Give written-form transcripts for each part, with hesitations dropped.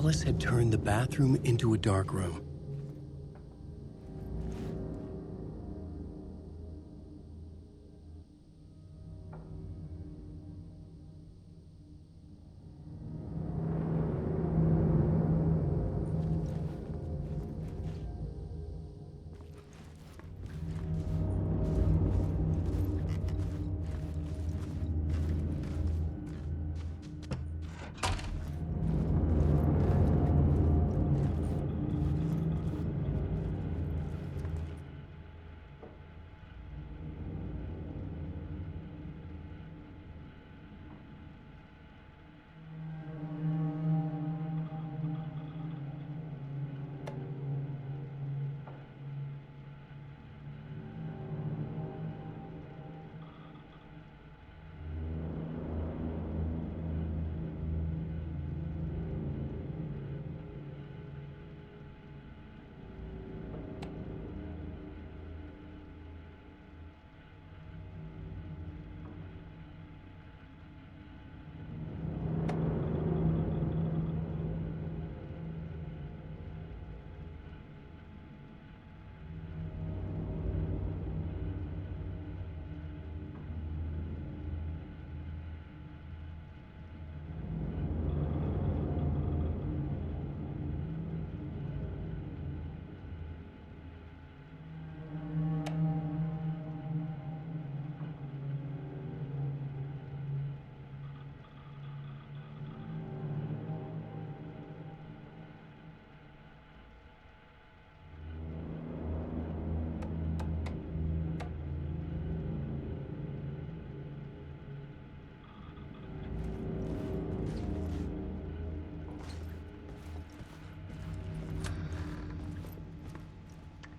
Alice had turned the bathroom into a dark room.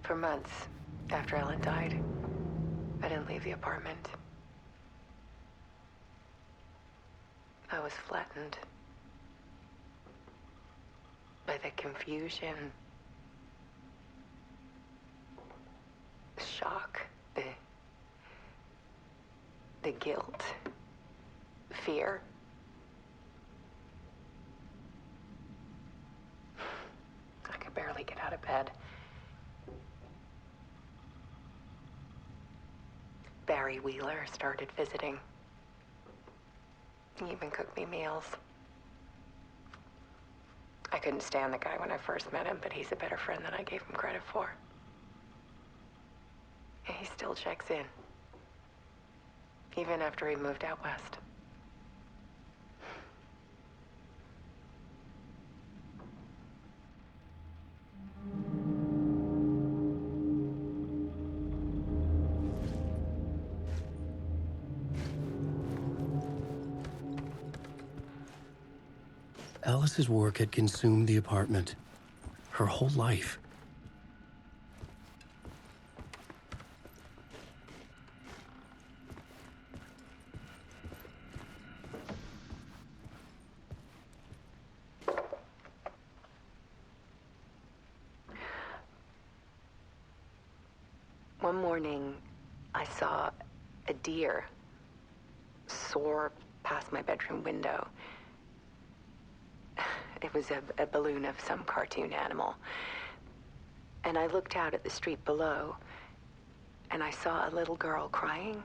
For months after Ellen died, I didn't leave the apartment. I was flattened by the confusion, the shock, the guilt, fear. I could barely get out of bed. Barry Wheeler started visiting. He even cooked me meals. I couldn't stand the guy when I first met him, but he's a better friend than I gave him credit for. And he still checks in, even after he moved out west. Alice's work had consumed the apartment, her whole life. One morning, I saw a deer soar past my bedroom window. It was a balloon of some cartoon animal. And I looked out at the street below, and I saw a little girl crying.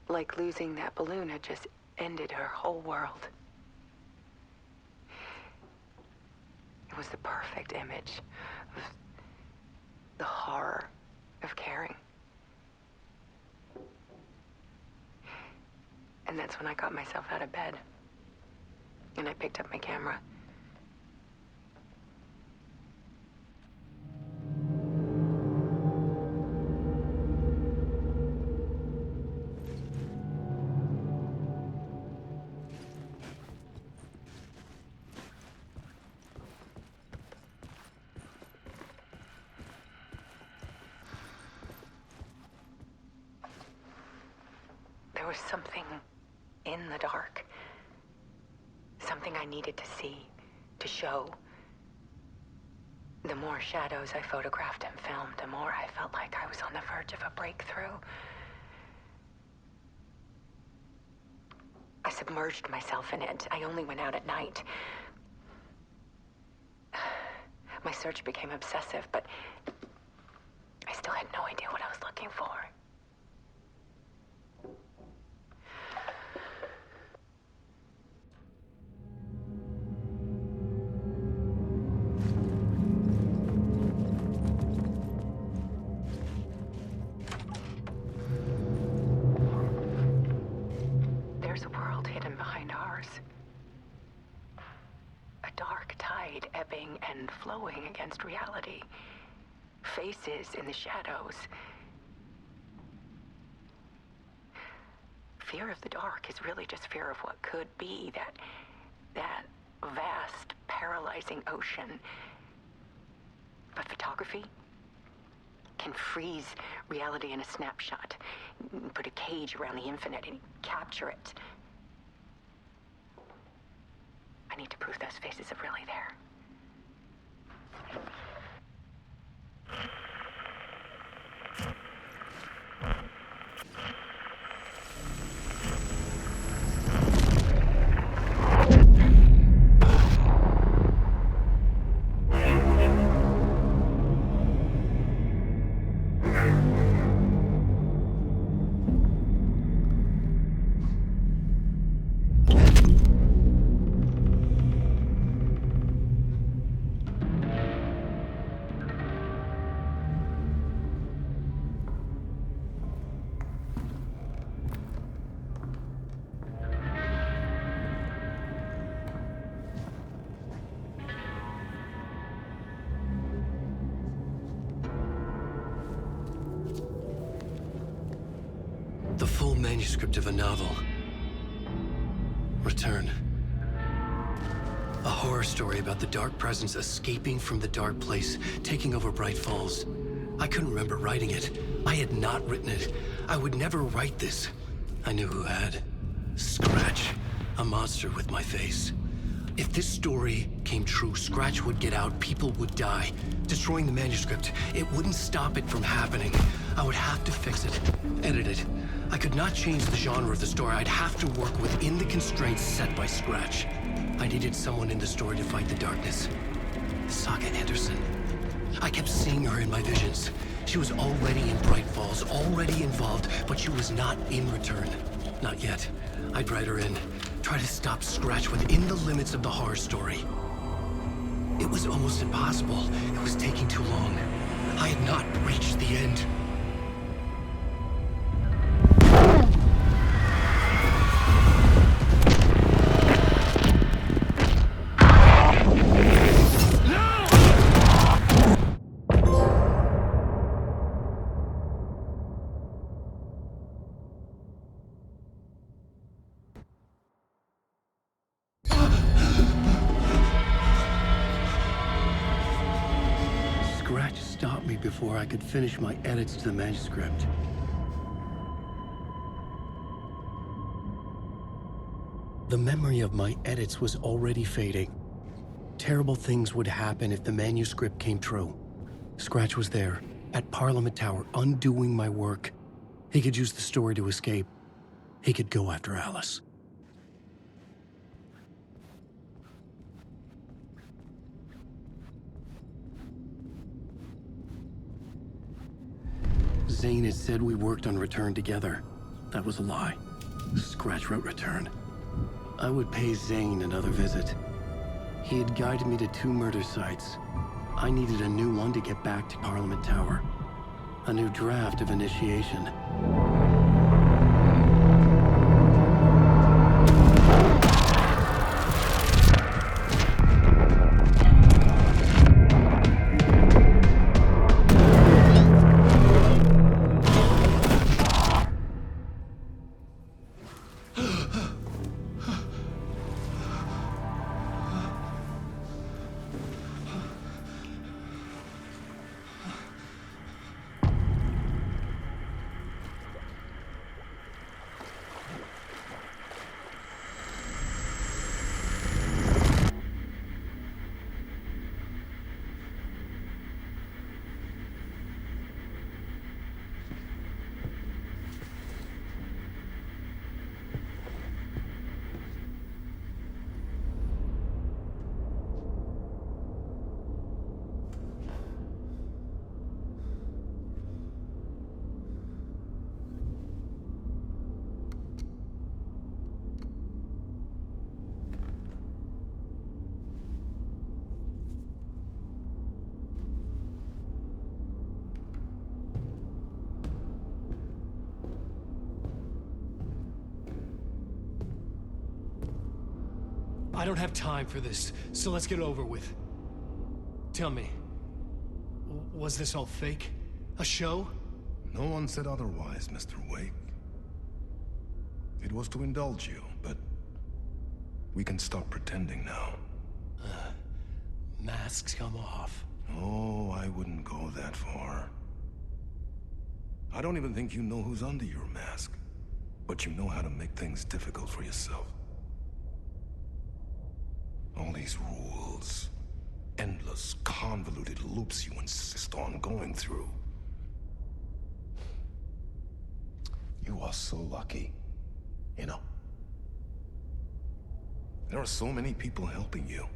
Like losing that balloon had just ended her whole world. It was the perfect image of the horror of caring. And that's when I got myself out of bed. And I picked up my camera. There was something in the dark. Something I needed to see, to show. The more shadows I photographed and filmed, the more I felt like I was on the verge of a breakthrough. I submerged myself in it. I only went out at night. My search became obsessive, but I still had no idea what I was looking for. There's a world hidden behind ours. A dark tide ebbing and flowing against reality. Faces in the shadows. Fear of the dark is really just fear of what could be, that vast, paralyzing ocean. But photography can freeze reality in a snapshot, put a cage around the infinite and capture it. I need to prove those faces are really there. The full manuscript of a novel. Return. A horror story about the dark presence escaping from the dark place, taking over Bright Falls. I couldn't remember writing it. I had not written it. I would never write this. I knew who had. Scratch. A monster with my face. If this story came true, Scratch would get out, people would die. Destroying the manuscript, it wouldn't stop it from happening. I would have to fix it, edit it. I could not change the genre of the story. I'd have to work within the constraints set by Scratch. I needed someone in the story to fight the darkness. Saga Anderson. I kept seeing her in my visions. She was already in Bright Falls, already involved, but she was not in Return. Not yet. I'd write her in. Try to stop Scratch within the limits of the horror story. It was almost impossible. It was taking too long. I had not reached the end. Scratch stopped me before I could finish my edits to the manuscript. The memory of my edits was already fading. Terrible things would happen if the manuscript came true. Scratch was there, at Parliament Tower, undoing my work. He could use the story to escape. He could go after Alice. Zane had said we worked on Return together. That was a lie. Scratch wrote Return. I would pay Zane another visit. He had guided me to 2 murder sites. I needed a new one to get back to Parliament Tower. A new draft of Initiation. I don't have time for this, so let's get it over with. Tell me, was this all fake? A show? No one said otherwise, Mr. Wake. It was to indulge you, but we can stop pretending now. Masks come off. Oh, I wouldn't go that far. I don't even think you know who's under your mask, but you know how to make things difficult for yourself. All these rules, endless, convoluted loops you insist on going through. You are so lucky, you know. There are so many people helping you.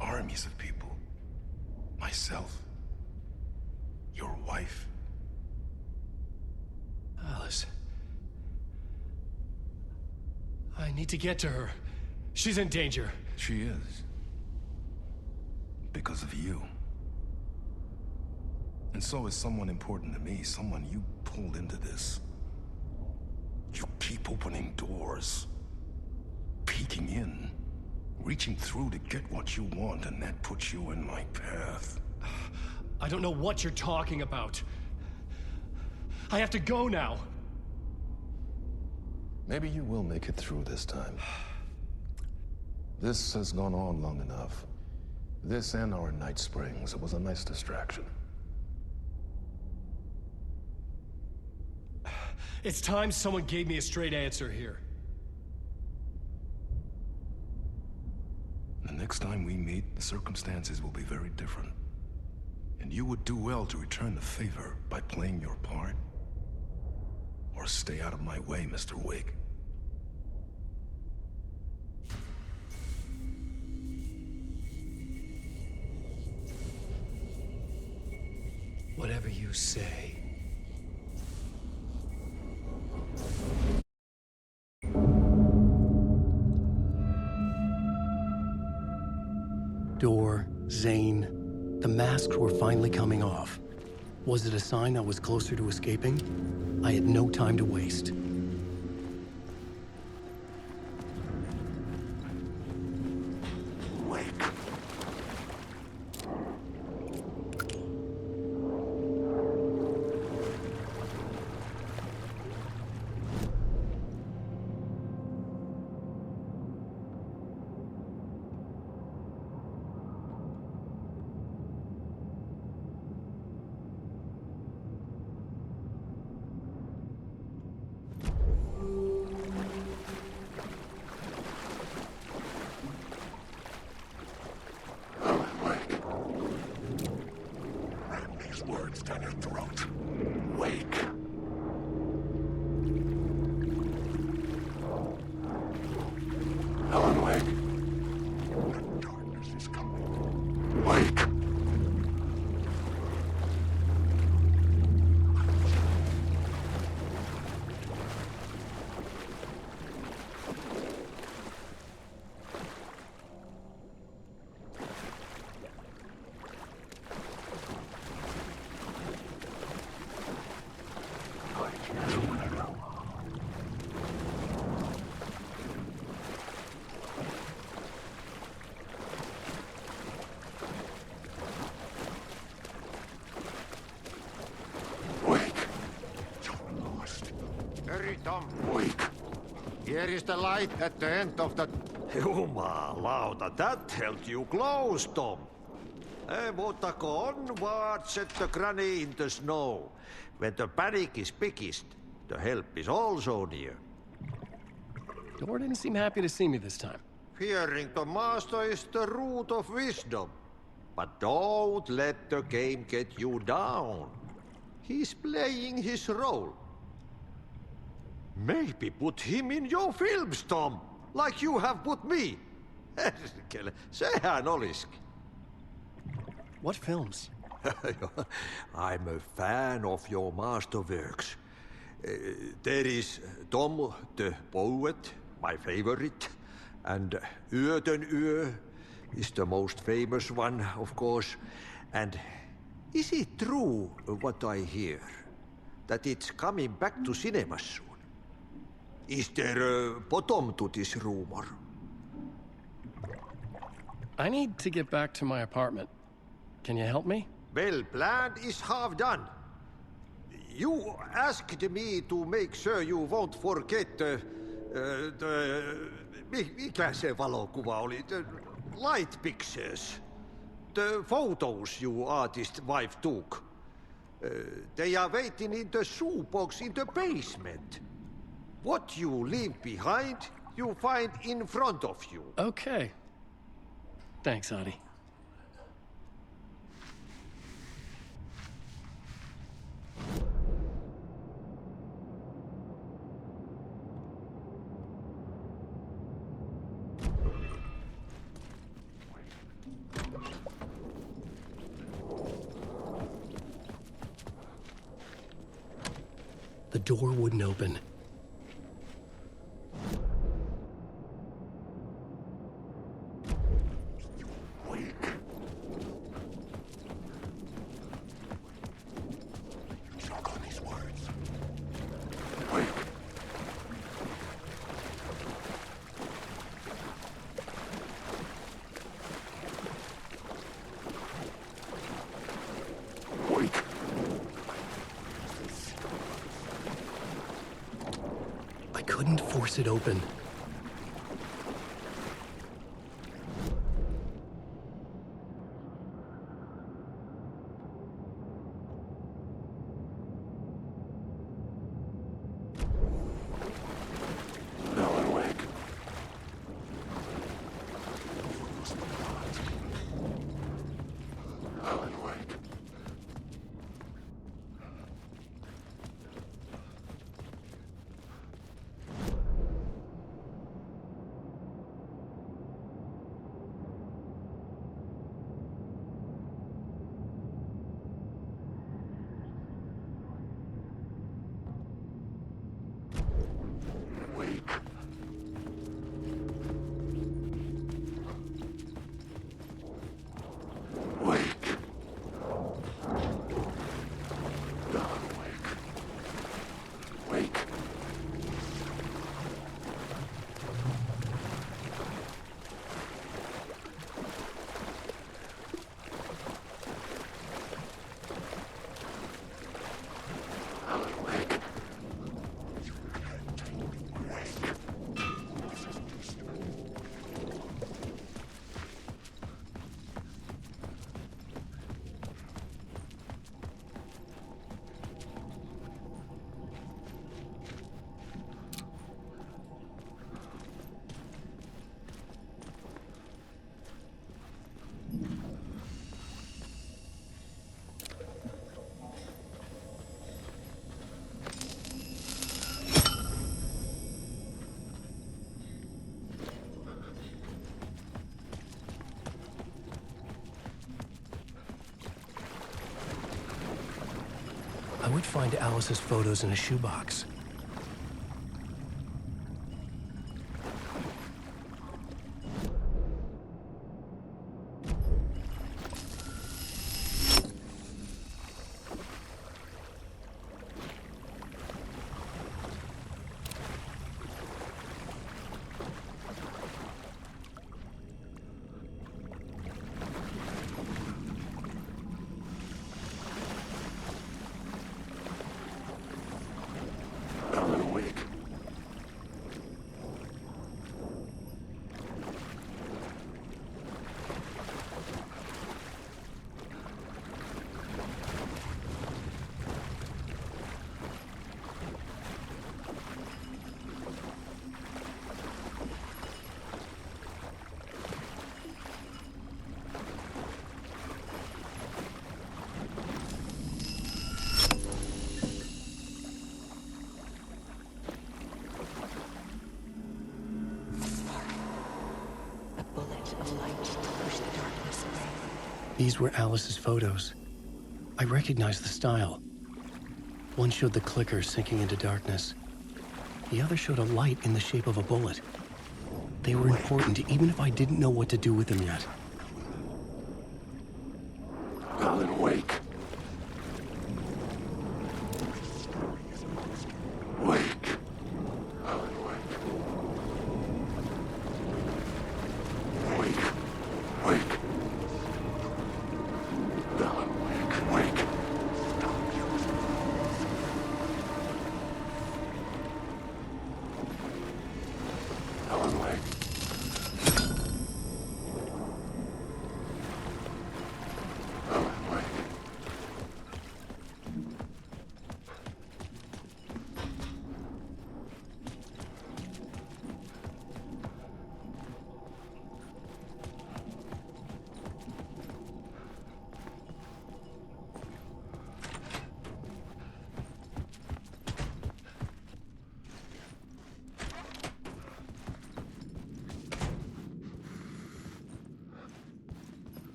Armies of people. Myself. Your wife. Alice. I need to get to her. She's in danger. She is. Because of you. And so is someone important to me, someone you pulled into this. You keep opening doors. Peeking in. Reaching through to get what you want, and that puts you in my path. I don't know what you're talking about. I have to go now. Maybe you will make it through this time. This has gone on long enough. This and our Night Springs, it was a nice distraction. It's time someone gave me a straight answer here. The next time we meet, the circumstances will be very different. And you would do well to return the favor by playing your part. Or stay out of my way, Mr. Wake. Whatever you say. Door, Zane, the masks were finally coming off. Was it a sign I was closer to escaping? I had no time to waste. Wake. Words down your throat. Wake. Helen, wake. The darkness is coming. Wake. Hurry, Tom. Wake. Here is the light at the end of the... Jumalauta, that held you close, Tom. Mutta go onward, set the granny in the snow. When the panic is biggest, the help is also near. Door didn't seem happy to see me this time. Fearing the master is the root of wisdom. But don't let the game get you down. He's playing his role. Maybe put him in your films, Tom, like you have put me. Herkele, sehän olisikin. What films? I'm a fan of your masterworks. There is Tom the Poet, my favorite, and Yöten Yö is the most famous one, of course. And is it true what I hear, that it's coming back to cinemas soon? Is there a bottom to this rumor? I need to get back to my apartment. Can you help me? Well, plan is half done. You asked me to make sure you won't forget mikä se valokuva oli? The light pictures. The photos your artist wife took. They are waiting in the shoebox in the basement. What you leave behind, you find in front of you. Okay. Thanks, Adi. The door wouldn't open. I couldn't force it open. I would find Alice's photos in a shoebox. These were Alice's photos. I recognized the style. One showed the clicker sinking into darkness. The other showed a light in the shape of a bullet. They were important even if I didn't know what to do with them yet. Alan Wake. Wake. Alan Wake. Wake.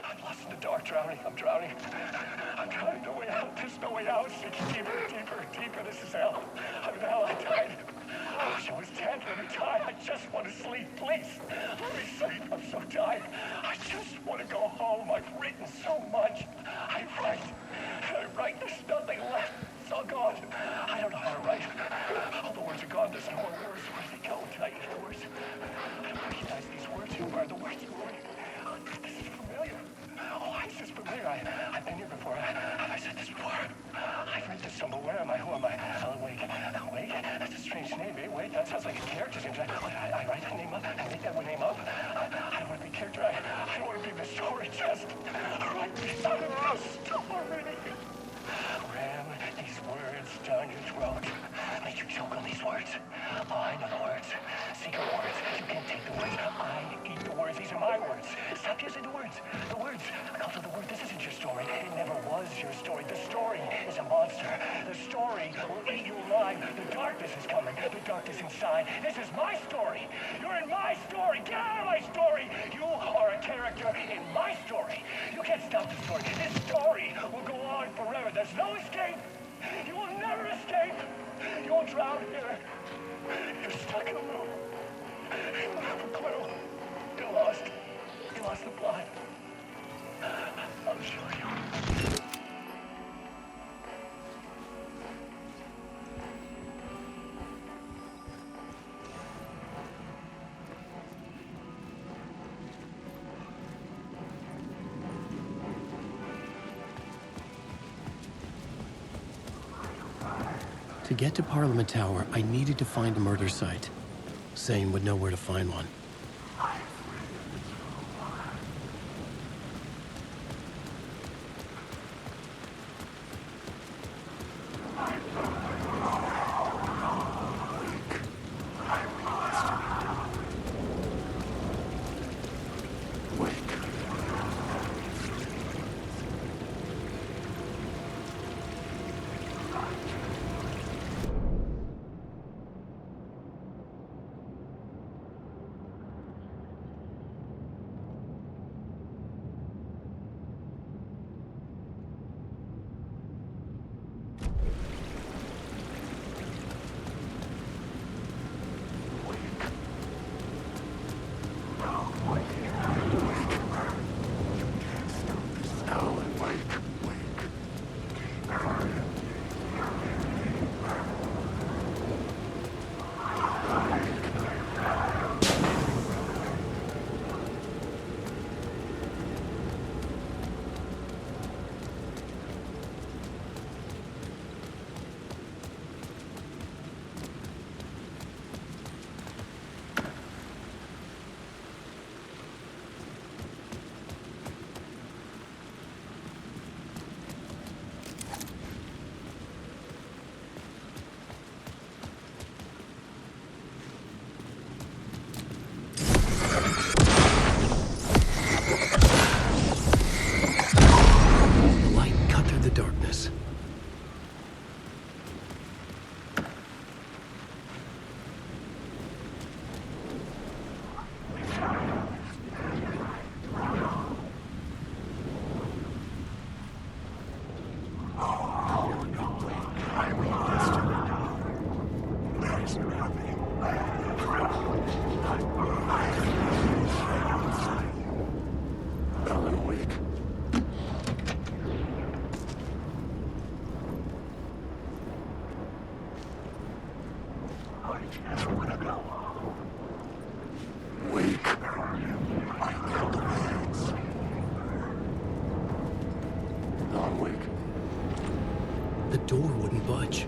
I'm lost in the dark, drowning. I'm drowning. I'm drowning. No way out. There's no way out. Sinking deeper, deeper, deeper. This is hell. I'm in hell. I died. Oh, she was 10. Let me die. I just want to sleep. Please. Let me sleep. I'm so tired. I just want to go home. I've written so much. I write. There's nothing left. It's all gone. I don't know how to write. All the words are gone. There's no more words. Where do they go? Can I use the words? I don't recognize these words. Who are the words? This is familiar. Oh, why is this familiar? I've been here before. Have I said this before? I've read this somewhere. Where am I? Who am I? Alan Wake. Wake? That's a strange name, eh? Wake? That sounds like a character's name. I write that name up. I make that name up. I don't want to be a character. I don't want to be the story. Just write me out of the story. Ram these words down your throat. Make you choke on these words. Oh, I know the words. Secret words. You can't take the words. I eat the words. These are my words. Stop using the words. The words. Also, the word. This isn't your story. It never was your story. The story is a monster. The story will eat you alive. The darkness is coming. The darkness inside. This is my story. You're in my story. Get out of my story. You are a character in my story. You can't stop the story. This story will go on forever. There's no escape. You will never escape. You will drown here. You're stuck in a room. You don't have a clue. You're lost. You lost the plot. I'll show you. To get to Parliament Tower, I needed to find a murder site. Zane would know where to find one. Wake. I know the words. Not wake. The door wouldn't budge.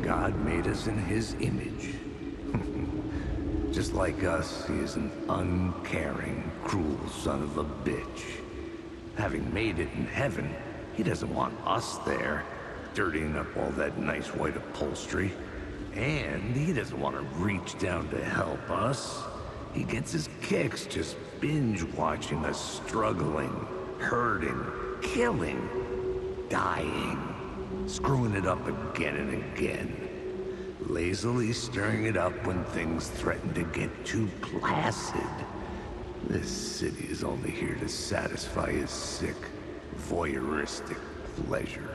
God made us in his image. Just like us, he is an uncaring, cruel son of a bitch. Having made it in heaven, he doesn't want us there, dirtying up all that nice white upholstery. And he doesn't want to reach down to help us. He gets his kicks just binge-watching us struggling, hurting, killing, dying, screwing it up again and again. Lazily stirring it up when things threaten to get too placid. This city is only here to satisfy his sick, voyeuristic pleasure.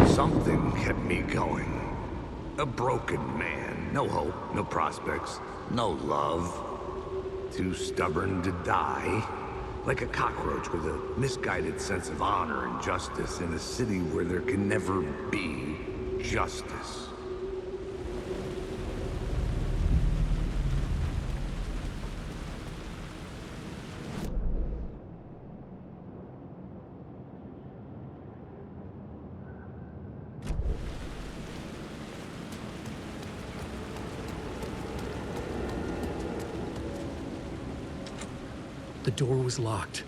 Something kept me going. A broken man. No hope, no prospects, no love. Too stubborn to die. Like a cockroach with a misguided sense of honor and justice in a city where there can never be justice. The door was locked.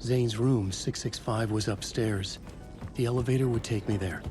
Zane's room, 665, was upstairs. The elevator would take me there.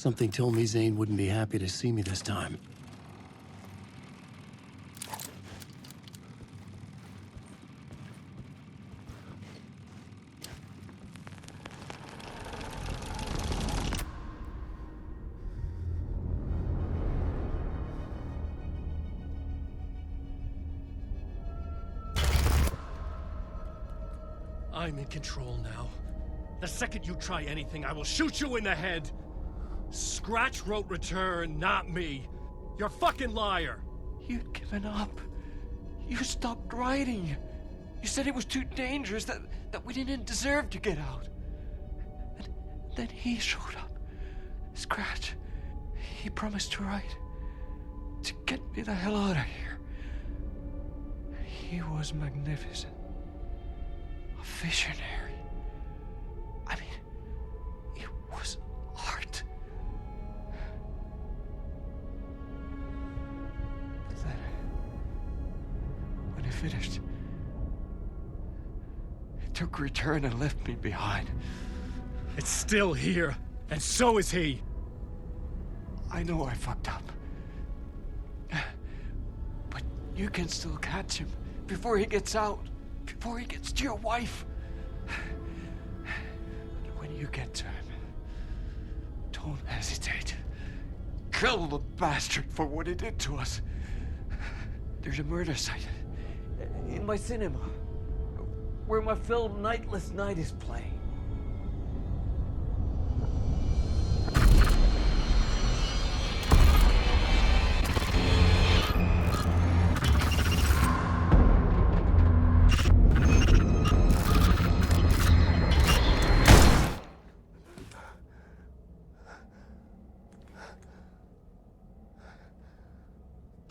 Something told me Zane wouldn't be happy to see me this time. I'm in control now. The second you try anything, I will shoot you in the head! Scratch wrote return, not me. You're a fucking liar! You'd given up. You stopped writing. You said it was too dangerous, that we didn't deserve to get out. And then he showed up. Scratch. He promised to write. To get me the hell out of here. He was magnificent. A visionary. I mean, it was art. But then, when he finished, he took return and left me behind. It's still here, and so is he. I know I fucked up. But you can still catch him before he gets out. Before he gets to your wife. And when you get to him, don't hesitate. Kill the bastard for what he did to us. There's a murder site in my cinema where my film Nightless Night is playing.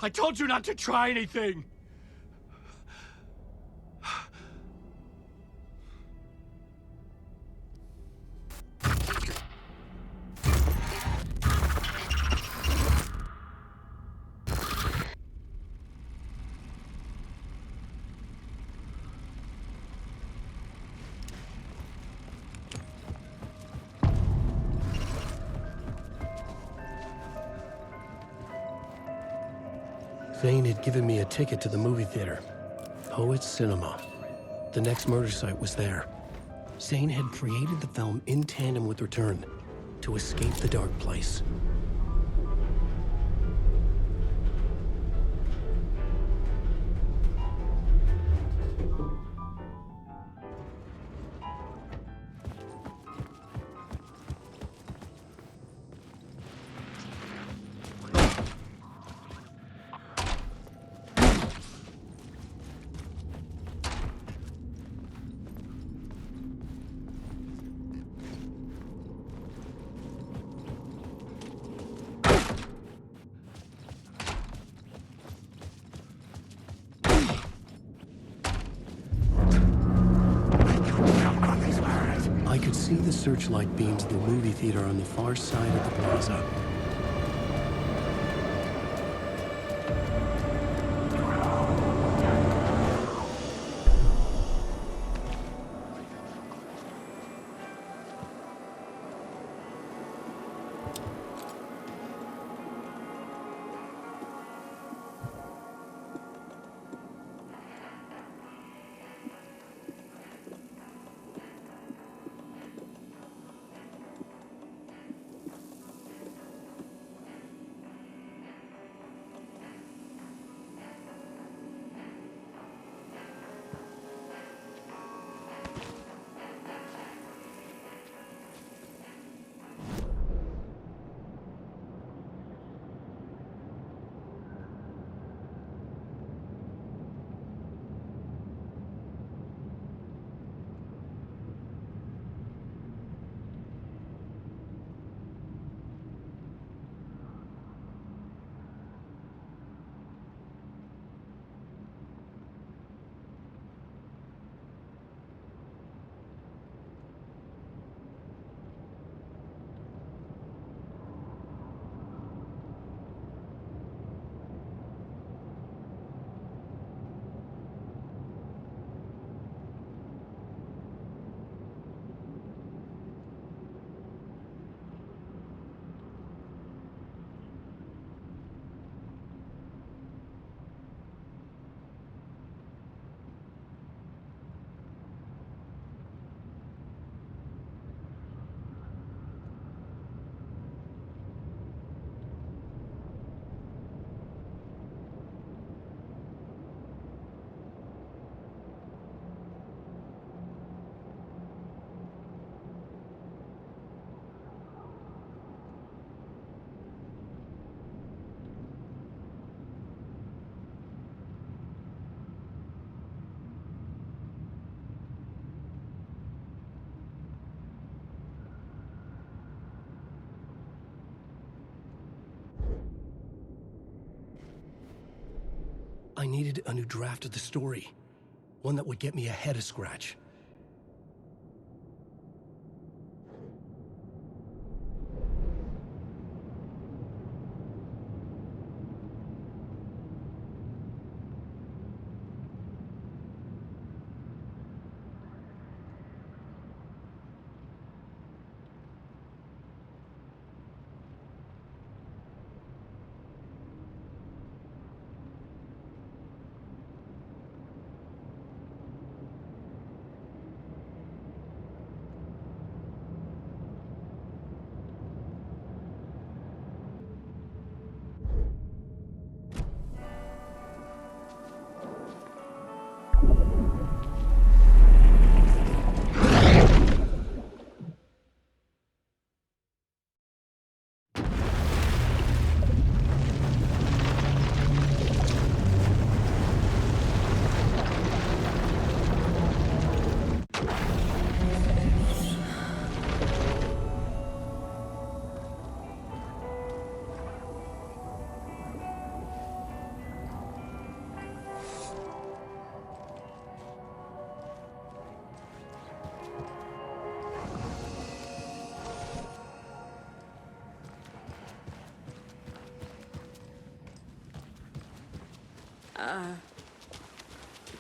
I told you not to try anything! Zane had given me a ticket to the movie theater. Poet's Cinema. The next murder site was there. Zane had created the film in tandem with Return to escape the dark place. I could see the searchlight beams of the movie theater on the far side of the plaza. I needed a new draft of the story. One that would get me ahead of Scratch.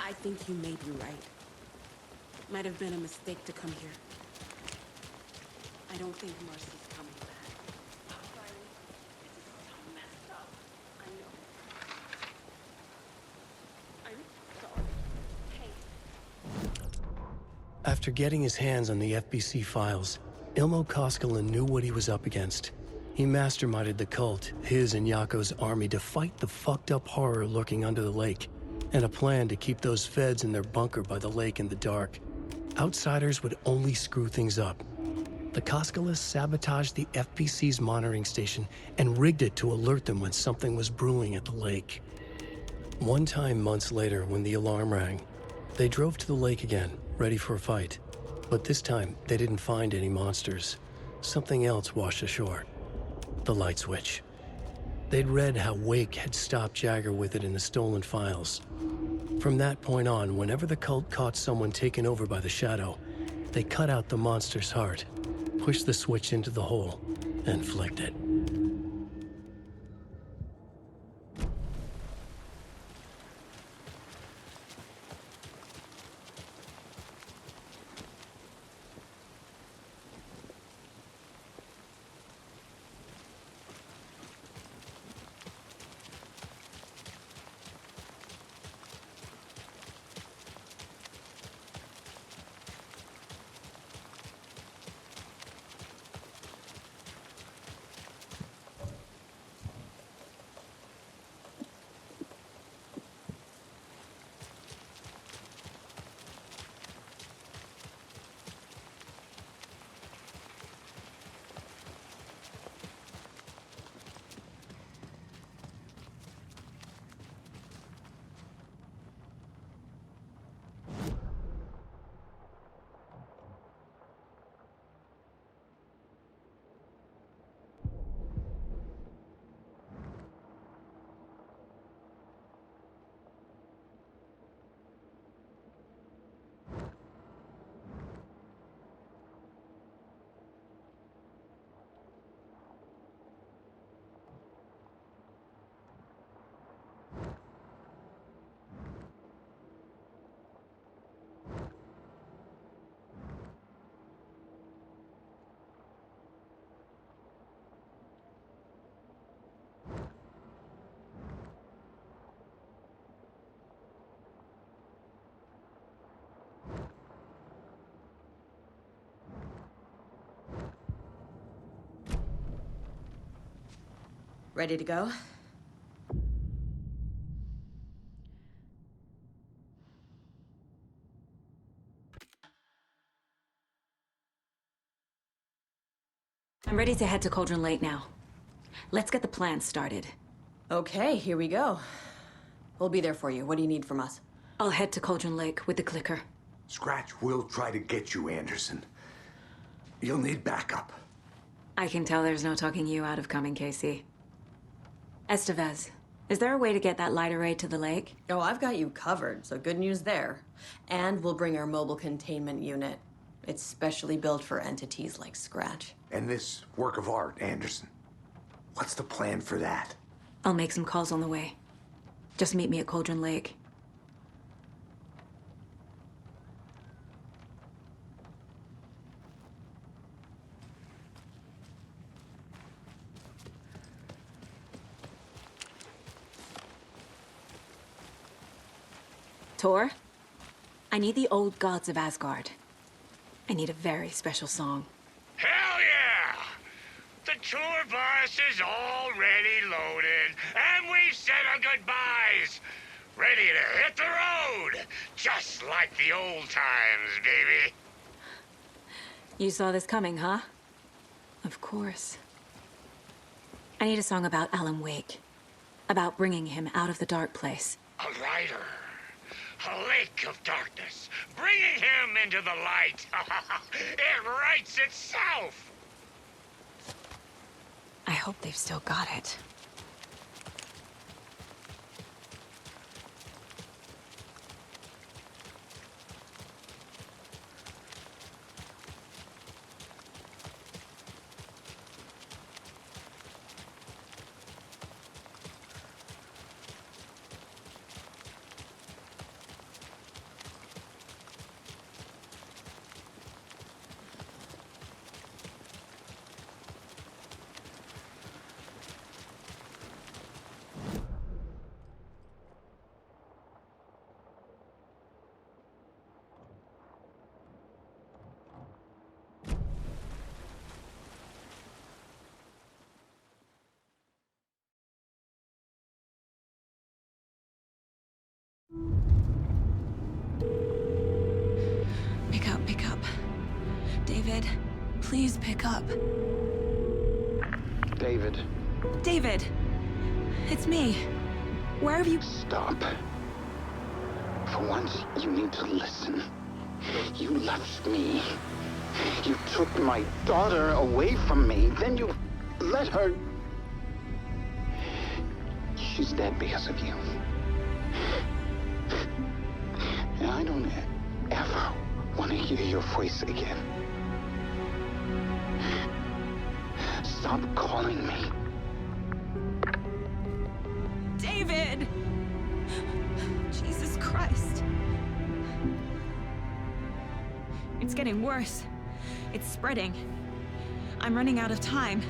I think you may be right. Might have been a mistake to come here. I don't think Mercy's coming back. I'm sorry. This is so messed up. I know. I'm sorry. Hey. After getting his hands on the FBC files, Ilmo Koskinen knew what he was up against. He masterminded the cult, his and Yako's army, to fight the fucked up horror lurking under the lake, and a plan to keep those feds in their bunker by the lake in the dark. Outsiders would only screw things up. The Koskinen sabotaged the FBC's monitoring station and rigged it to alert them when something was brewing at the lake. One time months later, when the alarm rang, they drove to the lake again, ready for a fight. But this time, they didn't find any monsters. Something else washed ashore. The light switch. They'd read how Wake had stopped Jagger with it in the stolen files. From that point on, whenever the cult caught someone taken over by the Shadow, they cut out the monster's heart, pushed the switch into the hole, and flicked it. Ready to go? I'm ready to head to Cauldron Lake now. Let's get the plan started. Okay, here we go. We'll be there for you. What do you need from us? I'll head to Cauldron Lake with the clicker. Scratch will try to get you, Anderson. You'll need backup. I can tell there's no talking you out of coming, Casey. Estevez, Is there a way to get that light array to the lake? Oh, I've got you covered, so good news there. And we'll bring our mobile containment unit. It's specially built for entities like Scratch. And this work of art, Anderson. What's the plan for that? I'll make some calls on the way. Just meet me at Cauldron Lake. Tor, I need the old gods of Asgard. I need a very special song. Hell yeah! The tour bus is already loaded, and we've said our goodbyes. Ready to hit the road, just like the old times, baby. You saw this coming, huh? Of course. I need a song about Alan Wake. About bringing him out of the dark place. A rider. A lake of darkness, bringing him into the light. It writes itself. I hope they've still got it. Pick up. David, please pick up. David. David! It's me. Where have you... Stop. For once, you need to listen. You left me. You took my daughter away from me. Then you let her... She's dead because of you. And I don't ever want to hear your voice again. Stop calling me. David! Jesus Christ. It's getting worse. It's spreading. I'm running out of time.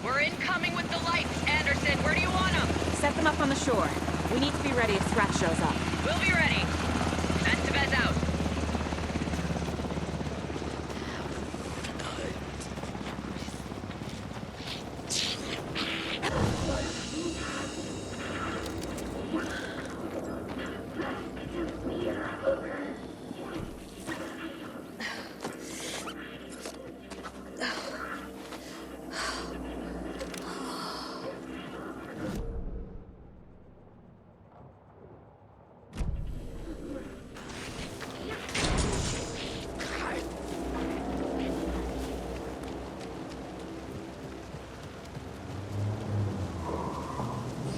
We're incoming with the lights, Anderson. Where do you want them? Set them up on the shore. We need to be ready if Scratch shows up. We'll be ready. Estevez out.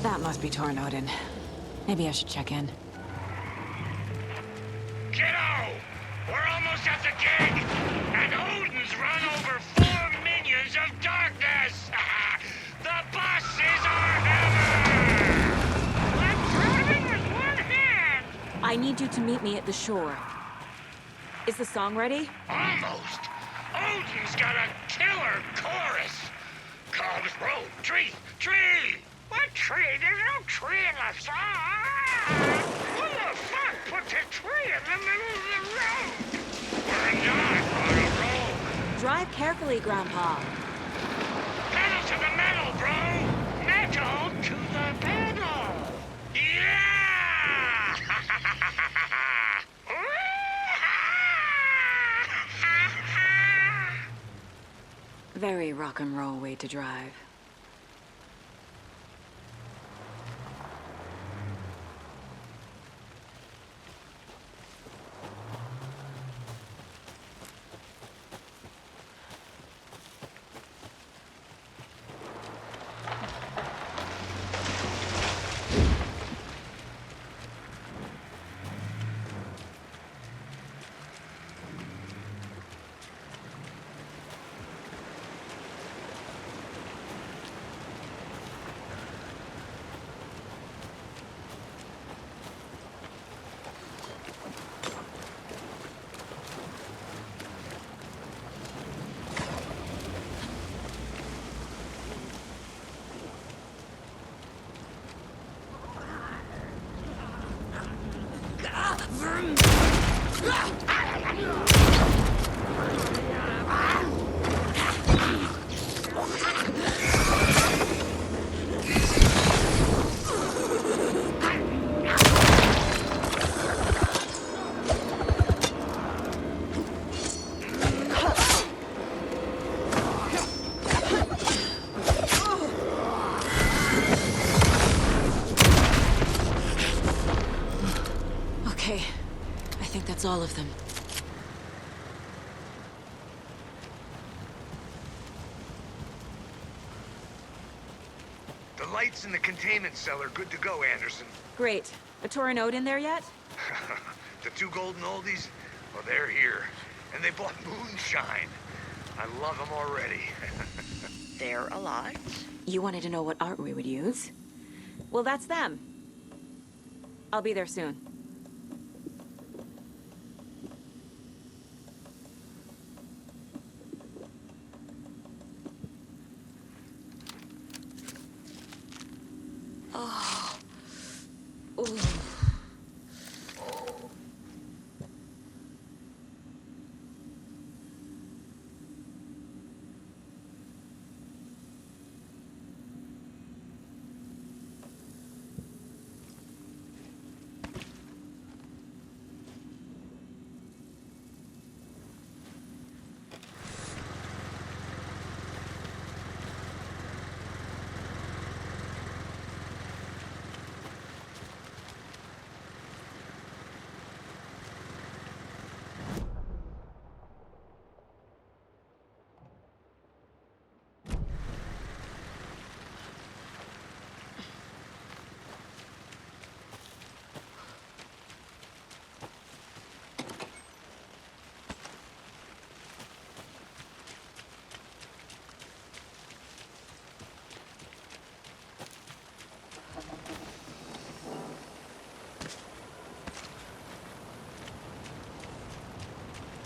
That must be Tornodin. Maybe I should check in. Kiddo! We're almost at the gig! And Odin's run over 4 minions of darkness! The bus is our hammer! I'm driving with one hand! I need you to meet me at the shore. Is the song ready? Almost! Odin's got a killer chorus! Comes road, tree, tree! What tree? There's no tree in the song! Who the fuck put the tree in the middle of the road? We're not on a road! Drive carefully, Grandpa. Pedal to the metal, bro! Metal to the pedal! Yeah! Very rock and roll way to drive. Okay, I think that's all of them. The lights in the containment cell are good to go, Anderson. Great. A Tornode in there yet? The 2 golden oldies? Well, they're here. And they bought moonshine. I love them already. They're a lot. You wanted to know what art we would use? Well, that's them. I'll be there soon. Oh. Ooh.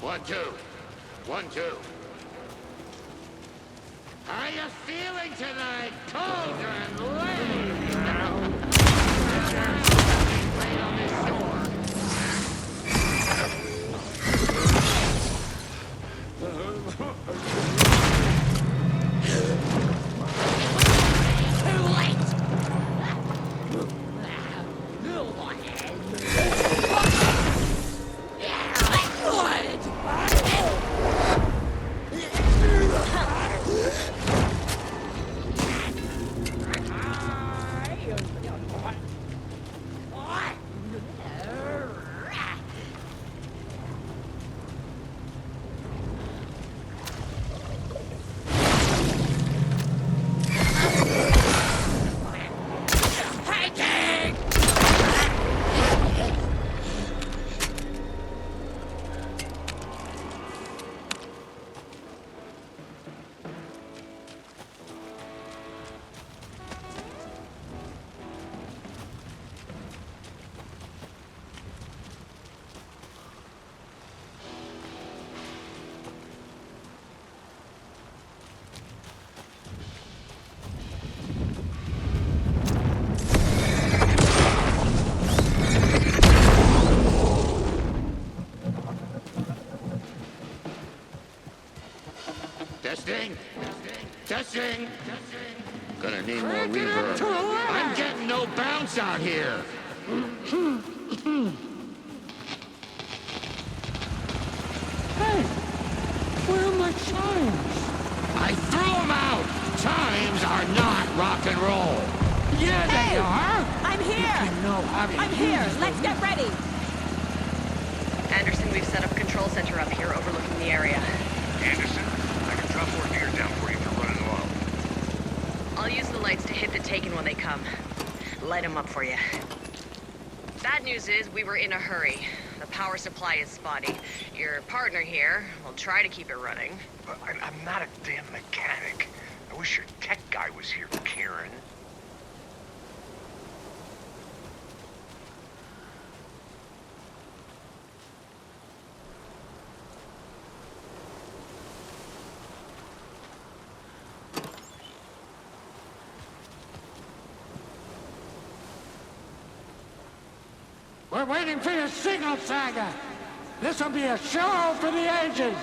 One, two. 1, 2. How you feeling tonight, cauldron lady? Right on this shore. Too late! Testing. Gonna need more reverb. I'm getting no bounce out here. Hey, where are my chimes? I threw them out. Chimes are not rock and roll. Yeah, they are. I'm here. You know how to I'm use here. them. Let's get ready. Anderson, we've set up a control center up here overlooking the area. Anderson, I can drop more gear down for you if you're running low. I'll use the lights to hit the Taken when they come. Light them up for you. Bad news is we were in a hurry. The power supply is spotty. Your partner here will try to keep it running. I'm not a damn mechanic. I wish your tech guy was here, Karen. We're waiting for your signal, Saga. This'll be a show for the ages.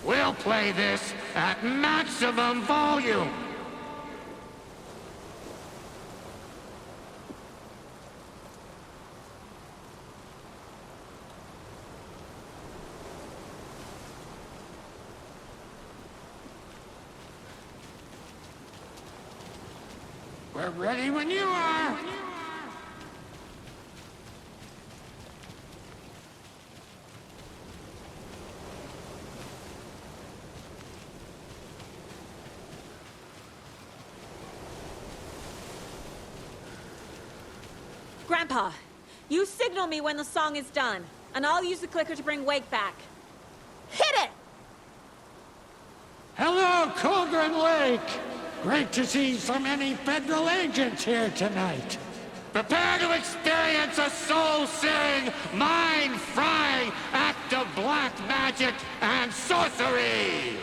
We'll play this at maximum volume. We're ready when you are. Grandpa, you signal me when the song is done, and I'll use the clicker to bring Wake back. Hit it! Hello, Cauldron Lake. Great to see so many federal agents here tonight. Prepare to experience a soul-searing, mind-frying act of black magic and sorcery!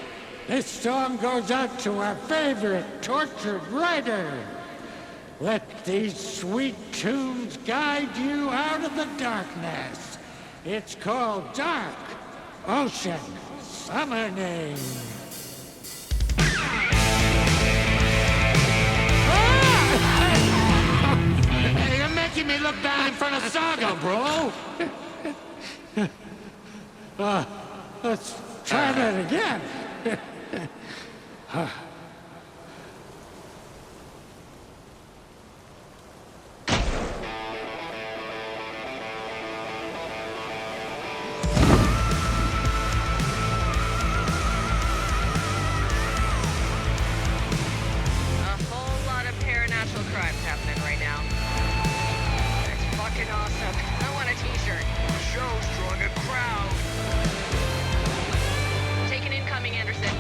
This song goes out to our favorite tortured writer. Let these sweet tunes guide you out of the darkness. It's called Dark Ocean Summoning. Hey, you're making me look bad in front of Saga, bro! Let's try that again. Show's drawing a crowd. Taken incoming, Anderson.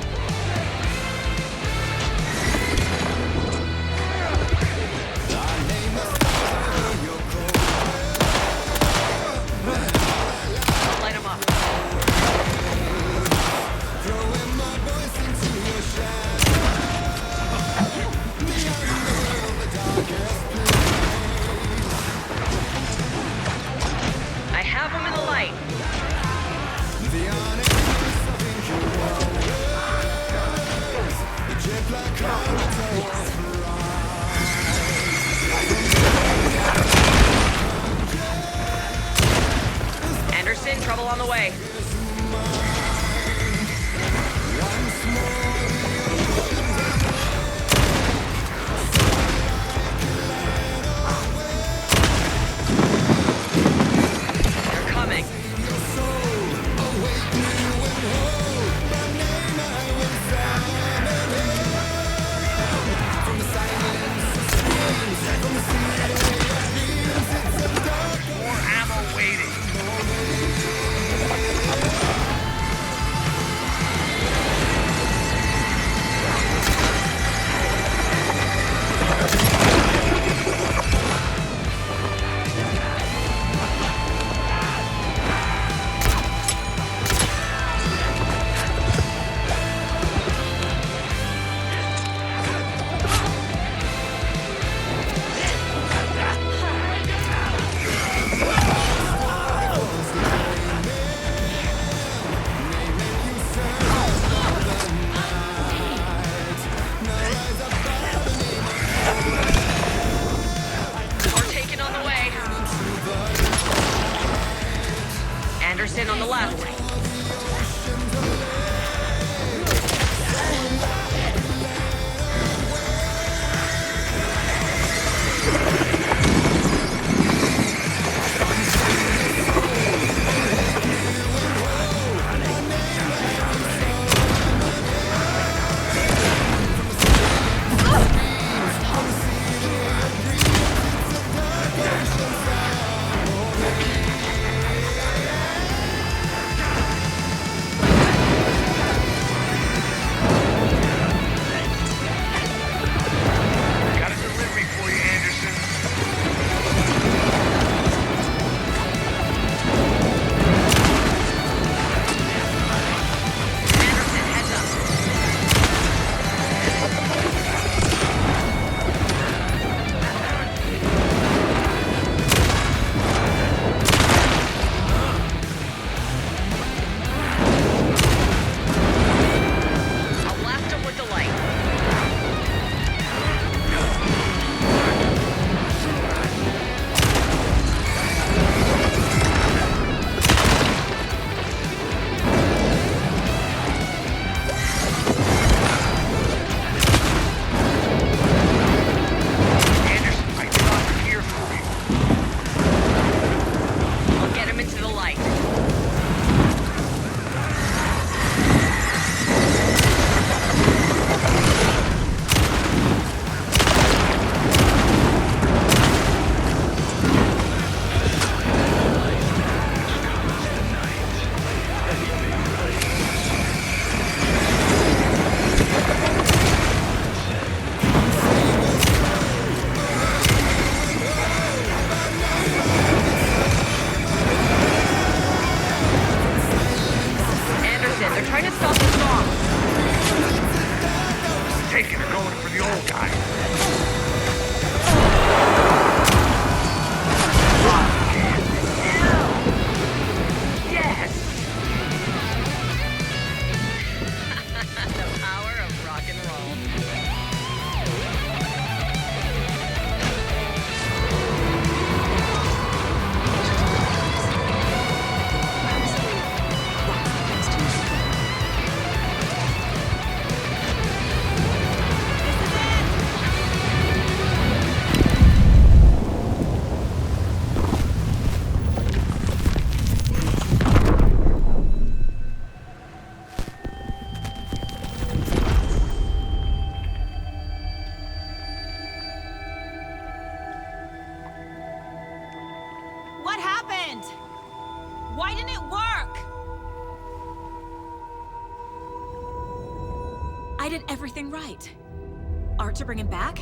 Why didn't it work? I did everything right. Art to bring him back?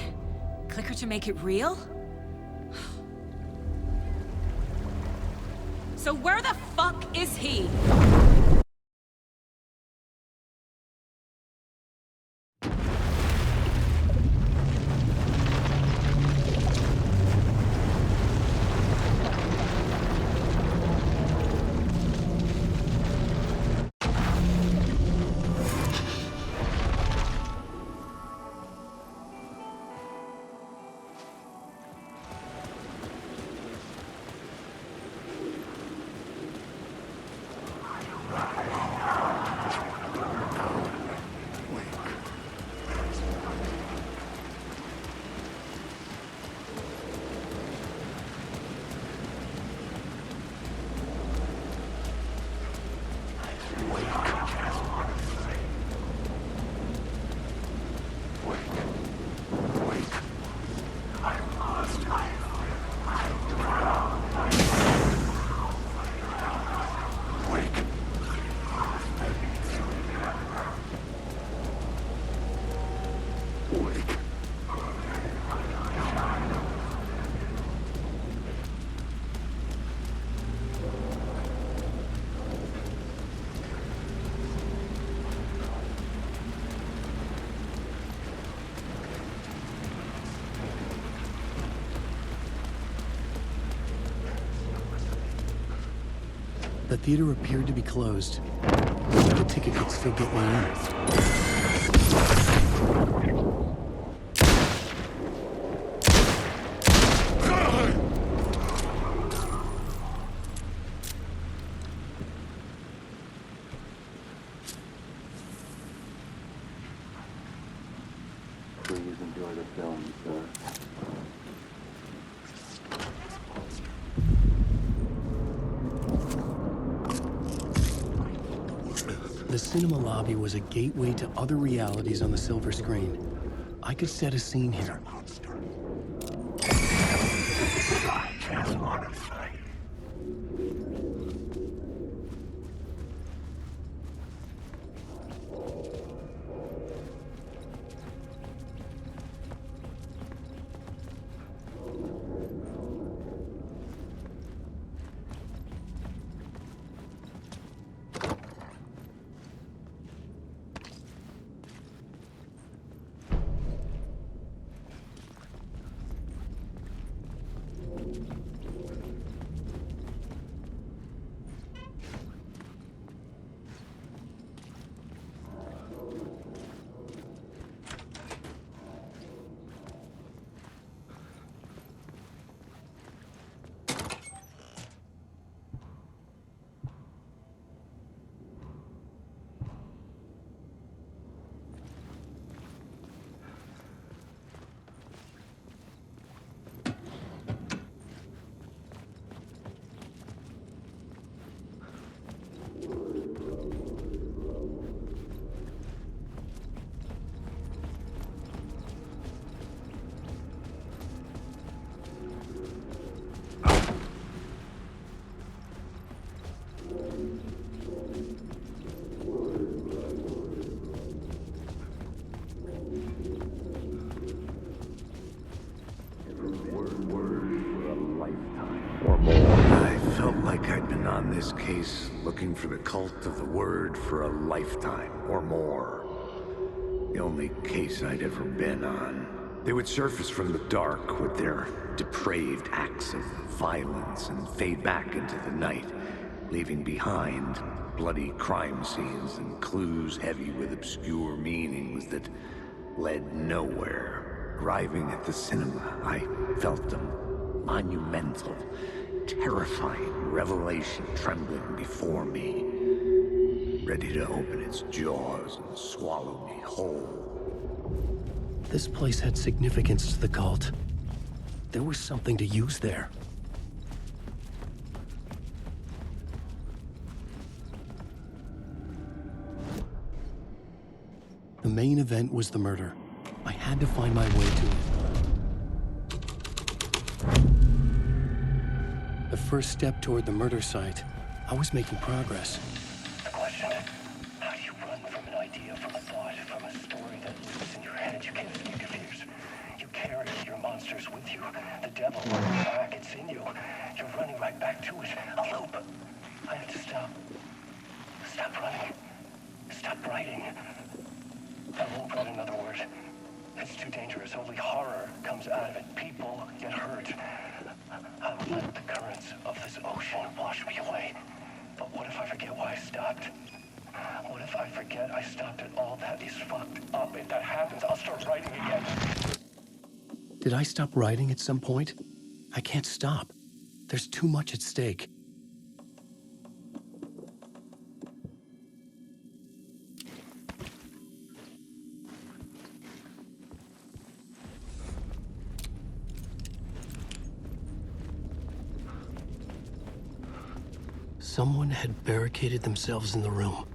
Clicker to make it real? So where the fuck is he? The theater appeared to be closed. The ticket could still get me in. Please enjoy the film, sir. The cinema lobby was a gateway to other realities on the silver screen. I could set a scene here. This case looking for the cult of the word for a lifetime or more. The only case I'd ever been on. They would surface from the dark with their depraved acts of violence and fade back into the night, leaving behind bloody crime scenes and clues heavy with obscure meanings that led nowhere. Arriving at the cinema, I felt them monumental, terrifying revelation trembling before me, ready to open its jaws and swallow me whole. This place had significance to the cult. There was something to use there. The main event was the murder. I had to find my way to it. The first step toward the murder site I was making progress. The question, how do you run from an idea, from a thought, from a story that lives in your head? You can't escape your fears. You carry your monsters with you. The devil on your back, it's in you. You're running right back to it. A loop. I have to stop. Stop running. Stop writing. I won't write another word. It's too dangerous. Only horror comes out of it. People get hurt. I will let the currents of this ocean wash me away. But what if I forget why I stopped? What if I forget I stopped at all that is fucked up? If that happens, I'll start writing again. Did I stop writing at some point? I can't stop. There's too much at stake. Someone had barricaded themselves in the room.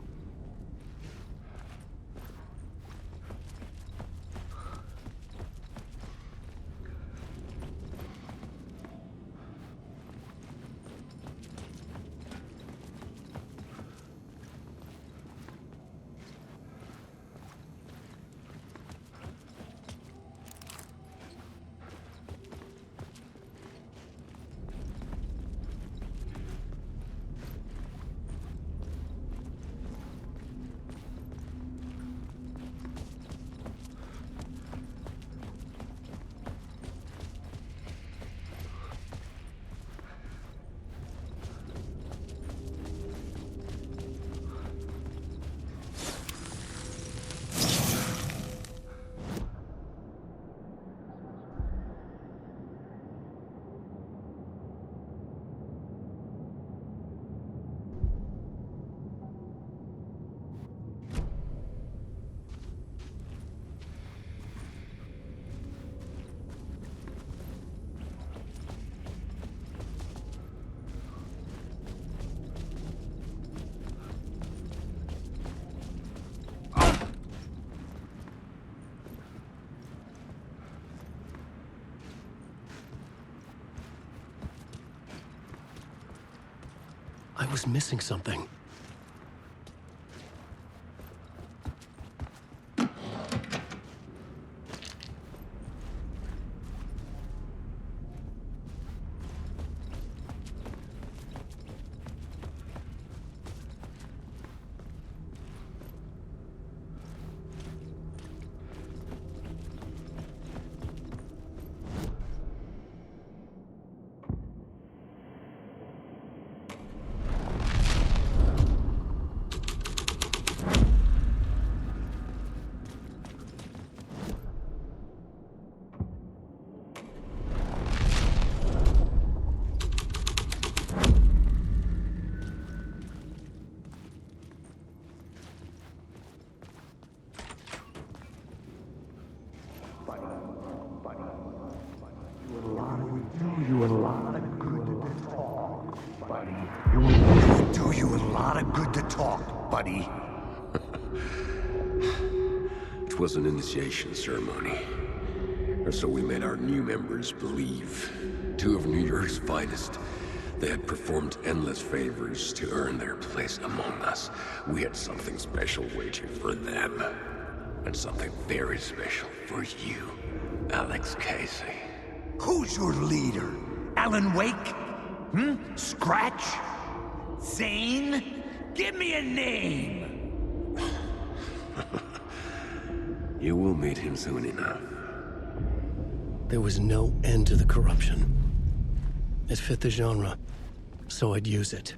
I was missing something. You a lot of good to talk, buddy. It do you a lot of good to talk, buddy. It was an initiation ceremony. Or so we made our new members believe. Two of New York's finest. They had performed endless favors to earn their place among us. We had something special waiting for them. And something very special for you, Alex Casey. Who's your leader? Alan Wake? Scratch? Zane? Give me a name! You will meet him soon enough. There was no end to the corruption. It fit the genre, so I'd use it.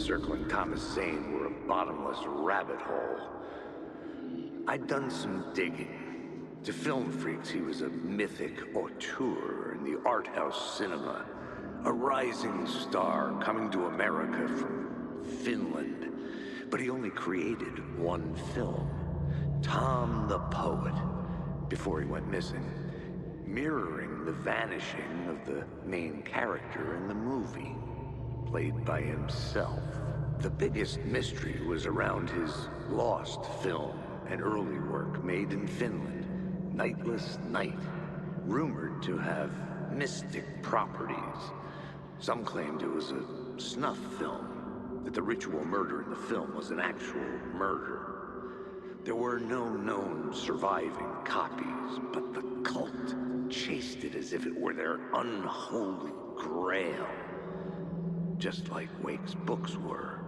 circling Thomas Zane were a bottomless rabbit hole. I'd done some digging. To film freaks, he was a mythic auteur in the art house cinema. A rising star coming to America from Finland. But he only created one film, Tom the Poet, before he went missing, mirroring the vanishing of the main character in the movie, played by himself. The biggest mystery was around his lost film, an early work made in Finland, Nightless Night, rumored to have mystic properties. Some claimed it was a snuff film, that the ritual murder in the film was an actual murder. There were no known surviving copies, but the cult chased it as if it were their unholy grail, just like Wake's books were.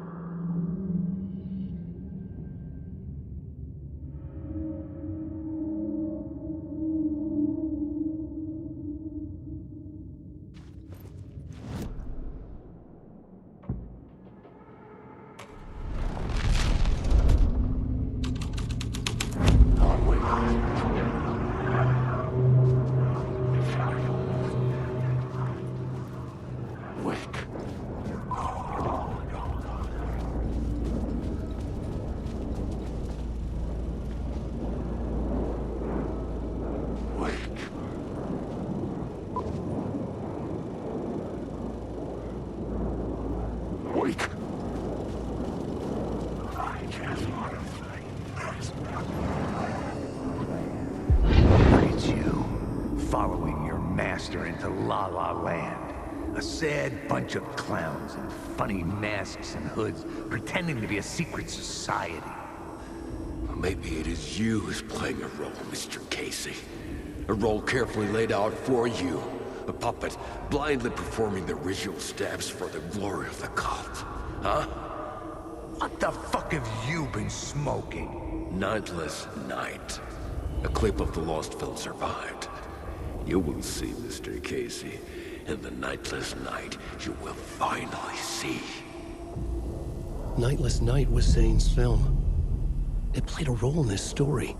Into La La Land. A sad bunch of clowns in funny masks and hoods, pretending to be a secret society. Maybe it is you who's playing a role, Mr. Casey. A role carefully laid out for you. A puppet blindly performing the ritual steps for the glory of the cult. Huh? What the fuck have you been smoking? Nightless Night. A clip of the lost film survived. You will see, Mr. Casey. In the Nightless Night, you will finally see. Nightless Night was Zane's film. It played a role in this story.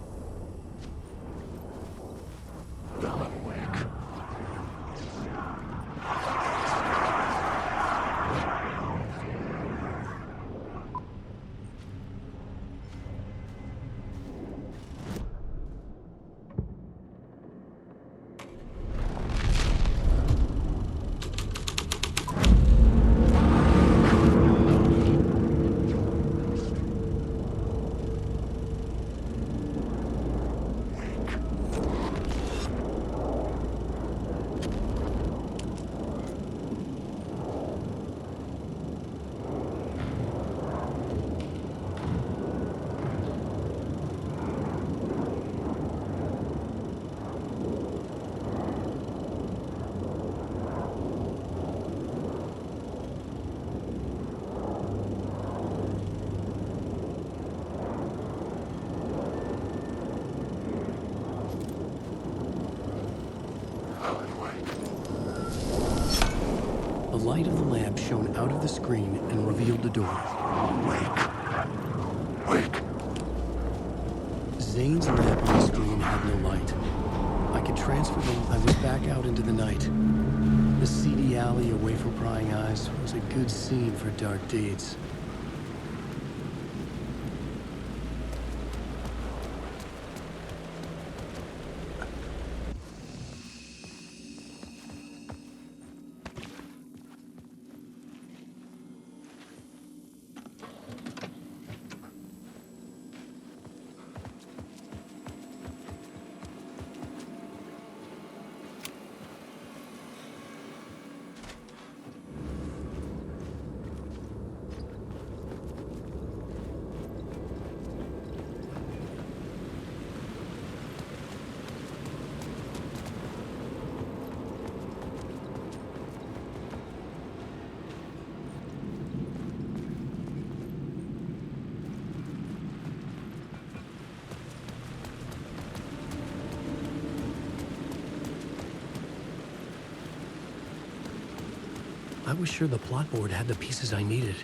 The light of the lamp shone out of the screen and revealed the door. Wake! Zane's lamp on the screen had no light. I could transfer the light back out into the night. The seedy alley away from prying eyes was a good scene for dark deeds. I was sure the plot board had the pieces I needed.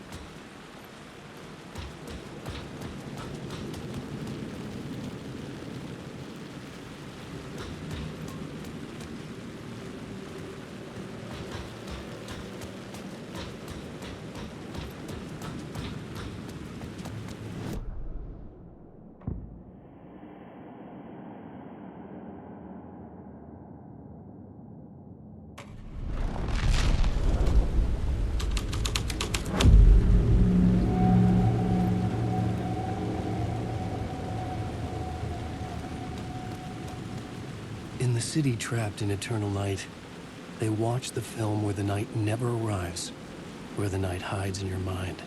In the city trapped in eternal night, they watch the film where the night never arrives, where the night hides in your mind.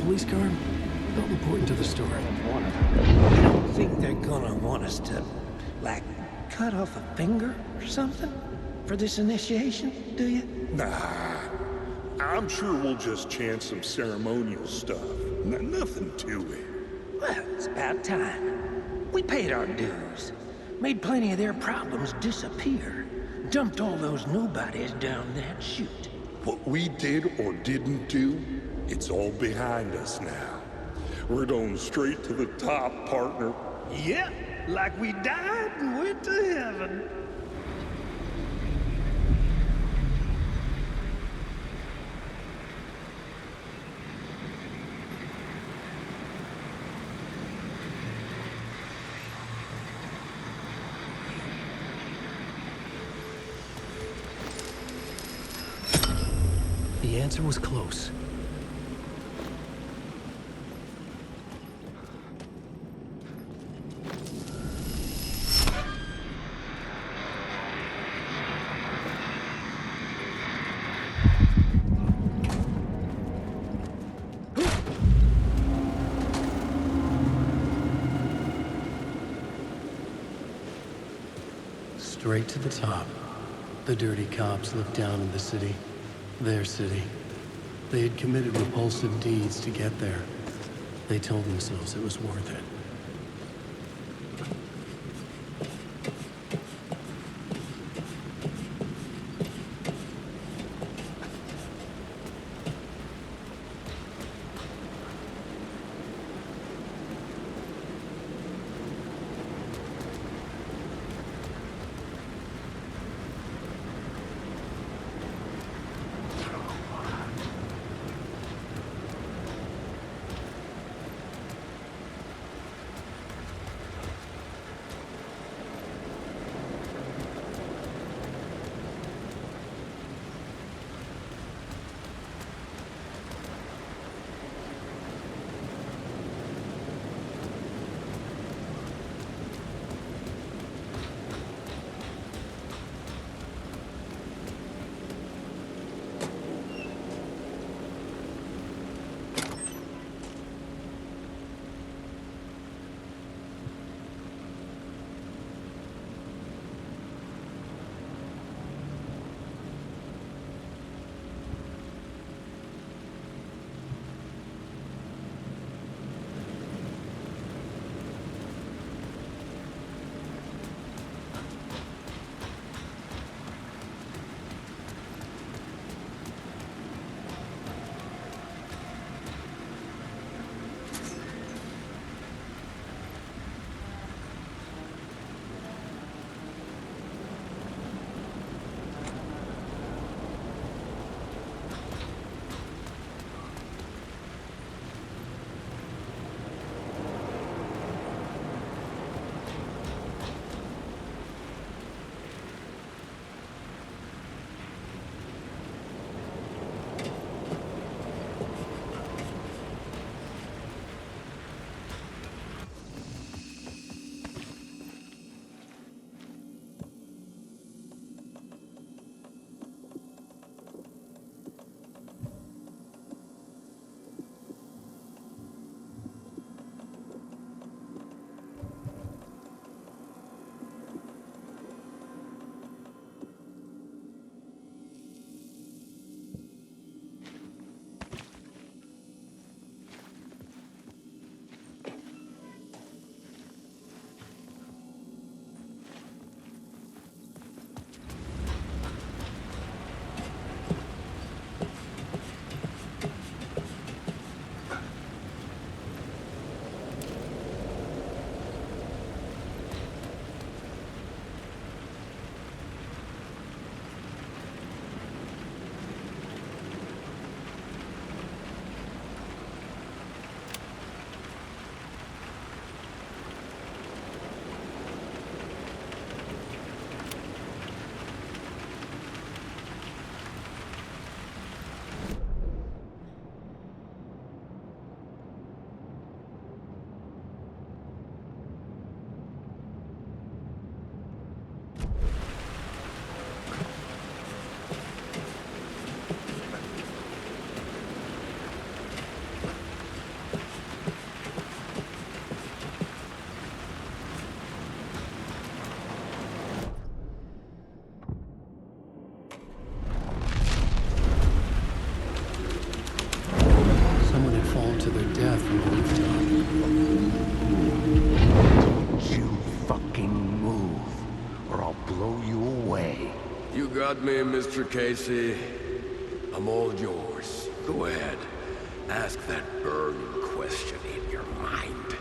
Police car? Don't report into the store. I don't think they're gonna want us to, like, cut off a finger or something for this initiation, do you? Nah. I'm sure we'll just chant some ceremonial stuff. Nothing to it. Well, it's about time. We paid our dues. Made plenty of their problems disappear. Dumped all those nobodies down that chute. What we did or didn't do, it's all behind us now. We're going straight to the top, partner. Yep, like we died and went to heaven. The answer was close. Straight to the top. The dirty cops looked down on the city. Their city. They had committed repulsive deeds to get there. They told themselves it was worth it. got me, Mr. Casey. I'm all yours. Go ahead. Ask that burning question in your mind.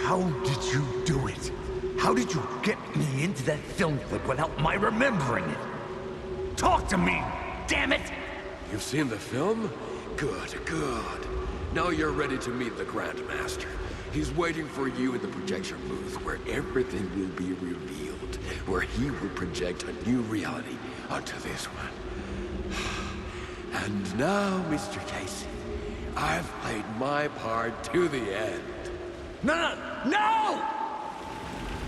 How did you do it? How did you get me into that film clip without my remembering it? Talk to me, damn it! You've seen the film? Good, good. Now you're ready to meet the Grandmaster. He's waiting for you in the projection booth where everything will be revealed, where he will project a new reality onto this one. And now, Mr. Casey, I've played my part to the end. No!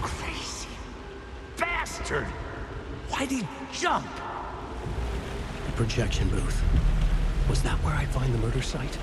Crazy bastard! Why'd he jump? The projection booth. Was that where I'd find the murder site?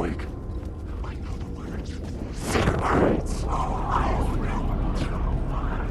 awake. I know the words. Say the words. I've read too much.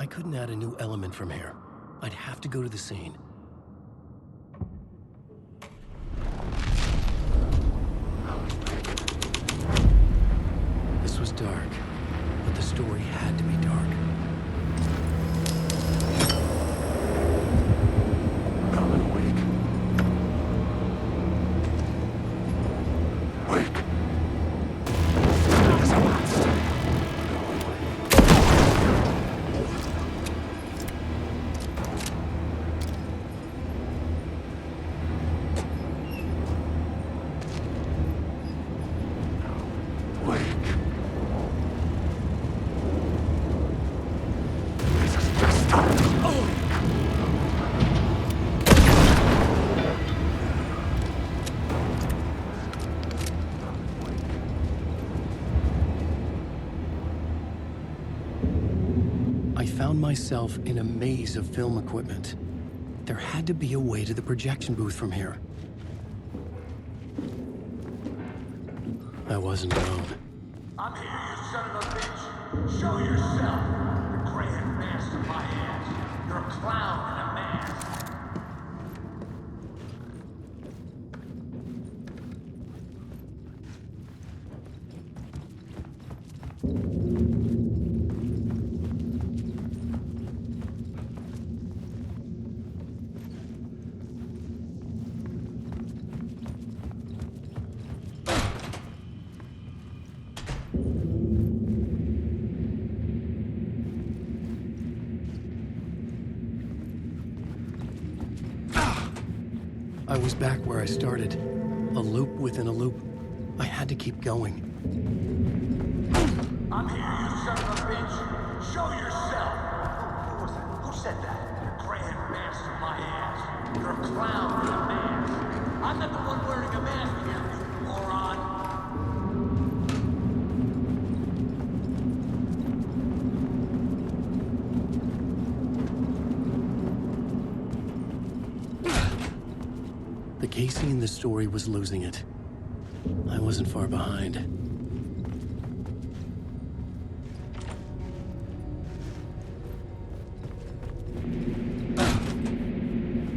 I couldn't add a new element from here. I'd have to go to the scene. This was dark, but the story had to be dark. Alan, wake. Wake. There's a monster. I found myself in a maze of film equipment. There had to be a way to the projection booth from here. I wasn't alone. I'm here, you son of a bitch. Show yourself. The gray-haired master of my ass. You're a clown in a mask. I was back where I started. A loop within a loop. I had to keep going. I'm here, you son of a bitch. Show yourself. Who was that? Who said that? The gray-haired master of my ass. You're a clown in a mask. I'm not the one wearing a mask here, you moron. The Casey in the story was losing it. I wasn't far behind.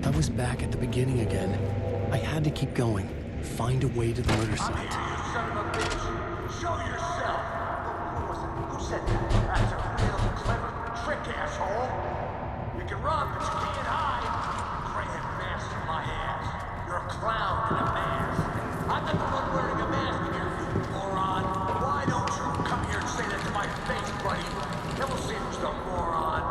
I was back at the beginning again. I had to keep going. Find a way to the murder site. You son of a bitch. Show yourself. Who was it? Who said that? That's a real clever trick, asshole. You can run, but you can't hide. Gray-haired master of my ass. You're a clown in a mask. I'm not the one wearing a mask here, you moron. Why don't you come here and say that to my face, buddy? Then we'll see who's the moron.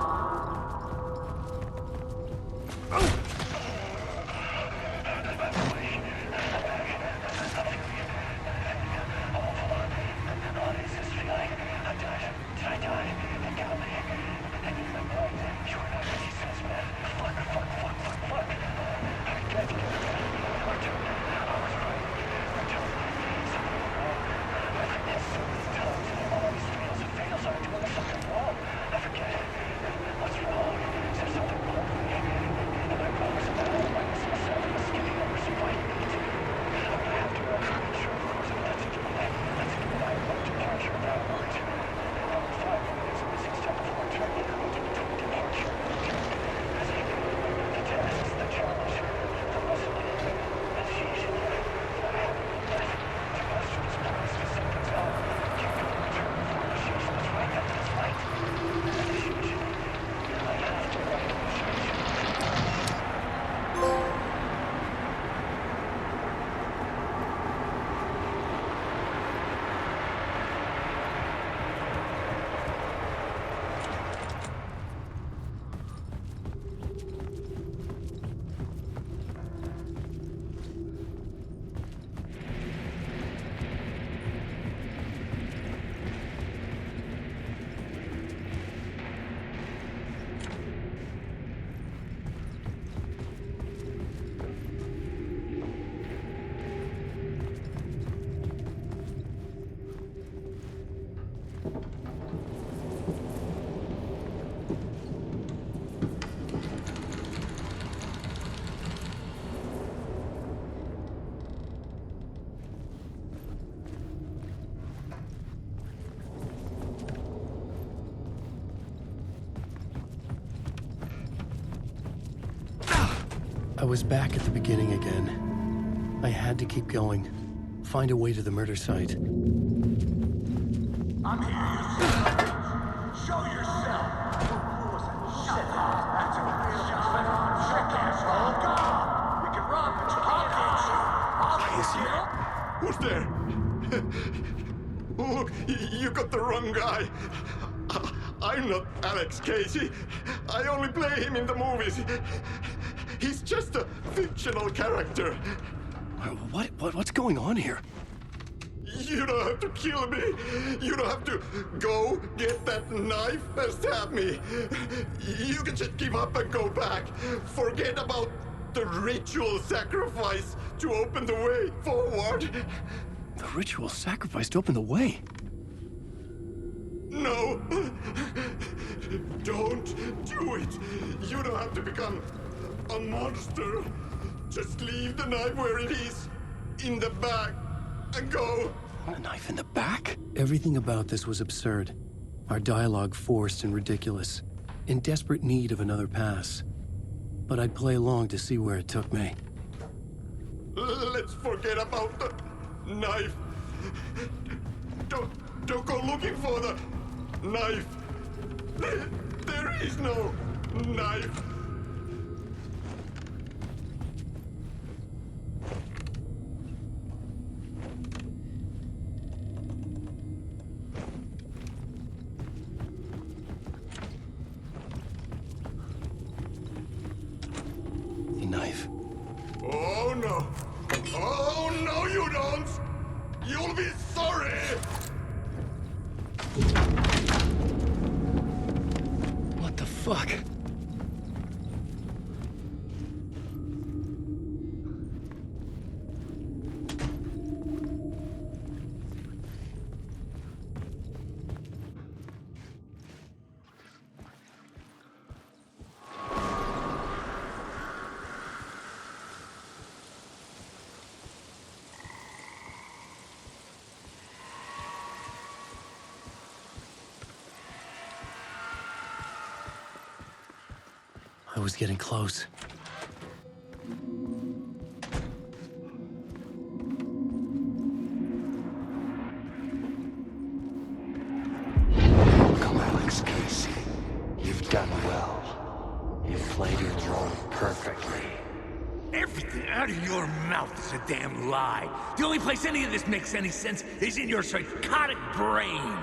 I was back at the beginning again. I had to keep going. Find a way to the murder site. I'm here, you son of a bitch. Show yourself. Shut up. That's a real trick, asshole. Go on. We can run, but you can't hide. Who's there? Look, you got the wrong guy. I'm not Alex Casey. I only play him in the movies. He's just a fictional character. What's going on here? You don't have to kill me. You don't have to go get that knife and stab me. You can just give up and go back. Forget about the ritual sacrifice to open the way forward. The ritual sacrifice to open the way? No. Don't do it. You don't have to become a monster. Just leave the knife where it is, in the back, and go. A knife in the back? Everything about this was absurd. Our dialogue forced and ridiculous. In desperate need of another pass. But I'd play along to see where it took me. Let's forget about the knife. Don't go looking for the knife. There is no knife. Knife. Oh no! Oh no, you don't! You'll be sorry! What the fuck? I was getting close. Welcome, Alex Casey. You've done well. You've played your role perfectly. Everything out of your mouth is a damn lie. The only place any of this makes any sense is in your psychotic brain.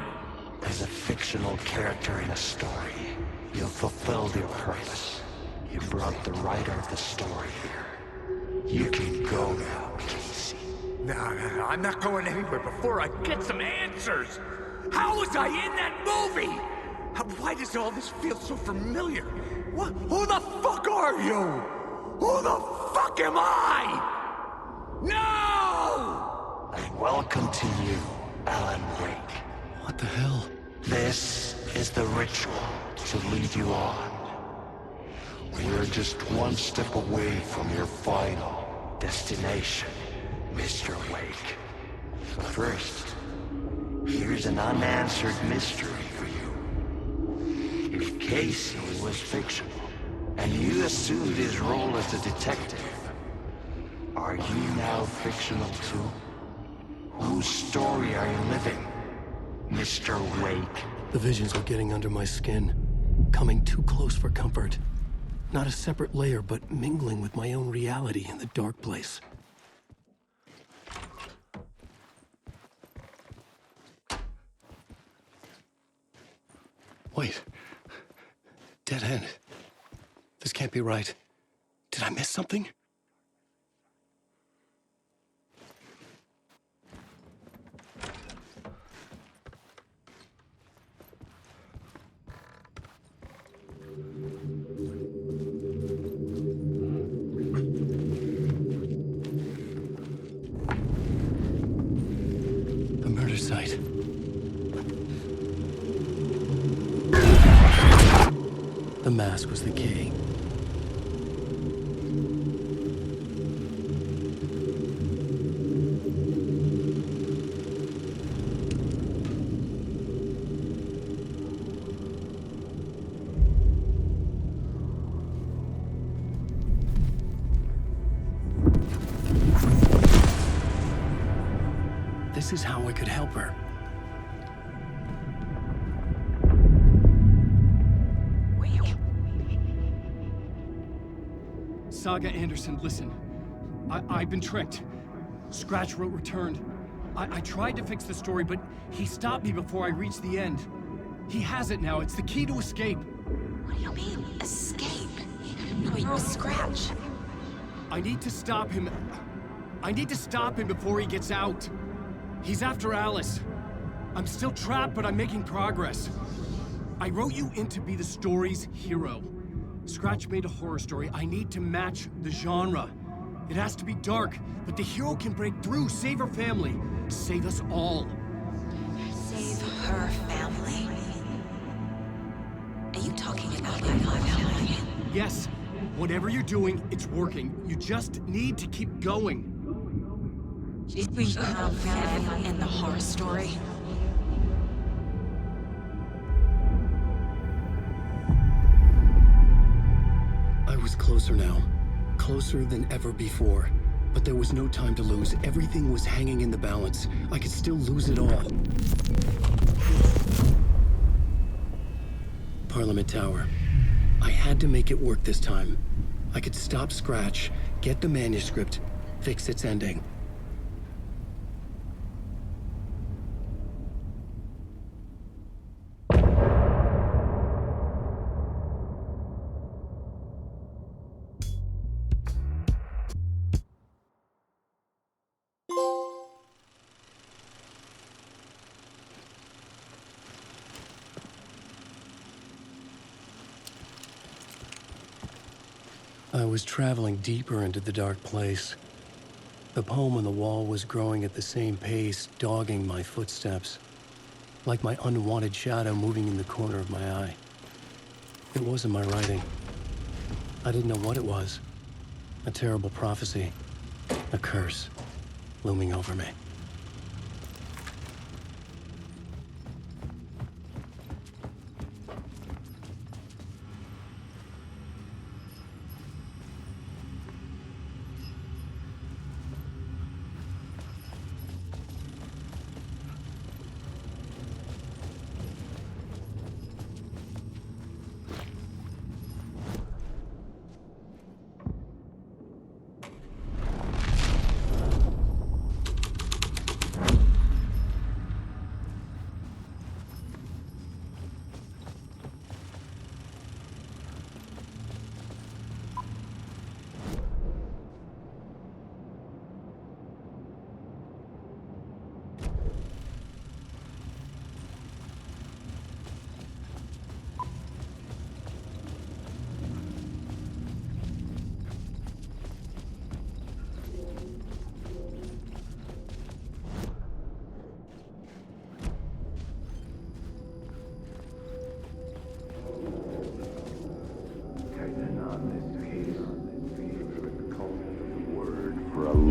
As a fictional character in a story, you've fulfilled your purpose. You brought the writer of the story here. You can go now, Casey. No, I'm not going anywhere before I get some answers. How was I in that movie? Why does all this feel so familiar? What? Who the fuck are you? Who the fuck am I? No! And welcome to you, Alan Wake. What the hell? This is the ritual to lead you on. We're just one step away from your final destination, Mr. Wake. But first, here's an unanswered mystery for you. If Casey was fictional, and you assumed his role as a detective, are you now fictional too? Whose story are you living, Mr. Wake? The visions were getting under my skin, coming too close for comfort. Not a separate layer, but mingling with my own reality in the dark place. Wait. Dead end. This can't be right. Did I miss something? The murder site. The mask was the key. this is how I could help her. Saga Anderson, listen. I've been tricked. Scratch wrote returned. I tried to fix the story, but he stopped me before I reached the end. He has it now. It's the key to escape. What do you mean, escape? You wrote Scratch. I need to stop him. I need to stop him before he gets out. He's after Alice. I'm still trapped, but I'm making progress. I wrote you in to be the story's hero. Scratch made a horror story. I need to match the genre. It has to be dark, but the hero can break through, save her family, save us all. Save her family? Are you talking about my family? Yes. Whatever you're doing, it's working. You just need to keep going. Did we have family in the horror story? I was closer now. Closer than ever before. But there was no time to lose. Everything was hanging in the balance. I could still lose it all. Parliament Tower. I had to make it work this time. I could stop Scratch, get the manuscript, fix its ending. I was traveling deeper into the dark place. The poem on the wall was growing at the same pace, dogging my footsteps, like my unwanted shadow moving in the corner of my eye. It wasn't my writing. I didn't know what it was. A terrible prophecy, a curse, looming over me.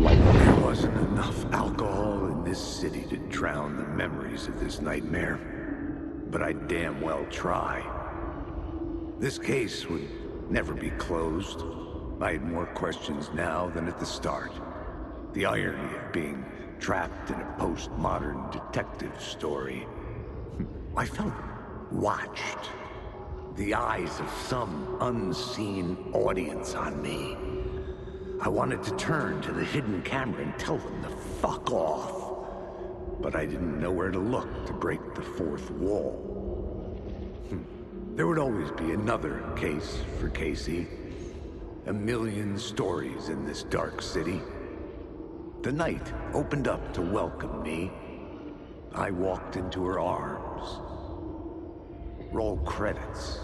There wasn't enough alcohol in this city to drown the memories of this nightmare. But I'd damn well try. This case would never be closed. I had more questions now than at the start. The irony of being trapped in a postmodern detective story. I felt watched. The eyes of some unseen audience on me. I wanted to turn to the hidden camera and tell them to fuck off. But I didn't know where to look to break the fourth wall. There would always be another case for Casey. A million stories in this dark city. The night opened up to welcome me. I walked into her arms. Roll credits.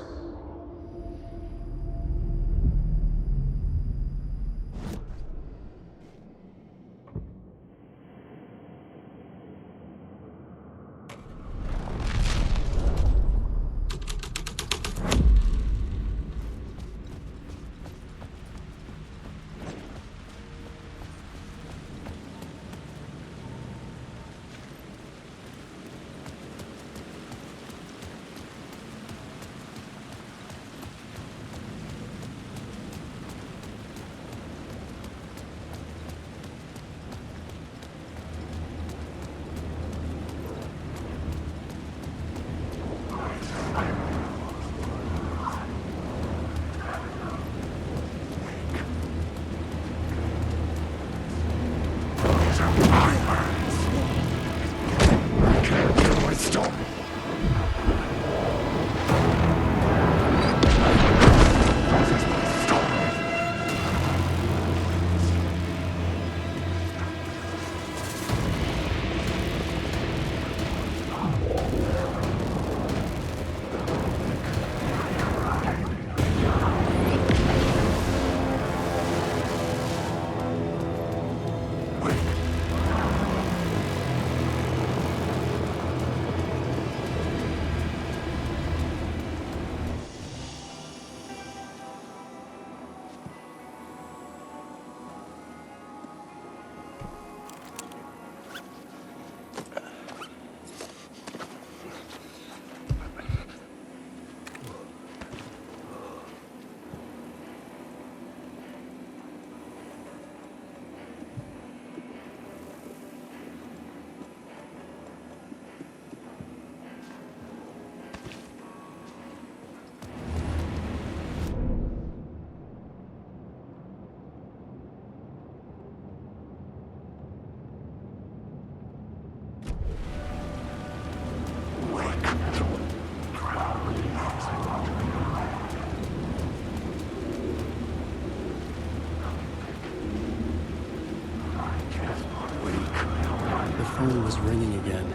phone was ringing again.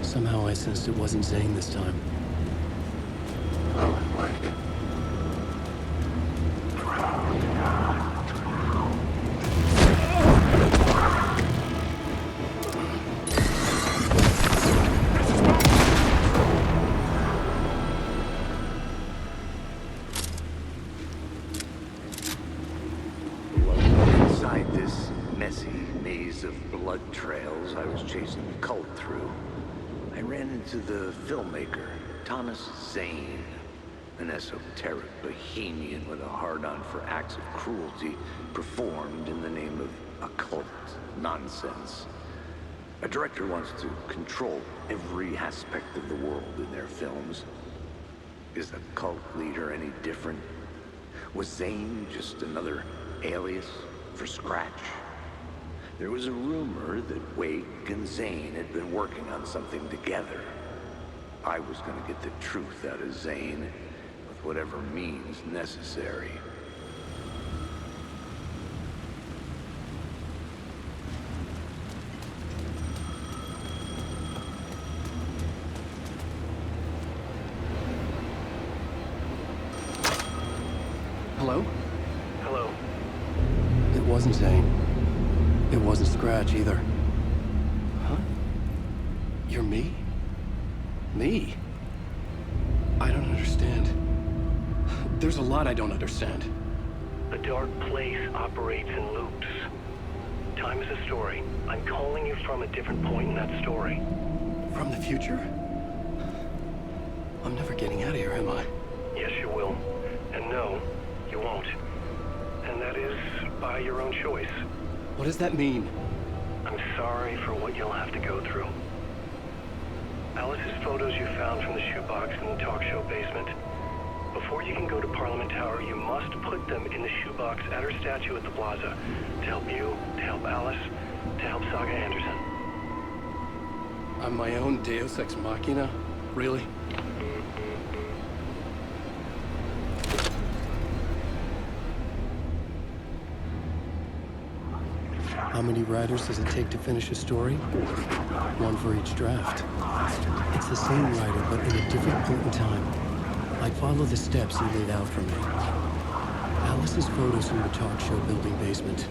Somehow I sensed it wasn't Zane this time. Alan Wake. Inside this messy maze of blood trails I was chasing the cult through, I ran into the filmmaker, Thomas Zane, an esoteric bohemian with a hard-on for acts of cruelty performed in the name of occult nonsense. A director wants to control every aspect of the world in their films. Is the cult leader any different? Was Zane just another alias for Scratch? There was a rumor that Wake and Zane had been working on something together. I was gonna get the truth out of Zane with whatever means necessary. Hello? Hello. It wasn't Zane. It wasn't Scratch either. Huh? You're me? Me? I don't understand. There's a lot I don't understand. The dark place operates in loops. Time is a story. I'm calling you from a different point in that story. From the future? I'm never getting out of here, am I? Yes, you will. And no, you won't. And that is by your own choice. What does that mean? I'm sorry for what you'll have to go through. Alice's photos you found from the shoebox in the talk show basement. Before you can go to Parliament Tower, you must put them in the shoebox at her statue at the plaza. To help you, to help Alice, to help Saga Anderson. I'm my own Deus Ex Machina? Really? How many writers does it take to finish a story? One for each draft. It's the same writer, but in a different point in time. I'd follow the steps he laid out for me. Alice's photos from the talk show building basement.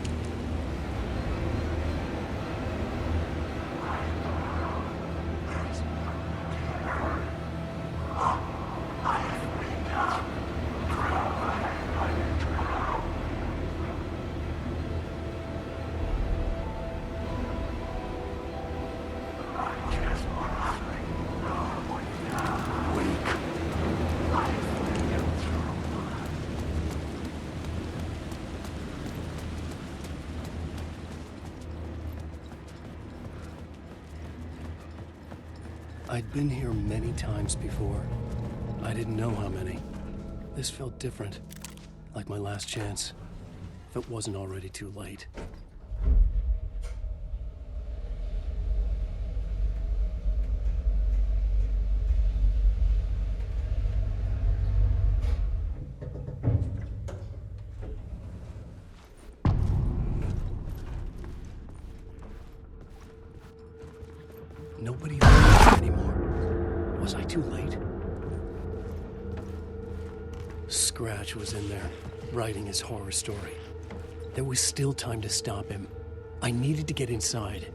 I'd been here many times before. I didn't know how many. This felt different, like my last chance, if it wasn't already too late. Nobody was anymore. Was I too late? Scratch was in there, writing his horror story. There was still time to stop him. I needed to get inside.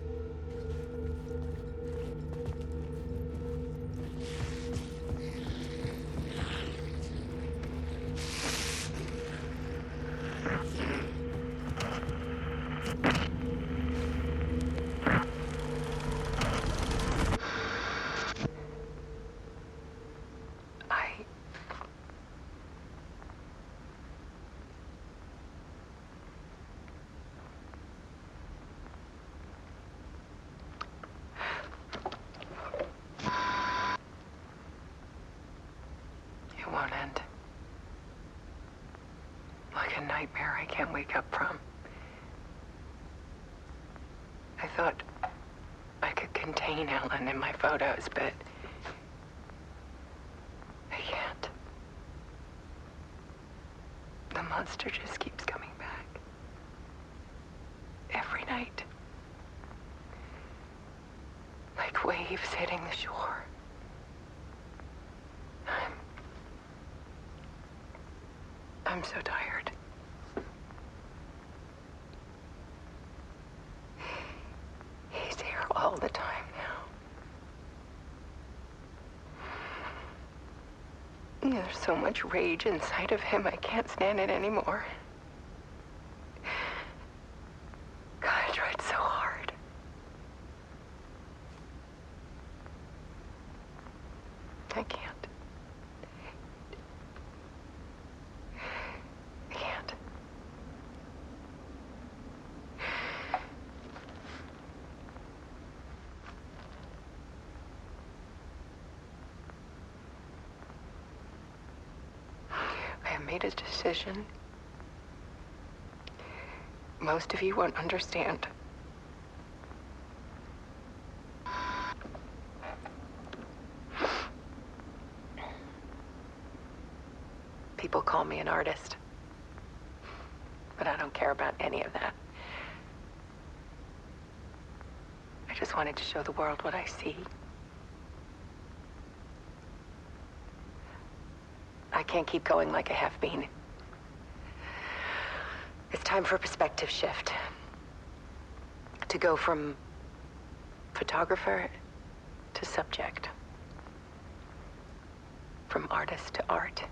It won't end. Like a nightmare I can't wake up from. I thought I could contain Ellen in my photos, but I can't. The monster just keeps coming back. Every night. waves hitting the shore. I'm so tired. He's here all the time now. There's so much rage inside of him, I can't stand it anymore. God, I tried so hard. I can't. I can't. I have made a decision. Most of you won't understand. People call me an artist, but I don't care about any of that. I just wanted to show the world what I see. I can't keep going like I have been. It's time for a perspective shift. To go from photographer to subject. From artist to art.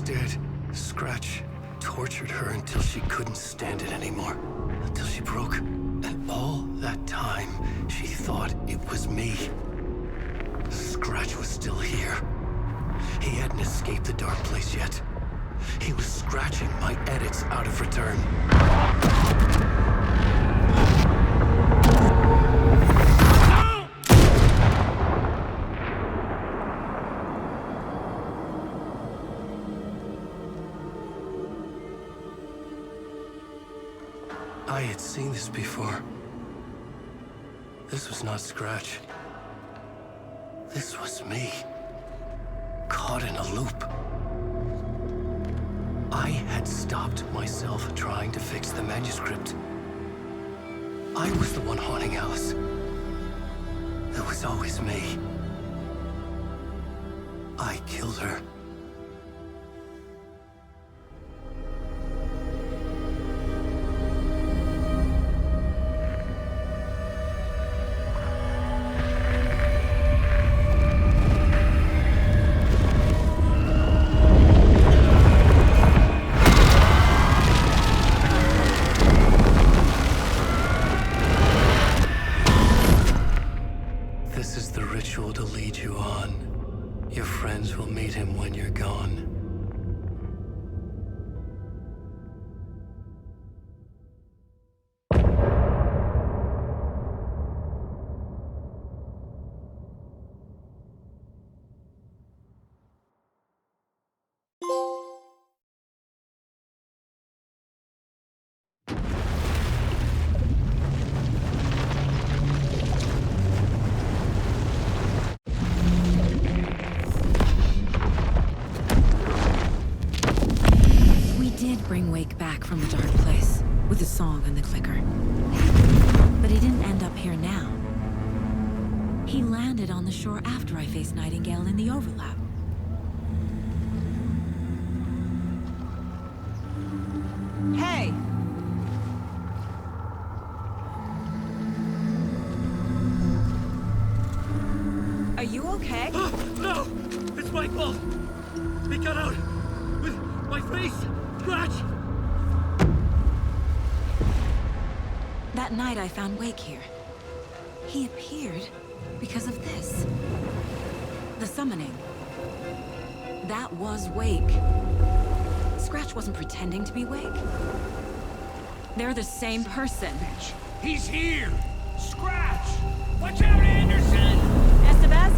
Dead. Scratch tortured her until she couldn't stand it anymore. Until she broke. And all that time, she thought it was me. Scratch was still here. He hadn't escaped the dark place yet. He was scratching my edits out of return. I had seen this before. This was not Scratch. This was me. Caught in a loop. I had stopped myself trying to fix the manuscript. I was the one haunting Alice. It was always me. I killed her. This is the ritual to lead you on. Your friends will meet him when you're gone. Bring Wake back from the dark place with the song and the clicker. But he didn't end up here now. He landed on the shore after I faced Nightingale in the overlap. Hey! Are you okay? No! It's Michael! He got out with my face scratch! That night I found Wake here. He appeared because of this. The summoning. That was Wake. Scratch wasn't pretending to be Wake. They're the same person. He's here! Scratch! Watch out, Anderson! Estevez,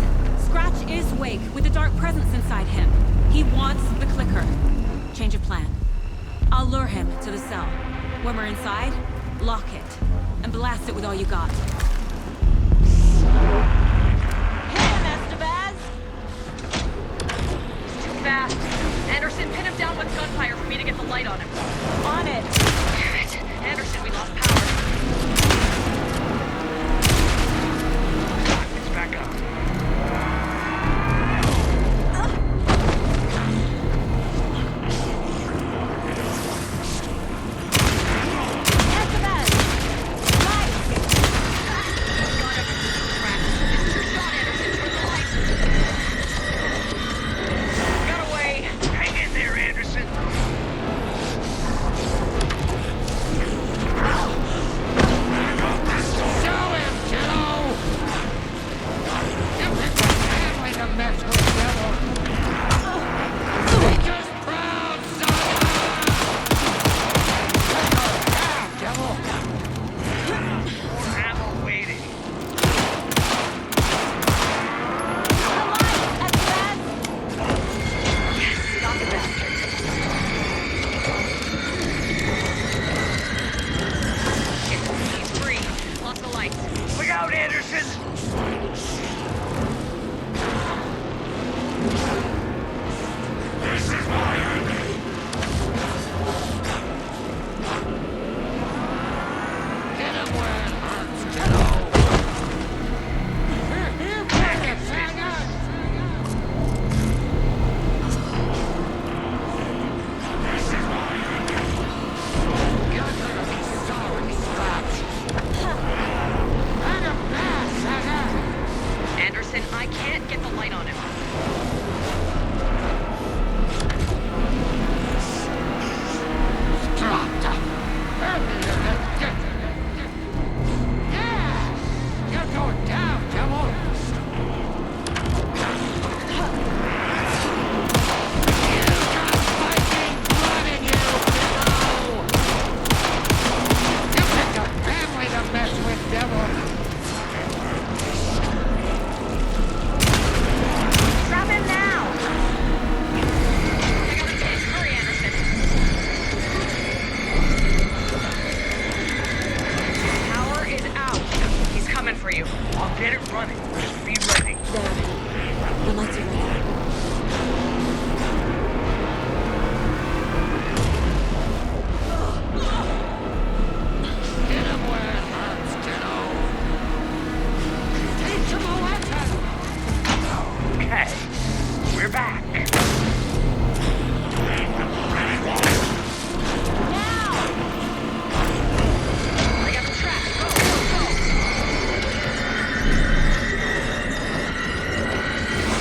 Scratch is Wake with a dark presence inside him. He wants the clicker. Change of plan. I'll lure him to the cell. When we're inside, lock it. And blast it with all you got. Hit him, Estevez! He's too fast. Anderson, pin him down with gunfire for me to get the light on him. On it! Damn it. Anderson, we lost power. It's back up.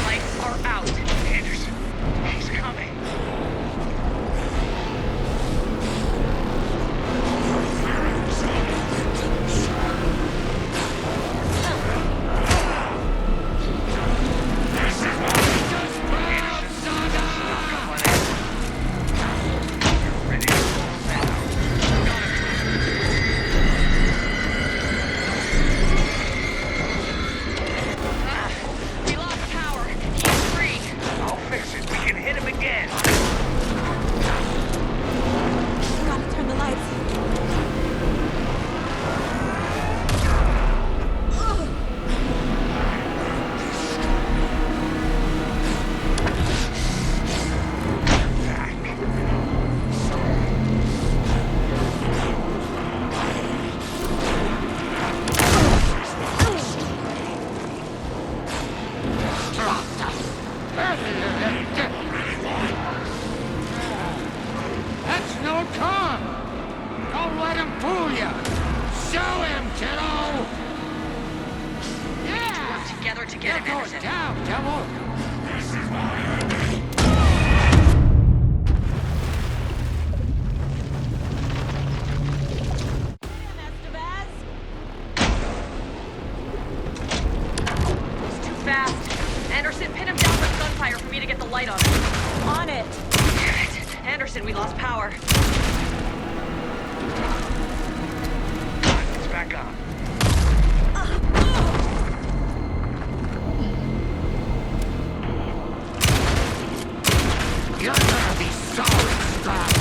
Lights are out. Anderson. Down, devil! This is my He's too fast. Anderson, pin him down with gunfire for me to get the light on him. On it. Damn it. Anderson, we lost power. It's back on. You're gonna be sorry, Scott!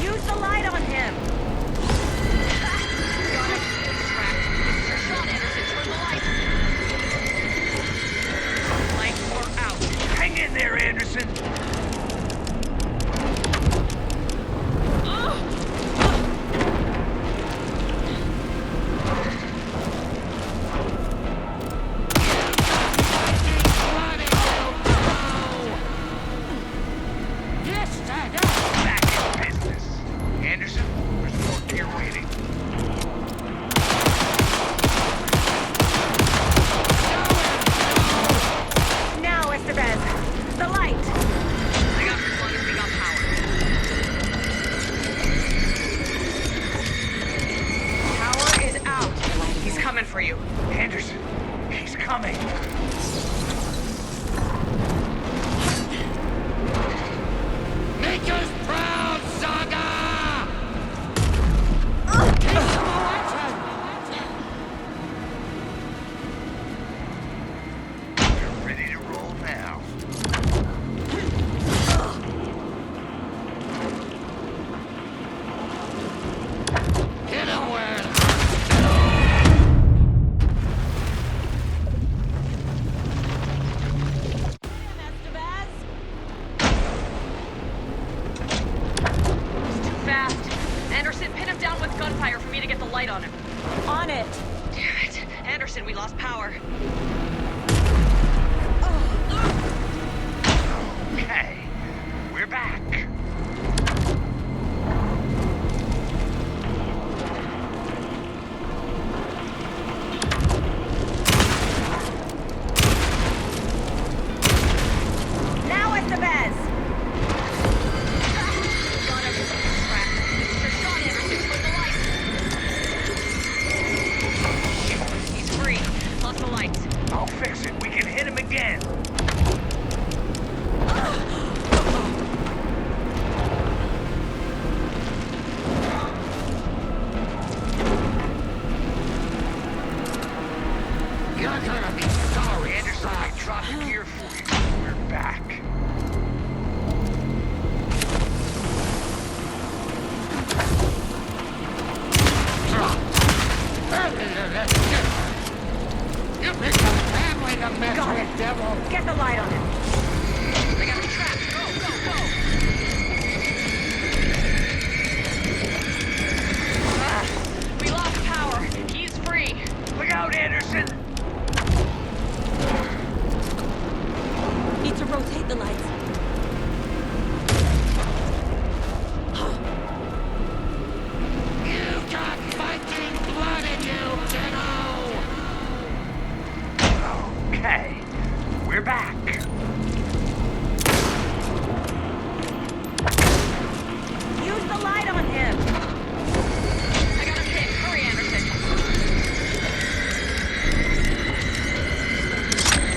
Use the light on him. Got him. Trapped. This is your shot, Anderson. Turn the light. Lights are out. Hang in there, Anderson. Yes, Saga! Back in business. Anderson, there's more gear waiting. Now, Estevez. The light. I got as long as we got power. Power is out. He's coming for you. Anderson, he's coming. Make us proud, Saga! We're ready to roll now. Hit him where it He's too fast. Anderson, pin him down with gunfire for me to get the light on him. On it. Damn it. Anderson, we lost power. Okay, we're back. Now, Estevez! Got him. Trapped. This is your shot, Anderson. Turn the light. He's free. Lost the lights. I'll fix it. We can hit him again. You're gonna be sorry, Anderson, I dropped the gear for you. We're back. You picked a family to mess Got with, it. devil! Get the light on him. They got him trapped. Go, go, go! We lost power. He's free. Look out, Anderson! Need to rotate the lights. You've got Viking blood in you, kiddo! Okay, we're back. Use the light on him. I got him hit. Hurry, Anderson.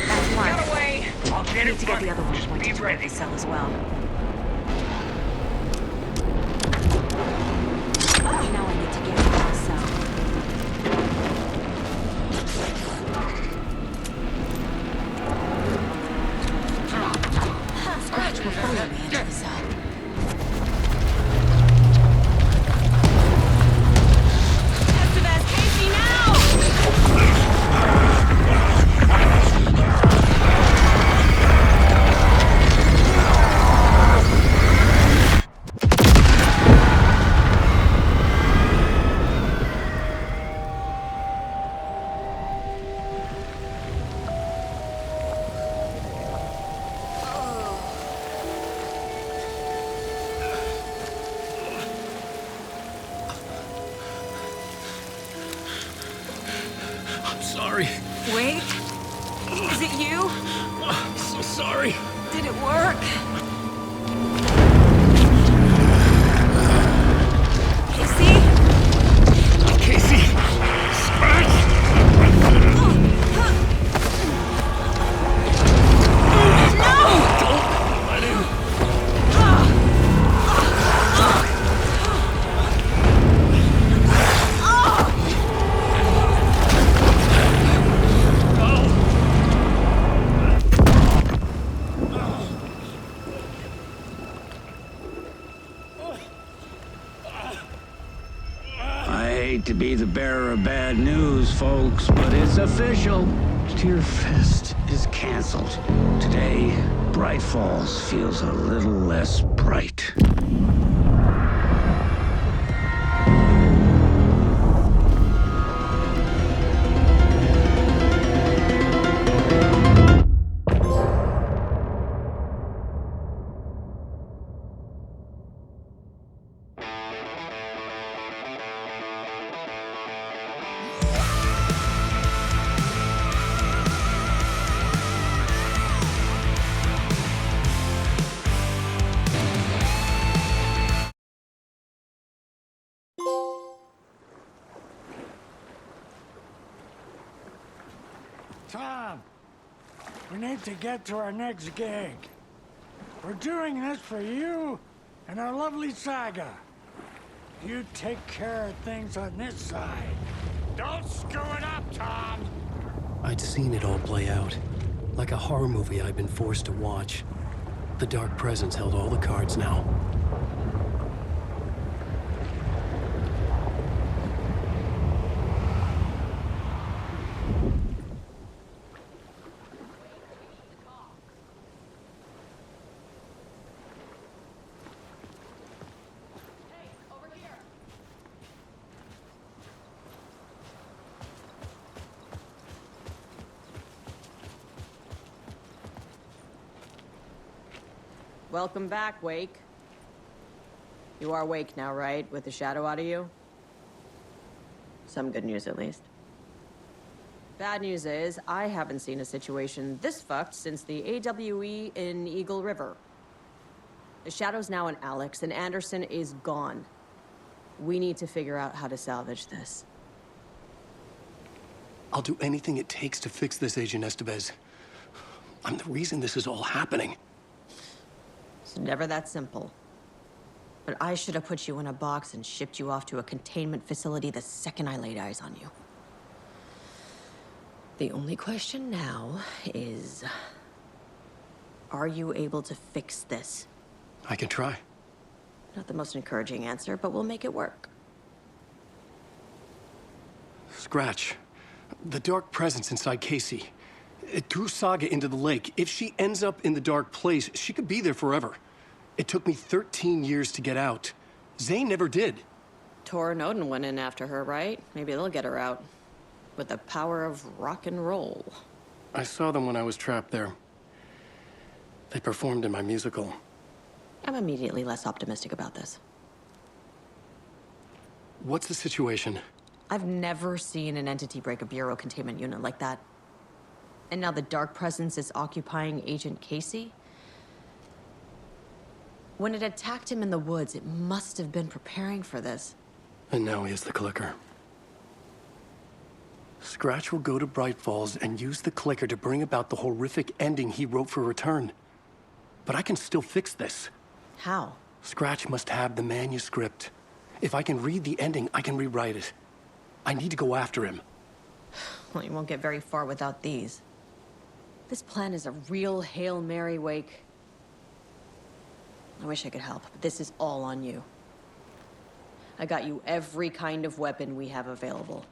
That's one. Get away. I'll get Need it to get the other one Just pointed be to where ready. they sell as well. Now I need to get into the cell. Scratch will follow me into the cell. Estevez, Casey, now! I'm sorry. Wait. Is it you? I'm so sorry. Did it work? Casey! Scratch! Don't let him. I hate to be the bearer of bad news, folks, but it's official. Tearfest is canceled. Today, Bright Falls feels a little less bright. Tom, we need to get to our next gig. We're doing this for you and our lovely Saga. You take care of things on this side. Don't screw it up, Tom! I'd seen it all play out. Like a horror movie I'd been forced to watch. The Dark Presence held all the cards now. Welcome back, Wake. You are Wake now, right? With the shadow out of you? Some good news, at least. Bad news is, I haven't seen a situation this fucked since the AWE in Eagle River. The shadow's now in Alex, and Anderson is gone. We need to figure out how to salvage this. I'll do anything it takes to fix this, Agent Estevez. I'm the reason this is all happening. It's never that simple. But I should have put you in a box and shipped you off to a containment facility the second I laid eyes on you. The only question now is... are you able to fix this? I can try. Not the most encouraging answer, but we'll make it work. Scratch. The Dark Presence inside Casey. It threw Saga into the lake. If she ends up in the Dark Place, she could be there forever. It took me 13 years to get out. Zane never did. Tor and Odin went in after her, right? Maybe they'll get her out. With the power of rock and roll. I saw them when I was trapped there. They performed in my musical. I'm immediately less optimistic about this. What's the situation? I've never seen an entity break a bureau containment unit like that. And now the Dark Presence is occupying Agent Casey? When it attacked him in the woods, it must have been preparing for this. And now he has the clicker. Scratch will go to Bright Falls and use the clicker to bring about the horrific ending he wrote for Return. But I can still fix this. How? Scratch must have the manuscript. If I can read the ending, I can rewrite it. I need to go after him. Well, you won't get very far without these. This plan is a real Hail Mary, Wake. I wish I could help, but this is all on you. I got you every kind of weapon we have available.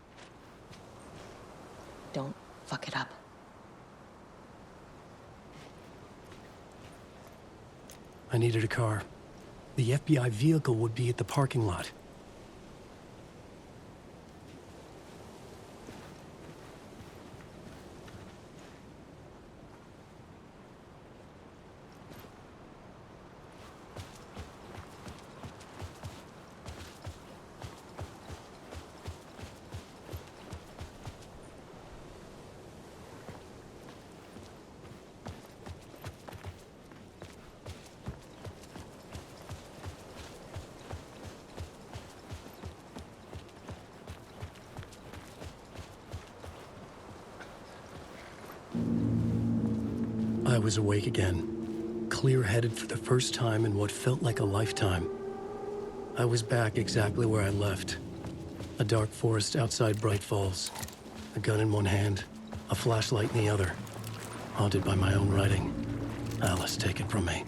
Don't fuck it up. I needed a car. The FBI vehicle would be at the parking lot. I was awake again, clear-headed for the first time in what felt like a lifetime. I was back exactly where I left. A dark forest outside Bright Falls. A gun in one hand, a flashlight in the other. Haunted by my own writing. Alice taken from me.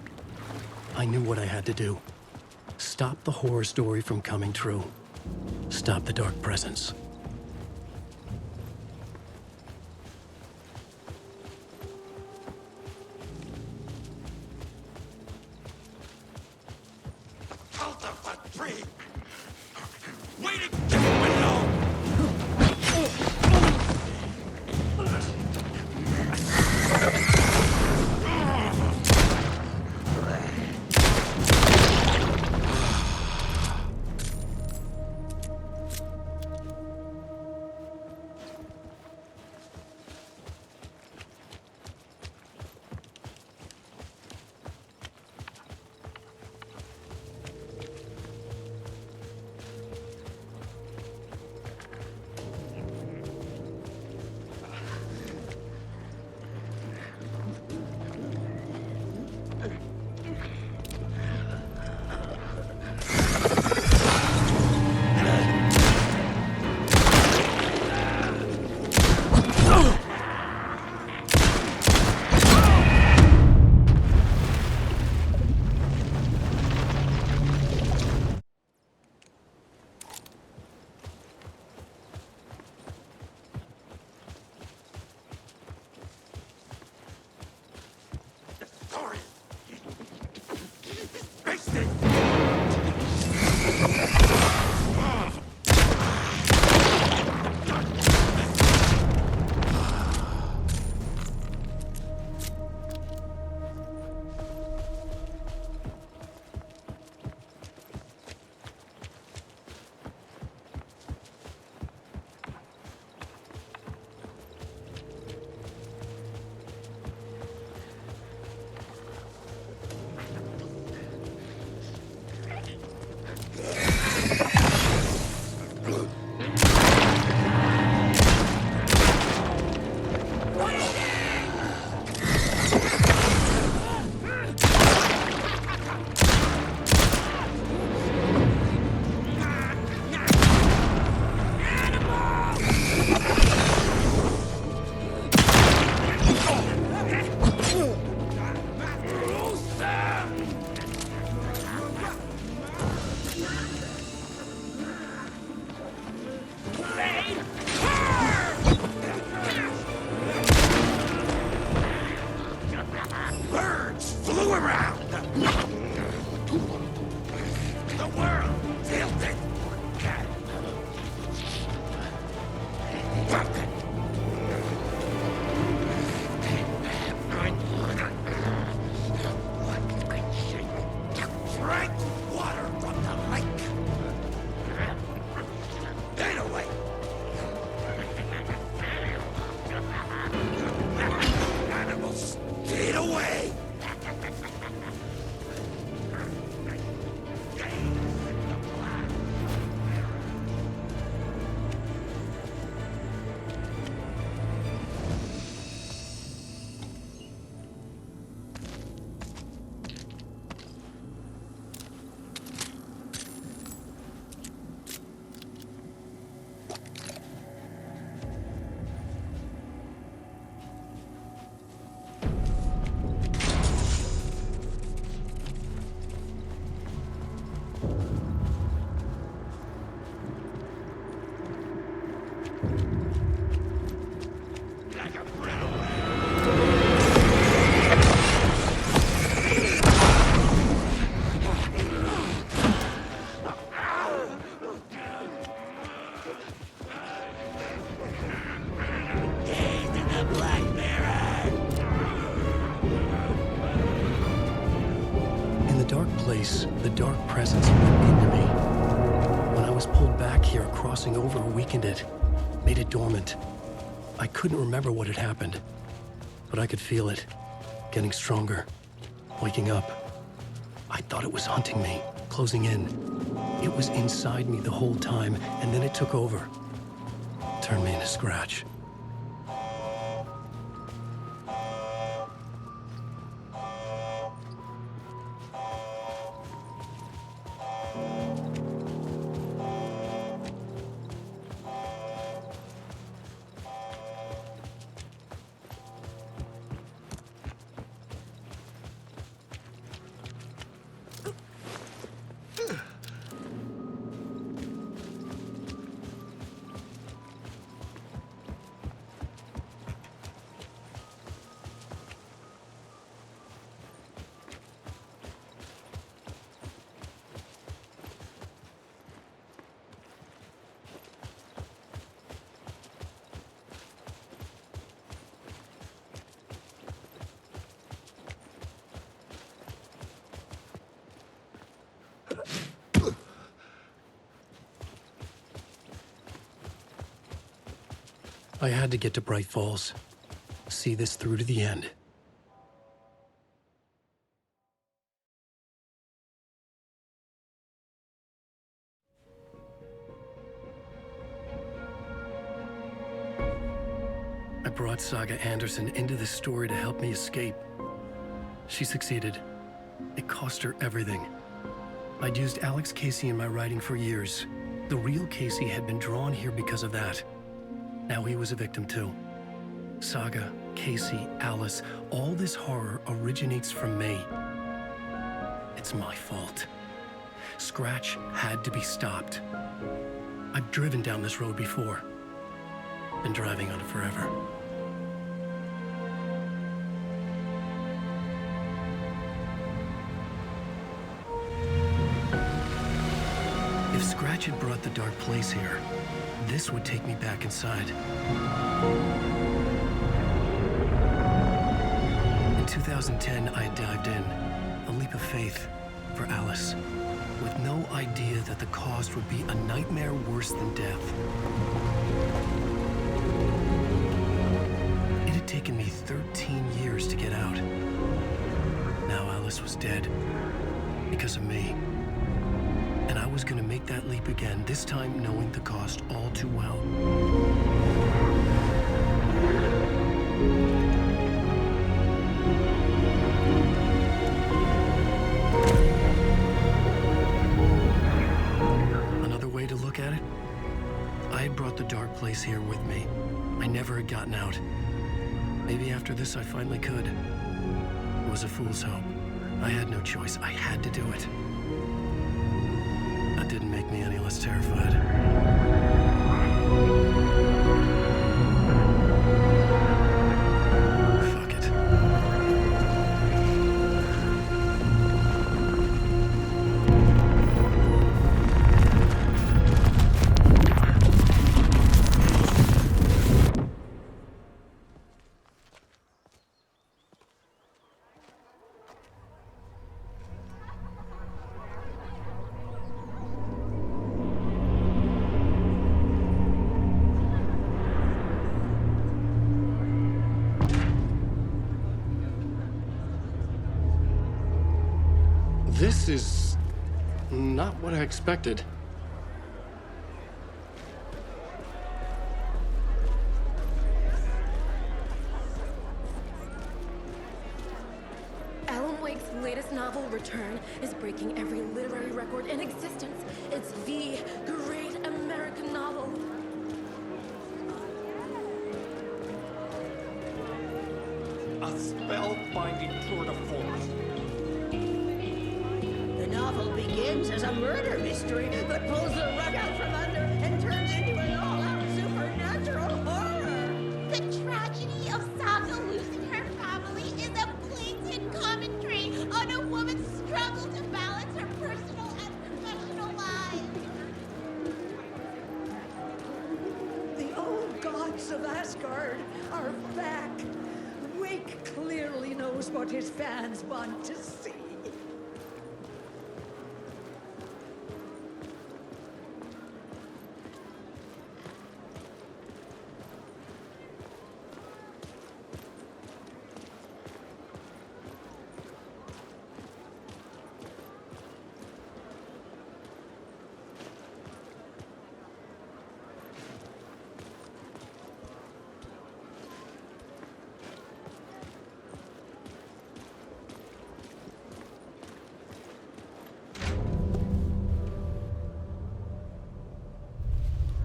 I knew what I had to do. Stop the horror story from coming true. Stop the dark presence. The dark presence went into me. When I was pulled back here, crossing over weakened it, made it dormant. I couldn't remember what had happened, but I could feel it, getting stronger, waking up. I thought it was hunting me, closing in. It was inside me the whole time, and then it took over. Turned me into scratch. I had to get to Bright Falls. See this through to the end. I brought Saga Anderson into this story to help me escape. She succeeded. It cost her everything. I'd used Alex Casey in my writing for years. The real Casey had been drawn here because of that. Now he was a victim too. Saga, Casey, Alice, all this horror originates from me. It's my fault. Scratch had to be stopped. I've driven down this road before. Been driving on it forever. If Scratch had brought the dark place here, this would take me back inside. In 2010, I dived in, a leap of faith for Alice, with no idea that the cost would be a nightmare worse than death. It had taken me 13 years to get out. Now Alice was dead, because of me. And I was gonna make that leap again, this time knowing the cost all too well. Another way to look at it, I had brought the dark place here with me. I never had gotten out. Maybe after this I finally could. It was a fool's hope. I had no choice. I had to do it. That didn't make me any less terrified. Fuck it. This is not what I expected. Alan Wake's latest novel, Return, is breaking every literary record in existence. It's the great American novel. A spellbinding tour de force. The novel begins as a murder mystery, but pulls the rug out from under and turns into an all-out supernatural horror. The tragedy of Saga losing her family is a blatant commentary on a woman's struggle to balance her personal and professional lives. The old gods of Asgard are back. Wake clearly knows what his fans want to see.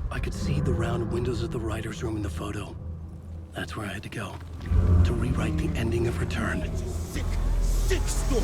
I could see the round windows of the writer's room in the photo. That's where I had to go, to rewrite the ending of Return. Sick story.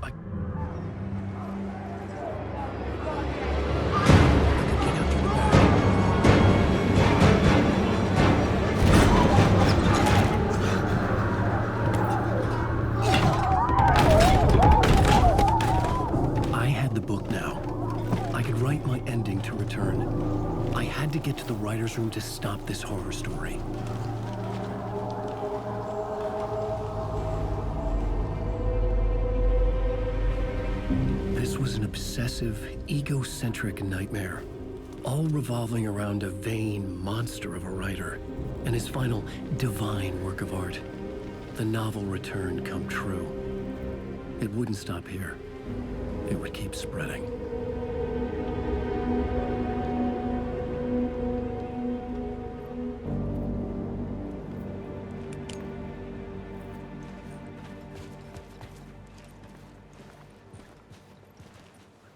I had the book now. I could write my ending to return. I had to get to the writer's room to stop this horror story. This was an obsessive, egocentric nightmare, all revolving around a vain monster of a writer and his final divine work of art, the novel Return come true. It wouldn't stop here. It would keep spreading.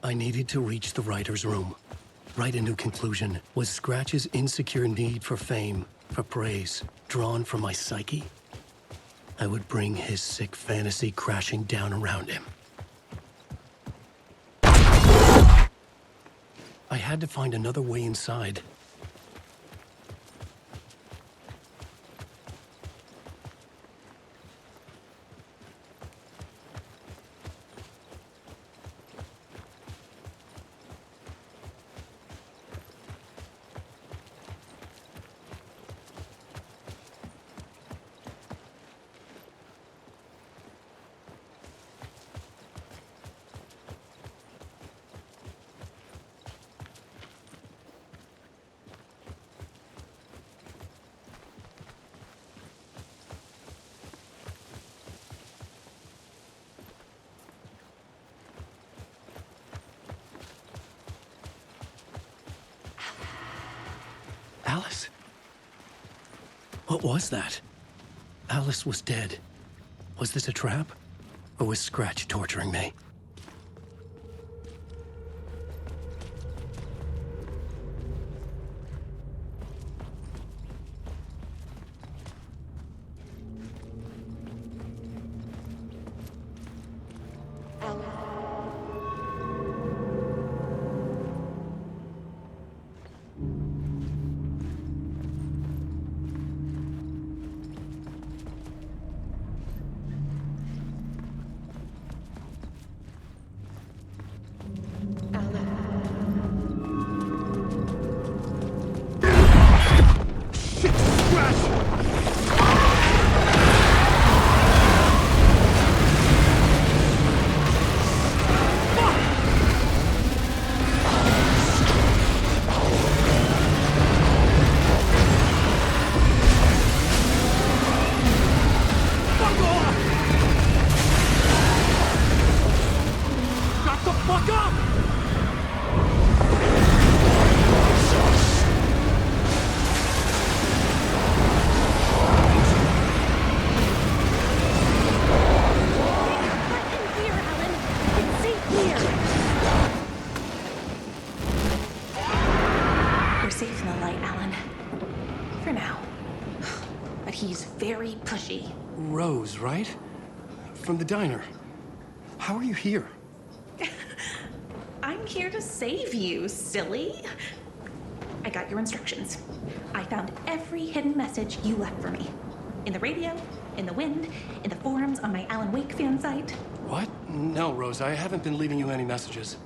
I needed to reach the writer's room. Write a new conclusion. Was Scratch's insecure need for fame, for praise, drawn from my psyche? I would bring his sick fantasy crashing down around him. I had to find another way inside. Alice? What was that? Alice was dead. Was this a trap? Or was Scratch torturing me? Rose, right? From the diner. How are you here? I'm here to save you, silly. I got your instructions. I found every hidden message you left for me. In the radio, in the wind, in the forums on my Alan Wake fan site. What? No, Rose, I haven't been leaving you any messages.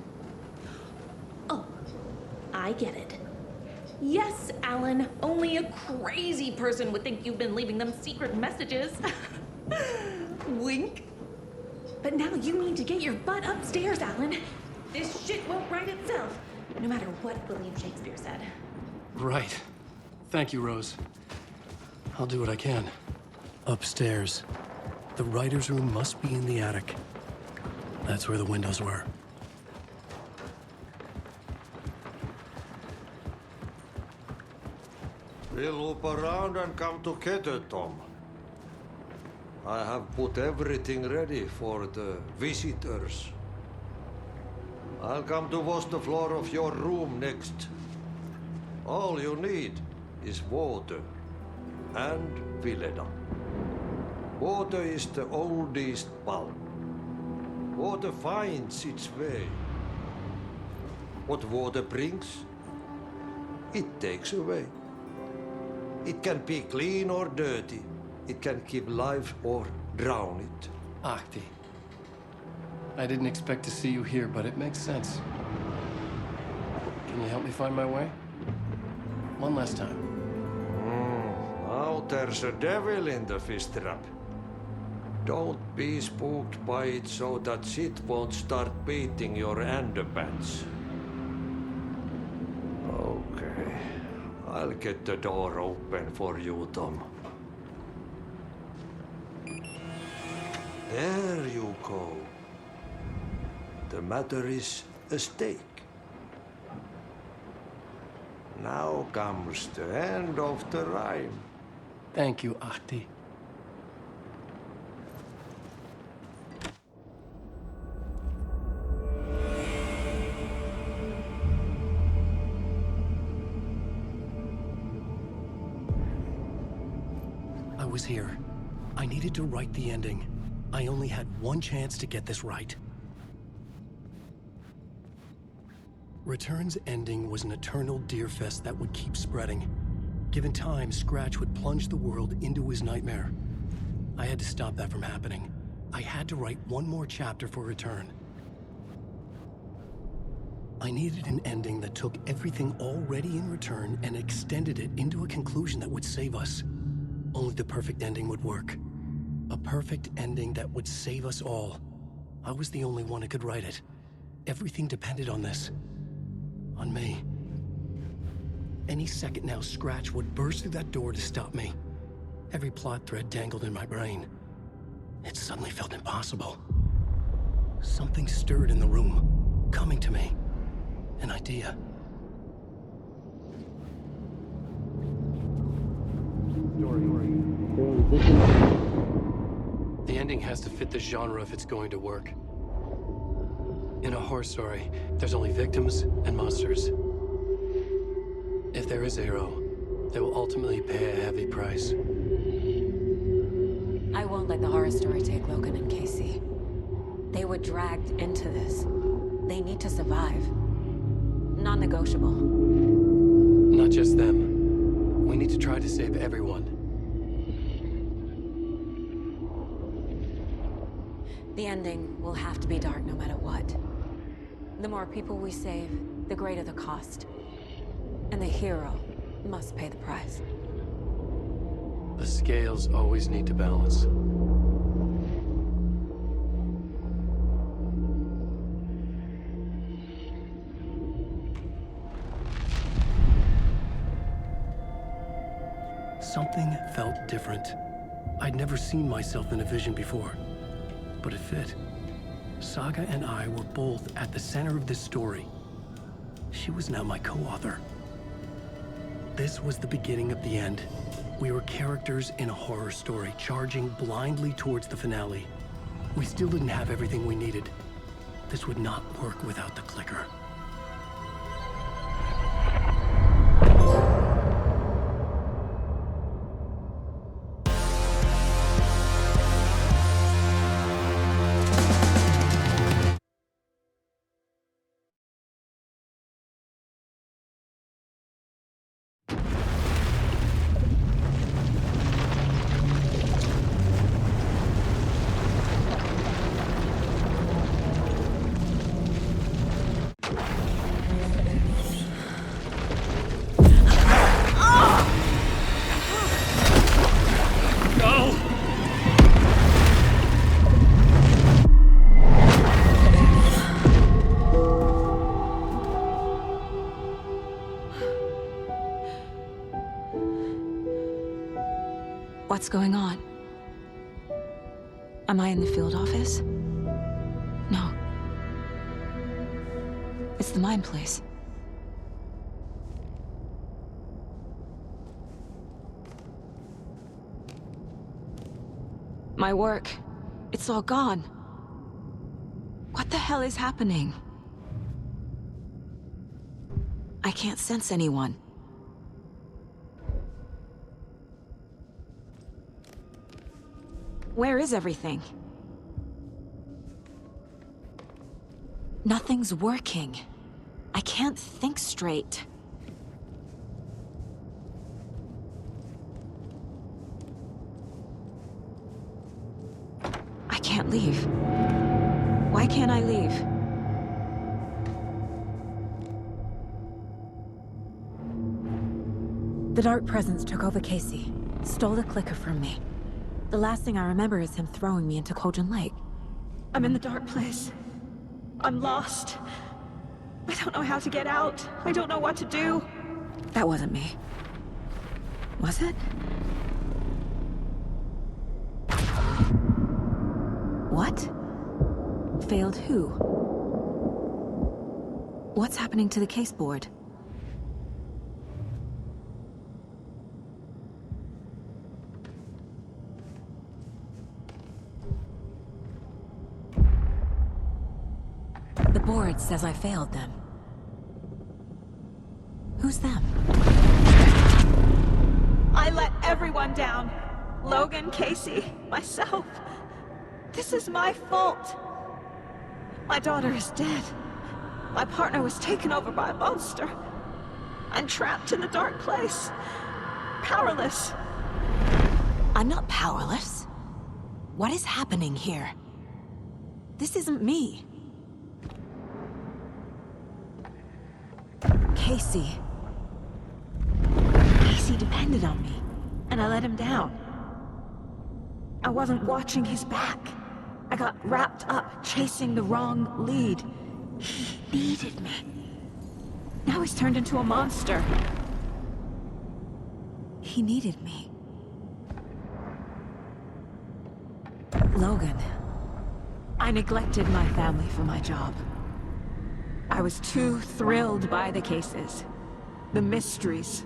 Oh, I get it. Yes, Alan, only a crazy person would think you've been leaving them secret messages. Wink. But now you need to get your butt upstairs, Alan. This shit won't right itself, no matter what William Shakespeare said. Right. Thank you, Rose. I'll do what I can. Upstairs. The writer's room must be in the attic. That's where the windows were. We'll loop around and come together, Tom. I have put everything ready for the visitors. I'll come to wash the floor of your room next. All you need is water and Vileda. Water is the oldest bulb. Water finds its way. What water brings, it takes away. It can be clean or dirty. It can keep life or drown it. Ahti. I didn't expect to see you here, but it makes sense. Can you help me find my way? One last time. Now there's a devil in the fish trap. Don't be spooked by it so that shit won't start beating your underpants. Okay. I'll get the door open for you, Tom. There you go. The matter is a stake. Now comes the end of the rhyme. Thank you, Ahti. I was here. I needed to write the ending. I only had one chance to get this right. Return's ending was an eternal deerfest that would keep spreading. Given time, Scratch would plunge the world into his nightmare. I had to stop that from happening. I had to write one more chapter for Return. I needed an ending that took everything already in Return and extended it into a conclusion that would save us. Only the perfect ending would work. A perfect ending that would save us all. I was the only one who could write it. Everything depended on this. On me. Any second now, Scratch would burst through that door to stop me. Every plot thread dangled in my brain. It suddenly felt impossible. Something stirred in the room, coming to me. An idea. The ending has to fit the genre if it's going to work. In a horror story, there's only victims and monsters. If there is a hero, they will ultimately pay a heavy price. I won't let the horror story take Logan and Casey. They were dragged into this. They need to survive. Non-negotiable. Not just them. We need to try to save everyone. The ending will have to be dark no matter what. The more people we save, the greater the cost. And the hero must pay the price. The scales always need to balance. Something felt different. I'd never seen myself in a vision before, but it fit. Saga and I were both at the center of this story. She was now my co-author. This was the beginning of the end. We were characters in a horror story, charging blindly towards the finale. We still didn't have everything we needed. This would not work without the clicker. What's going on? Am I in the field office? No. It's the mine place. My work. It's all gone. What the hell is happening? I can't sense anyone. Where is everything? Nothing's working. I can't think straight. I can't leave. Why can't I leave? The Dark Presence took over Casey, stole the clicker from me. The last thing I remember is him throwing me into Cauldron Lake. I'm in the dark place. I'm lost. I don't know how to get out. I don't know what to do. That wasn't me. Was it? What? Failed who? What's happening to the case board? The board says I failed them. Who's them? I let everyone down. Logan, Casey, myself. This is my fault. My daughter is dead. My partner was taken over by a monster. I'm trapped in a dark place. Powerless. I'm not powerless. What is happening here? This isn't me. Casey. Casey depended on me, and I let him down. I wasn't watching his back. I got wrapped up chasing the wrong lead. He needed me. Now he's turned into a monster. He needed me. Logan. I neglected my family for my job. I was too thrilled by the cases, the mysteries.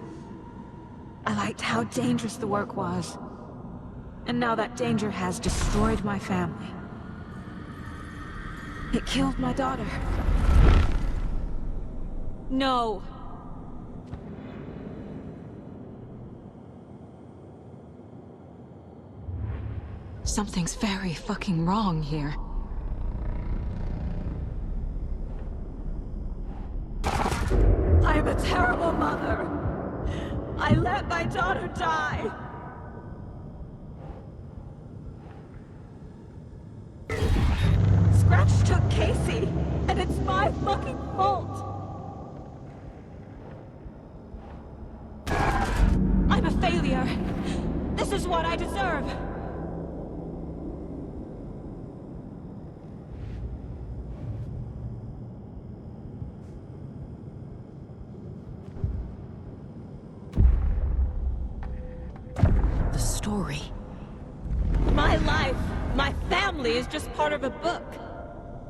I liked how dangerous the work was. And now that danger has destroyed my family. It killed my daughter. No. Something's very fucking wrong here. I am a terrible mother. I let my daughter die. Scratch took Casey, and it's my fucking fault. I'm a failure. This is what I deserve. The story. My life, my family is just part of a book.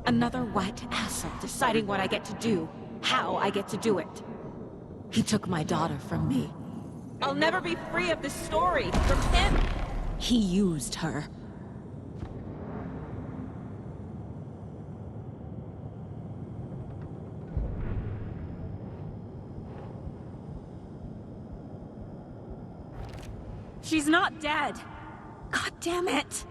Another white asshole deciding what I get to do, how I get to do it. He took my daughter from me. I'll never be free of this story from him. He used her. She's not dead. God damn it!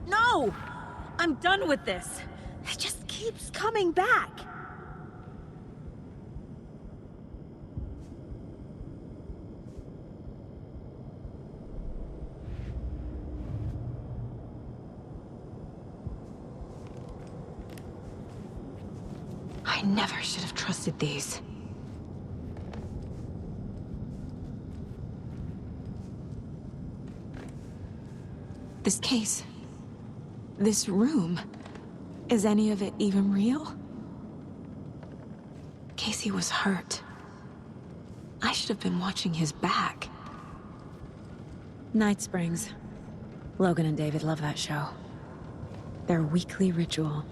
No! I'm done with this. It just keeps coming back. I never should have trusted these. This case. This room. Is any of it even real? Casey was hurt. I should have been watching his back. Night Springs. Logan and David love that show. Their weekly ritual.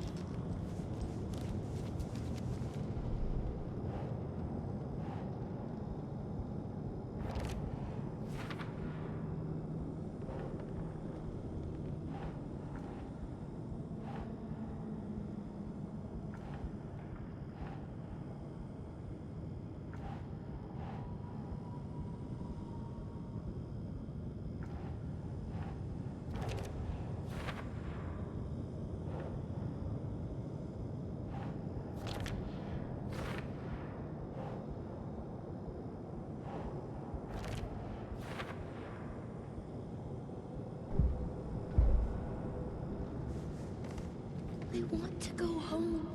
I want to go home.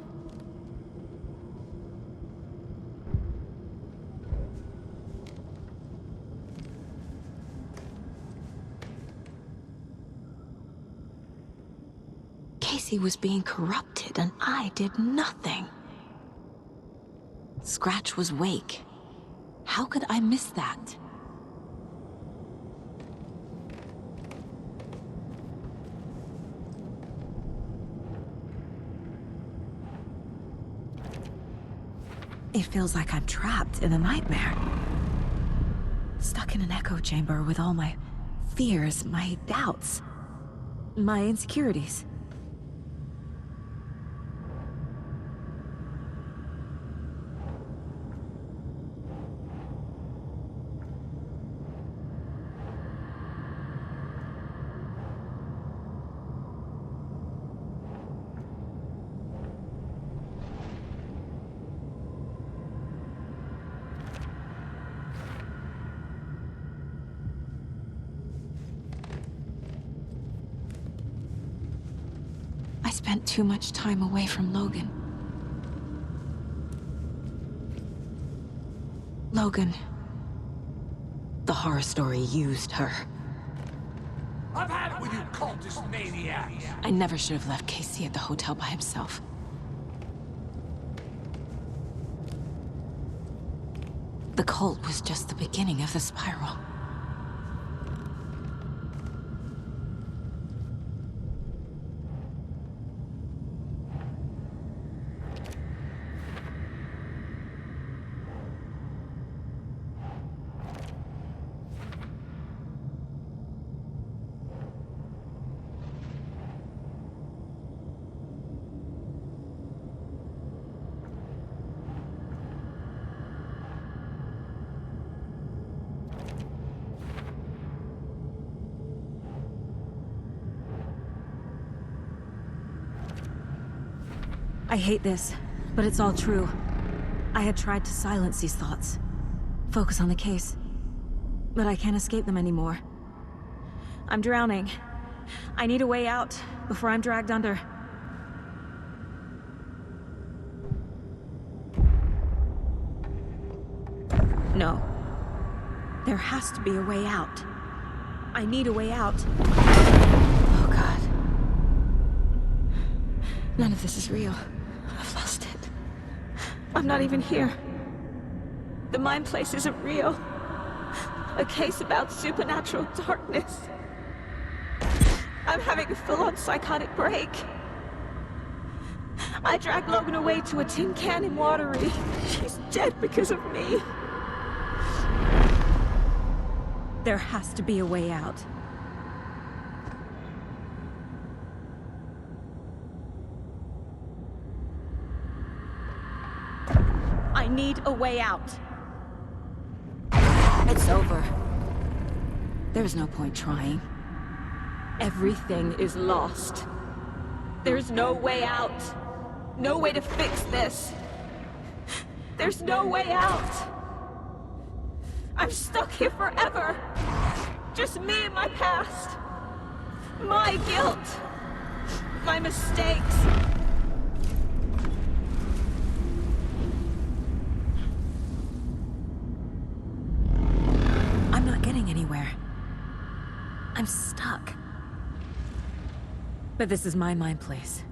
Casey was being corrupted, and I did nothing. Scratch was Wake. How could I miss that? It feels like I'm trapped in a nightmare. Stuck in an echo chamber with all my fears, my doubts, my insecurities. I spent too much time away from Logan. Logan. The horror story used her. I've had it with you cultist maniacs! I never should have left Casey at the hotel by himself. The cult was just the beginning of the spiral. I hate this, but it's all true. I had tried to silence these thoughts. Focus on the case. But I can't escape them anymore. I'm drowning. I need a way out before I'm dragged under. No. There has to be a way out. I need a way out. Oh, God. None of this is real. I've lost it. I'm not even here. The mind place isn't real. A case about supernatural darkness. I'm having a full-on psychotic break. I dragged Logan away to a tin can in Watery. She's dead because of me. There has to be a way out. I need a way out. It's over. There's no point trying. Everything is lost. There's no way out. No way to fix this. There's no way out. I'm stuck here forever. Just me and my past. My guilt. My mistakes. I'm not getting anywhere. I'm stuck. But this is my mind place.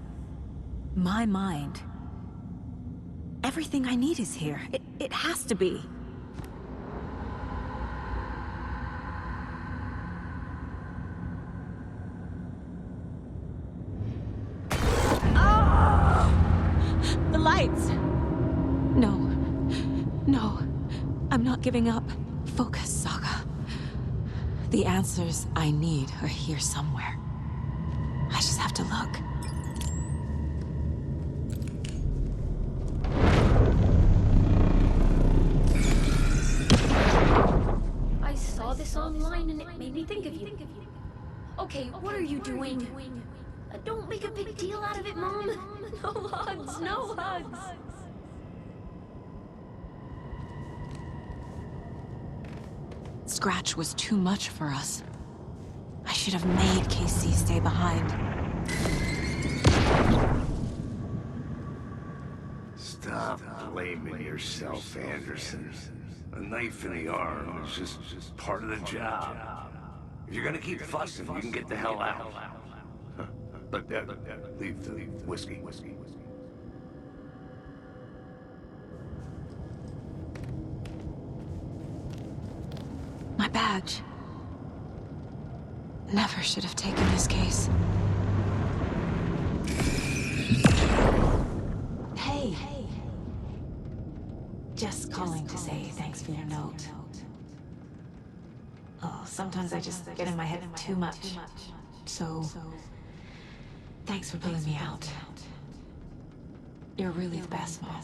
My mind. Everything I need is here. It has to be. not giving up. Focus, Saga. The answers I need are here somewhere. I just have to look. I saw this online and it made me think of you. Okay, what are you doing? Don't make a big deal out of it, Mom. No hugs, no hugs. Scratch was too much for us. I should have made Casey stay behind. Stop blaming yourself, Anderson. A knife in the arm is just part of the job. If you're gonna keep fussing, you can get the hell out. But leave the whiskey. My badge. Never should have taken this case. Hey. Just calling to say thanks for your note. Oh, sometimes I just get in my head too much. So, thanks for pulling me out. You're really the best, Mom.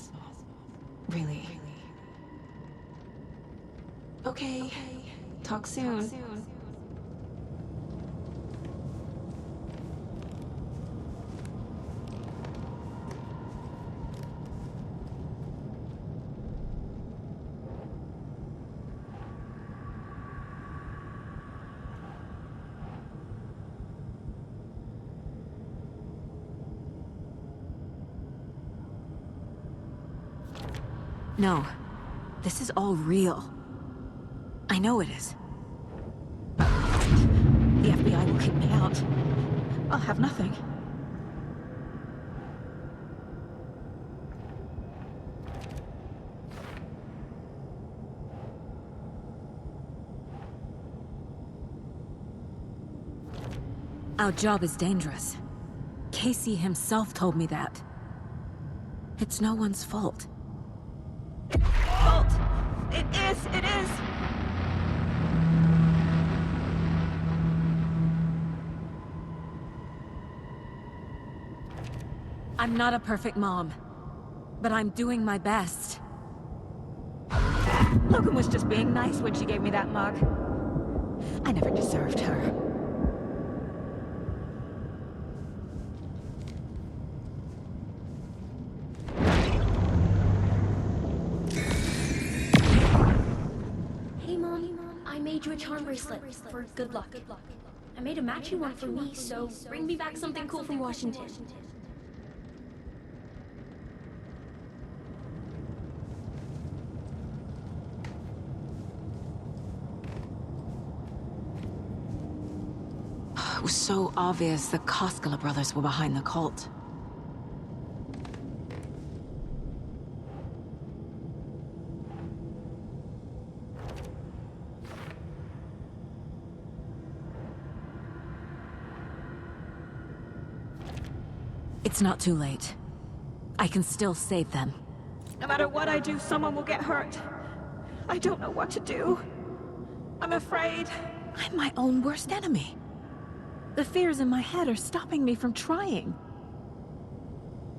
Really. Okay. Talk soon. No. This is all real. I know it is. The FBI will kick me out. I'll have nothing. Our job is dangerous. Casey himself told me that. It's no one's fault. Fault! It is! It is! I'm not a perfect mom, but I'm doing my best. Logan was just being nice when she gave me that mug. I never deserved her. Hey, Mom. I made you a charm bracelet for good luck. I made a matching one for me, so bring me back something cool from Washington. It was so obvious the Koskela brothers were behind the cult. It's not too late. I can still save them. No matter what I do, someone will get hurt. I don't know what to do. I'm afraid. I'm my own worst enemy. The fears in my head are stopping me from trying.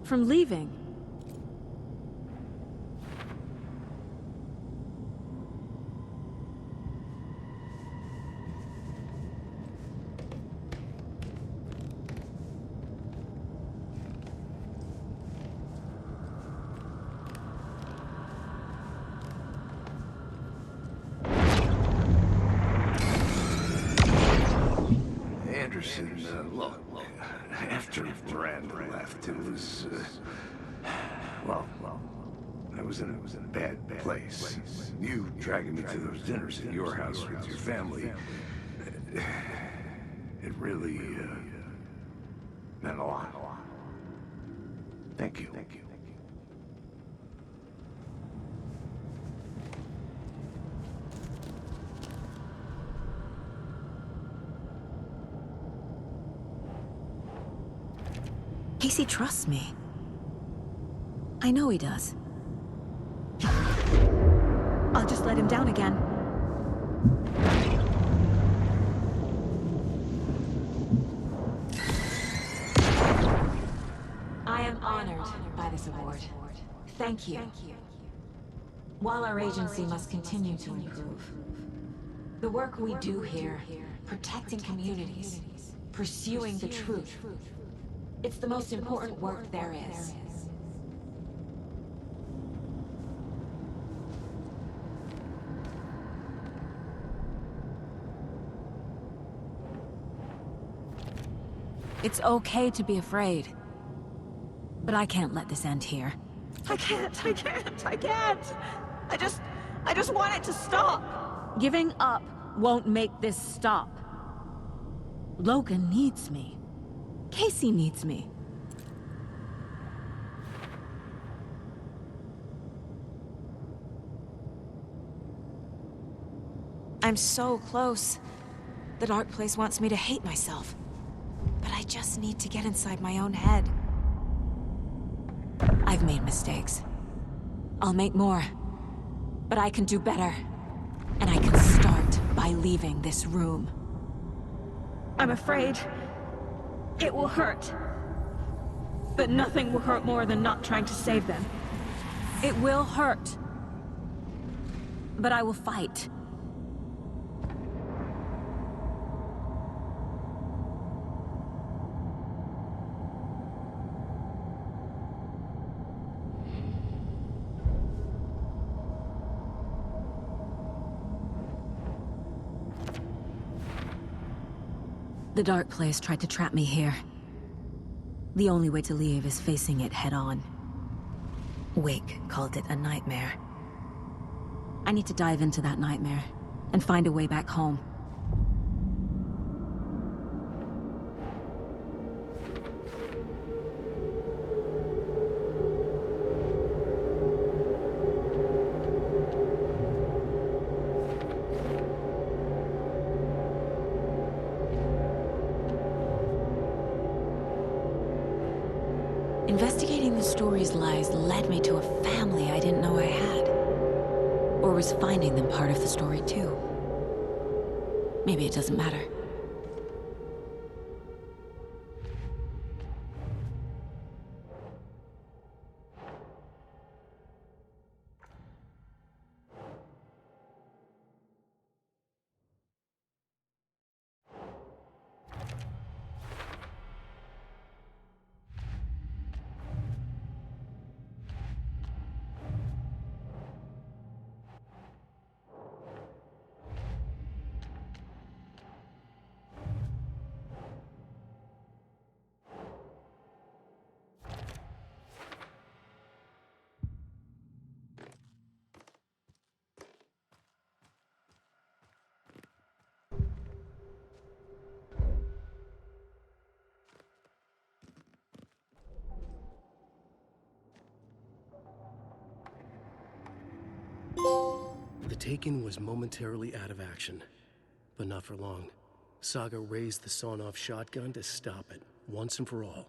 From leaving. Anderson, look, after Miranda left, it was, well, I was in a bad place. You dragging me to those dinners at your house with your family, it really, meant a lot. Thank you. Casey trusts me. I know he does. I'll just let him down again. I am honored by this award. Thank you. While our agency must continue to improve, the work we do here, protecting communities, pursuing the truth, it's the most important work there is. It's okay to be afraid, but I can't let this end here. I can't. I just want it to stop. Giving up won't make this stop. Logan needs me. Casey needs me. I'm so close. The dark place wants me to hate myself. But I just need to get inside my own head. I've made mistakes. I'll make more. But I can do better. And I can start by leaving this room. I'm afraid it will hurt. But nothing will hurt more than not trying to save them. It will hurt. But I will fight. The dark place tried to trap me here. The only way to leave is facing it head-on. Wake called it a nightmare. I need to dive into that nightmare and find a way back home. Investigating the story's lies led me to a family I didn't know I had. Or was finding them part of the story too. Maybe it doesn't matter. The Taken was momentarily out of action, but not for long. Saga raised the sawn-off shotgun to stop it, once and for all.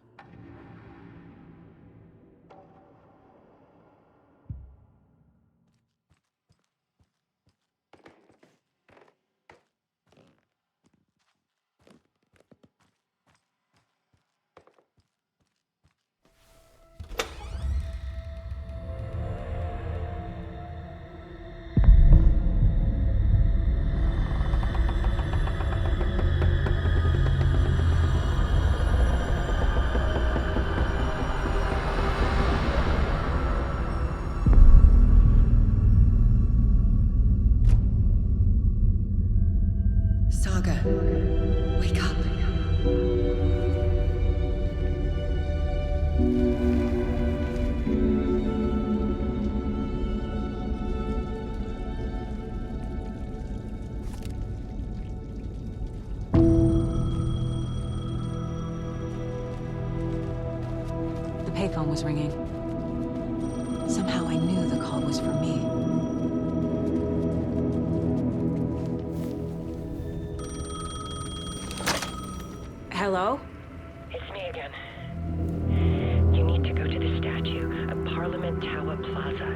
Saga, wake up. The payphone was ringing. Somehow I knew the call was for me. Hello? It's me again. You need to go to the statue of Parliament Tower Plaza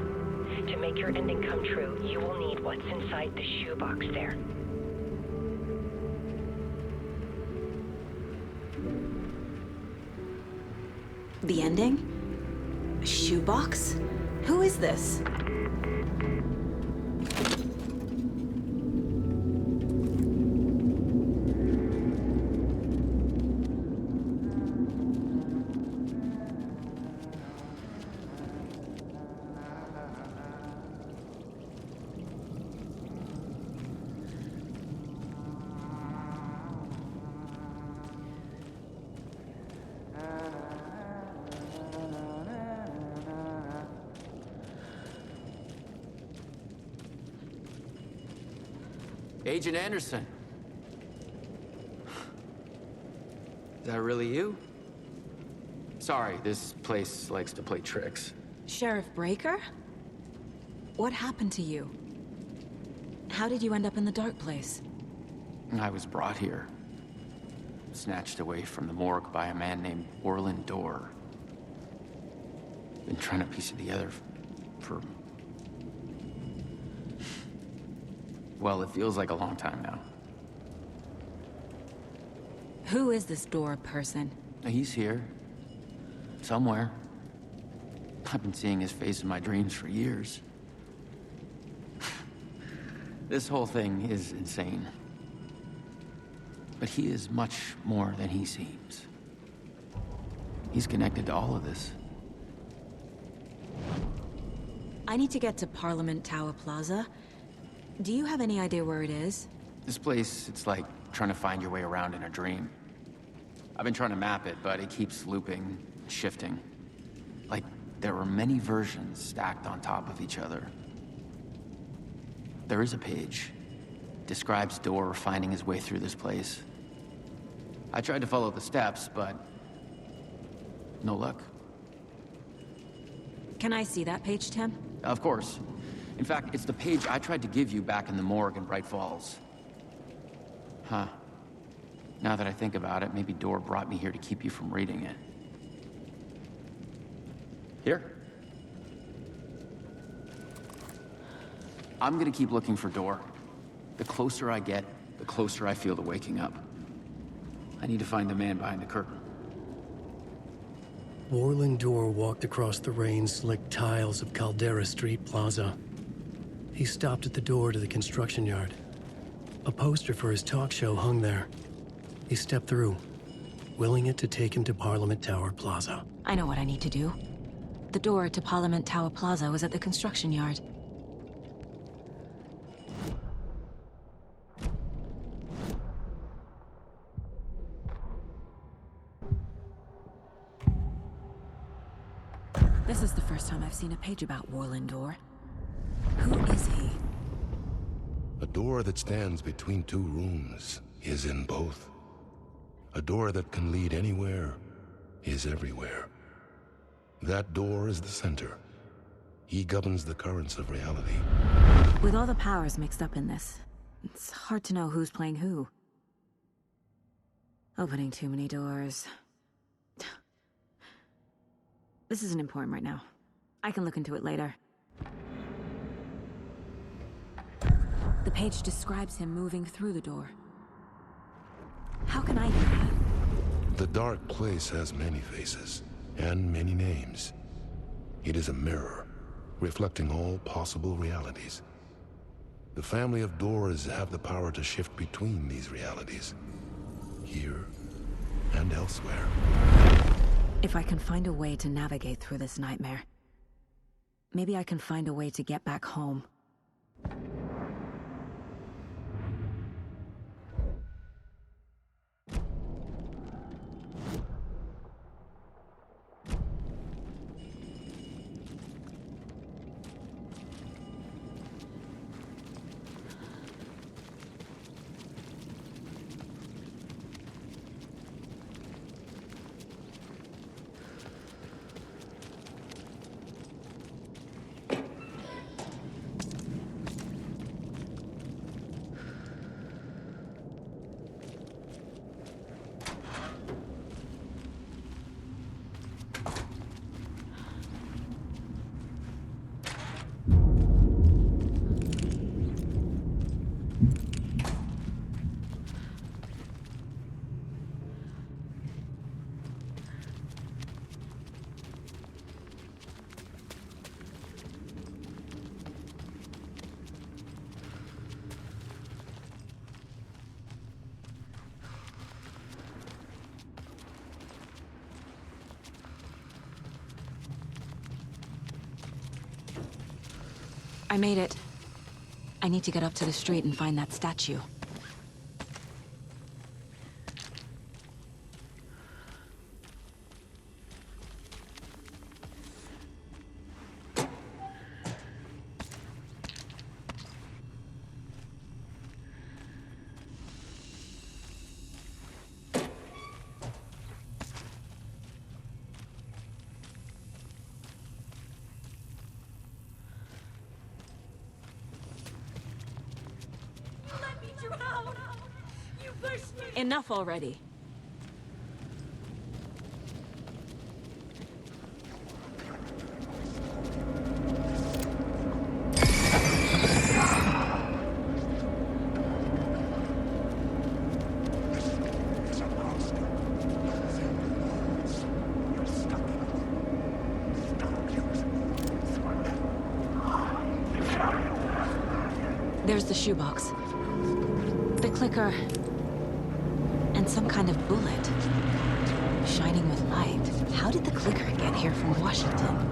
to make your ending come true, you will need what's inside the shoebox there. The ending? A shoebox? Who is this? Agent Anderson. Is that really you? Sorry, this place likes to play tricks. Sheriff Breaker? What happened to you? How did you end up in the dark place? I was brought here. Snatched away from the morgue by a man named Orland Dorr. Been trying to piece it together for... well, it feels like a long time now. Who is this Dorr person? He's here. Somewhere. I've been seeing his face in my dreams for years. This whole thing is insane. But he is much more than he seems. He's connected to all of this. I need to get to Parliament Tower Plaza. Do you have any idea where it is? This place, it's like trying to find your way around in a dream. I've been trying to map it, but it keeps looping, shifting. Like there are many versions stacked on top of each other. There is a page. Describes Dorr finding his way through this place. I tried to follow the steps, but no luck. Can I see that page, Tim? Of course. In fact, it's the page I tried to give you back in the morgue in Bright Falls. Huh. Now that I think about it, maybe Dorr brought me here to keep you from reading it. Here. I'm gonna keep looking for Dorr. The closer I get, the closer I feel to waking up. I need to find the man behind the curtain. Orland Dorr walked across the rain-slicked tiles of Caldera Street Plaza. He stopped at the door to the construction yard. A poster for his talk show hung there. He stepped through, willing it to take him to Parliament Tower Plaza. I know what I need to do. The door to Parliament Tower Plaza was at the construction yard. This is the first time I've seen a page about Orland Dorr. Who is he? A door that stands between two rooms is in both. A door that can lead anywhere is everywhere. That door is the center. He governs the currents of reality. With all the powers mixed up in this, it's hard to know who's playing who. Opening too many doors. This isn't important right now. I can look into it later. The page describes him moving through the door. How can I do that? The dark place has many faces and many names. It is a mirror, reflecting all possible realities. The family of Dorrs have the power to shift between these realities, here and elsewhere. If I can find a way to navigate through this nightmare, maybe I can find a way to get back home. I made it. I need to get up to the street and find that statue. Enough already. There's the shoebox. The clicker. And some kind of bullet. Shining with light. How did the clicker get here from Washington?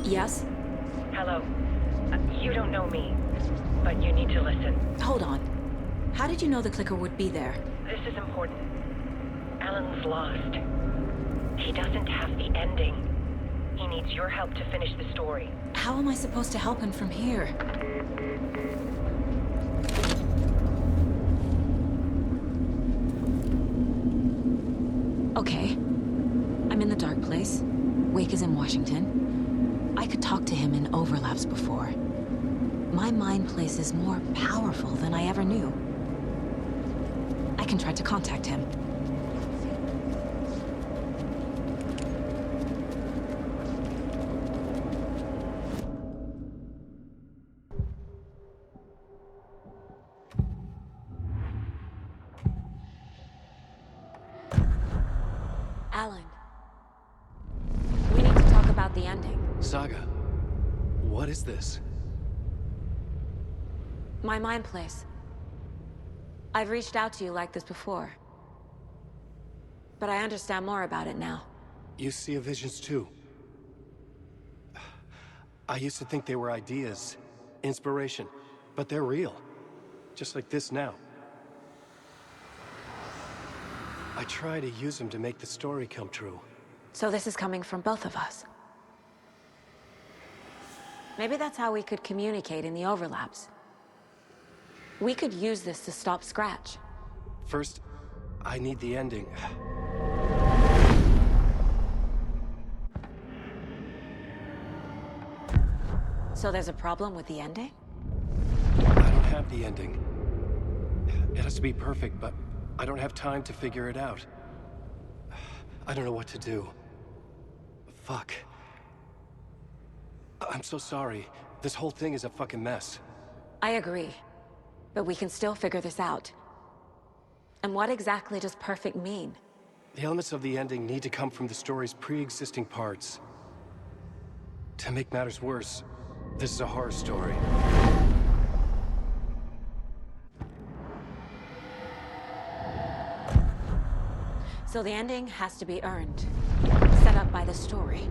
Yes? Hello. You don't know me, but you need to listen. Hold on. How did you know the clicker would be there? This is important. Alan's lost. He doesn't have the ending. He needs your help to finish the story. How am I supposed to help him from here? Okay. I'm in the dark place. Wake is in Washington. I could talk to him in overlaps before. My mind place is more powerful than I ever knew. I can try to contact him. Alan. We need to talk about the ending. Saga, what is this? My mind place. I've reached out to you like this before. But I understand more about it now. You see visions too. I used to think they were ideas, inspiration, but they're real. Just like this now. I try to use them to make the story come true. So this is coming from both of us. Maybe that's how we could communicate in the overlaps. We could use this to stop Scratch. First, I need the ending. So there's a problem with the ending? I don't have the ending. It has to be perfect, but I don't have time to figure it out. I don't know what to do. Fuck. I'm so sorry. This whole thing is a fucking mess. I agree. But we can still figure this out. And what exactly does perfect mean? The elements of the ending need to come from the story's pre-existing parts. To make matters worse, this is a horror story. So the ending has to be earned. Set up by the story.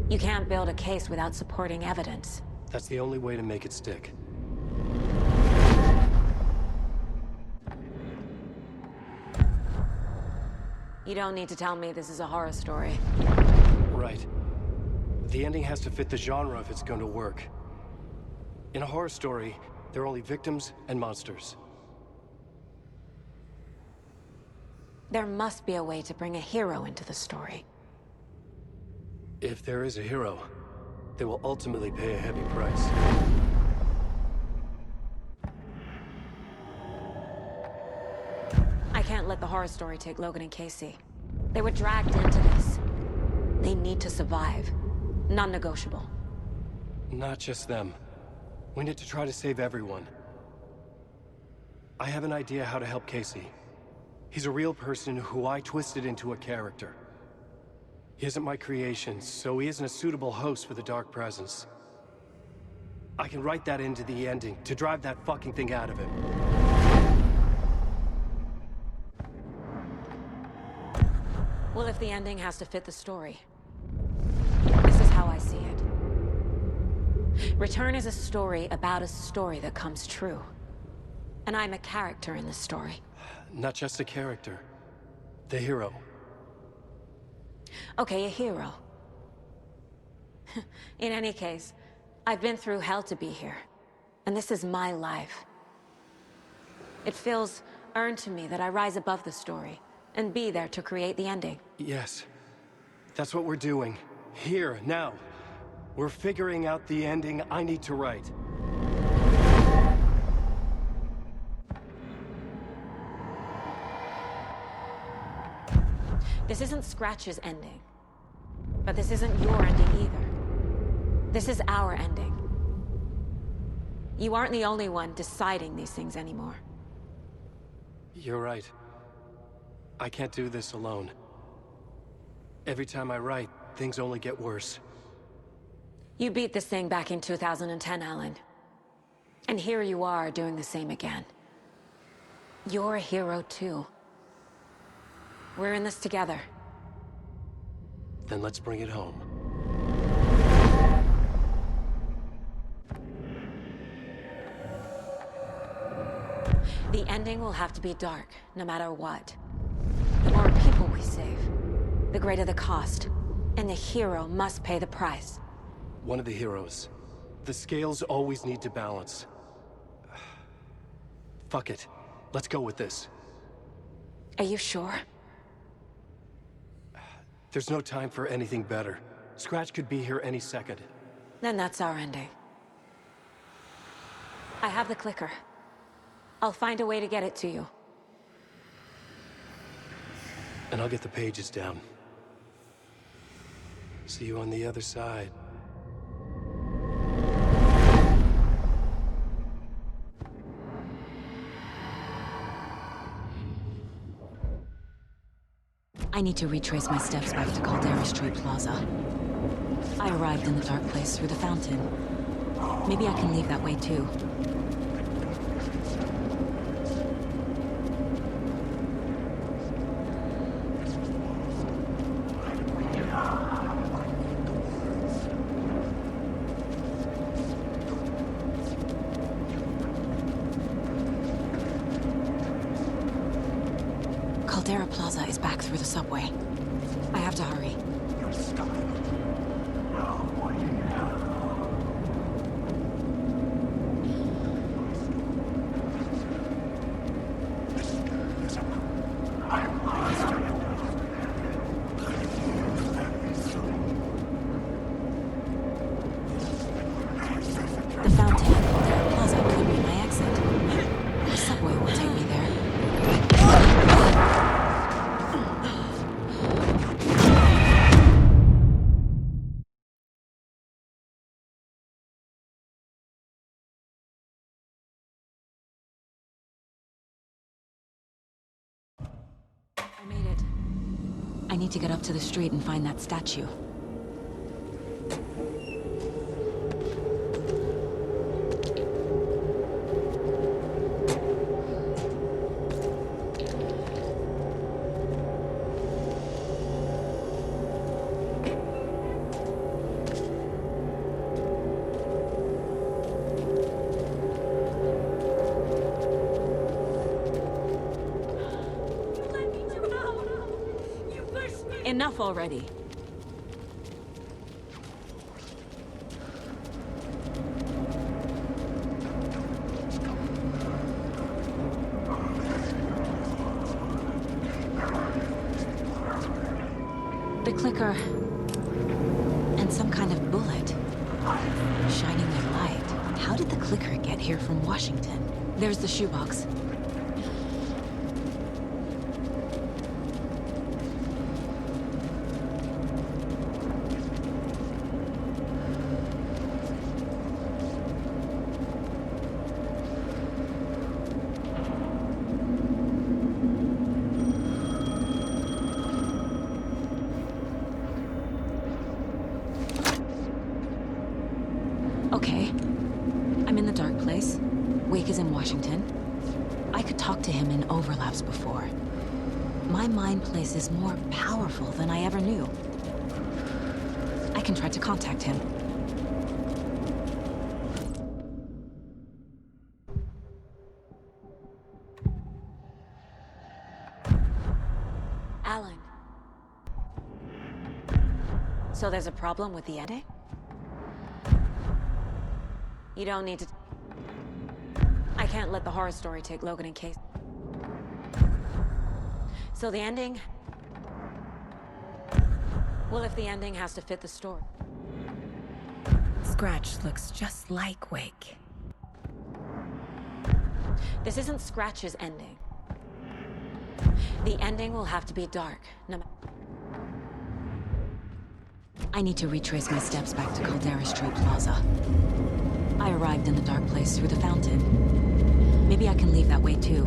You can't build a case without supporting evidence. That's the only way to make it stick. You don't need to tell me this is a horror story. Right. The ending has to fit the genre if it's going to work. In a horror story, there are only victims and monsters. There must be a way to bring a hero into the story. If there is a hero, they will ultimately pay a heavy price. I can't let the horror story take Logan and Casey. They were dragged into this. They need to survive. Non-negotiable. Not just them. We need to try to save everyone. I have an idea how to help Casey. He's a real person who I twisted into a character. He isn't my creation, so he isn't a suitable host for the Dark Presence. I can write that into the ending to drive that fucking thing out of him. Well, if the ending has to fit the story, this is how I see it. Return is a story about a story that comes true. And I'm a character in this story. Not just a character. The hero. Okay, a hero. In any case, I've been through hell to be here. And this is my life. It feels earned to me that I rise above the story and be there to create the ending. Yes. That's what we're doing. Here, now. We're figuring out the ending I need to write. This isn't Scratch's ending. But this isn't your ending either. This is our ending. You aren't the only one deciding these things anymore. You're right. I can't do this alone. Every time I write, things only get worse. You beat this thing back in 2010, Alan. And here you are doing the same again. You're a hero too. We're in this together. Then let's bring it home. The ending will have to be dark, no matter what. The more people we save, the greater the cost. And the hero must pay the price. One of the heroes. The scales always need to balance. Fuck it. Let's go with this. Are you sure? There's no time for anything better. Scratch could be here any second. Then that's our ending. I have the clicker. I'll find a way to get it to you. And I'll get the pages down. See you on the other side. I need to retrace my steps back to Caldera Street Plaza. I arrived in the dark place through the fountain. Maybe I can leave that way too. Caldera Plaza is back through the subway. I have to hurry. The fountain at Caldera Plaza could be my exit. The subway will take me there. I made it. I need to get up to the street and find that statue. Enough already. The clicker and some kind of bullet shining their light. How did the clicker get here from Washington? There's the shoebox. Wake is in Washington. I could talk to him in overlaps before. My mind place is more powerful than I ever knew. I can try to contact him. Alan. So there's a problem with the ending? You don't need to... I can't let the horror story take Logan in case. So the ending... Well, if the ending has to fit the story. Scratch looks just like Wake. This isn't Scratch's ending. The ending will have to be dark, no matter... I need to retrace my steps back to Caldera Street Plaza. I arrived in the dark place through the fountain. Maybe I can leave that way too.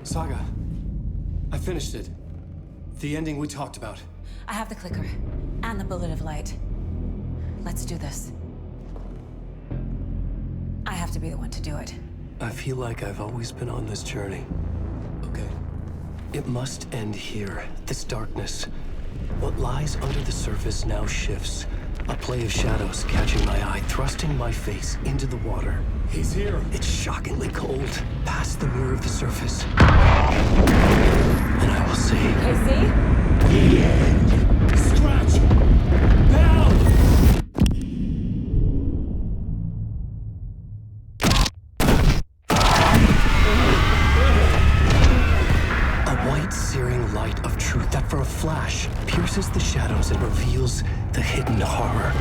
Saga, I finished it. The ending we talked about. I have the clicker, and the bullet of light. Let's do this. I have to be the one to do it. I feel like I've always been on this journey. Okay. It must end here, this darkness. What lies under the surface now shifts. A play of shadows catching my eye, thrusting my face into the water. He's here. It's shockingly cold, past the mirror of the surface. And I will say... KC? The end. Scratch! Bell! A white, searing light of truth that for a flash pierces the shadows and reveals the hidden horror.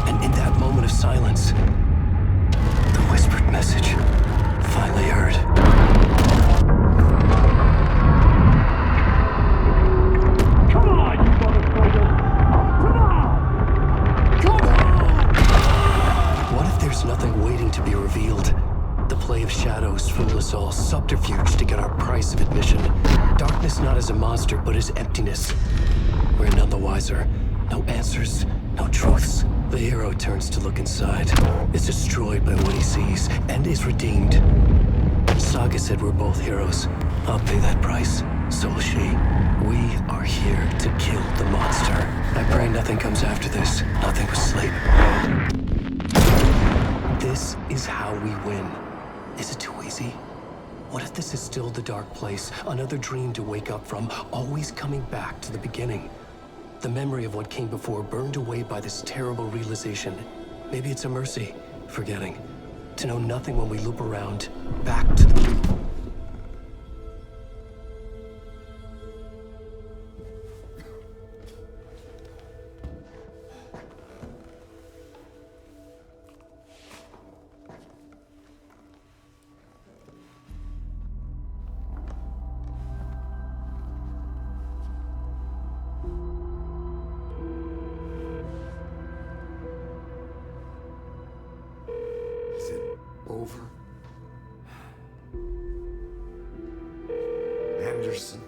And in that moment of silence, the whispered message finally heard. Come on, you motherfucker! Come on! Come on! What if there's nothing waiting to be revealed? The play of shadows fool us all, subterfuge to get our price of admission. Darkness not as a monster, but as emptiness. We're none the wiser. No answers, no truths. The hero turns to look inside, is destroyed by what he sees, and is redeemed. Saga said we're both heroes. I'll pay that price. So will she. We are here to kill the monster. I pray nothing comes after this. Nothing but sleep. This is how we win. Is it too easy? What if this is still the dark place? Another dream to wake up from, always coming back to the beginning. The memory of what came before burned away by this terrible realization. Maybe it's a mercy, forgetting. To know nothing when we loop around, back to the... Is it over? Anderson?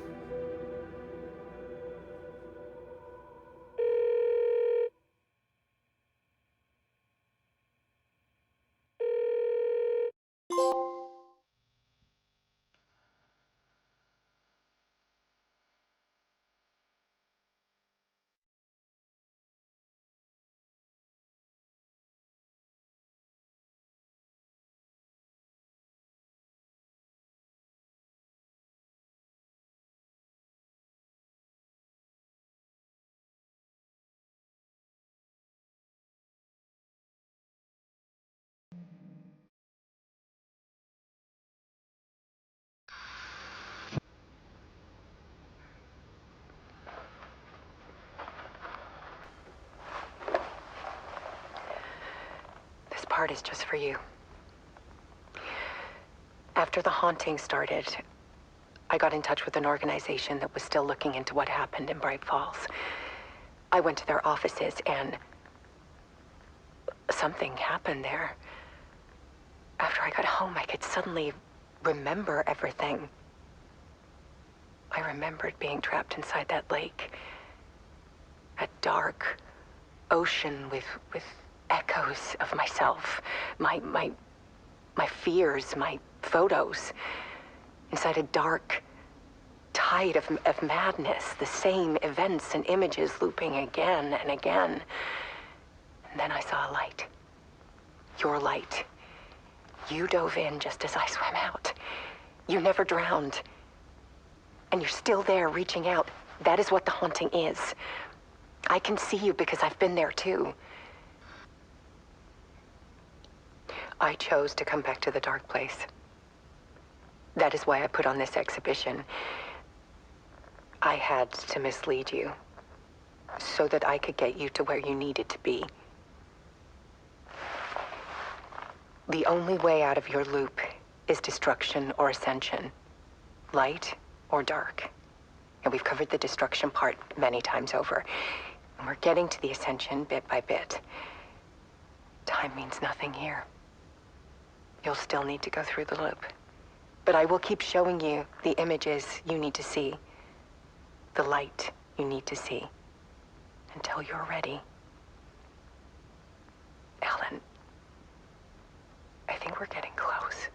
part is just for you. After the haunting started, I got in touch with an organization that was still looking into what happened in Bright Falls. I went to their offices and something happened there. After I got home, I could suddenly remember everything. I remembered being trapped inside that lake. A dark ocean with echoes of myself. My fears, my photos. Inside a dark tide of madness. The same events and images looping again and again. And then I saw a light. Your light. You dove in just as I swam out. You never drowned. And you're still there reaching out. That is what the haunting is. I can see you because I've been there too. I chose to come back to the dark place. That is why I put on this exhibition. I had to mislead you so that I could get you to where you needed to be. The only way out of your loop is destruction or ascension. Light or dark. And we've covered the destruction part many times over. And we're getting to the ascension bit by bit. Time means nothing here. You'll still need to go through the loop. But I will keep showing you the images you need to see. The light you need to see. Until you're ready. Alan, I think we're getting close.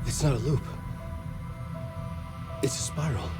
It's not a loop. It's a spiral.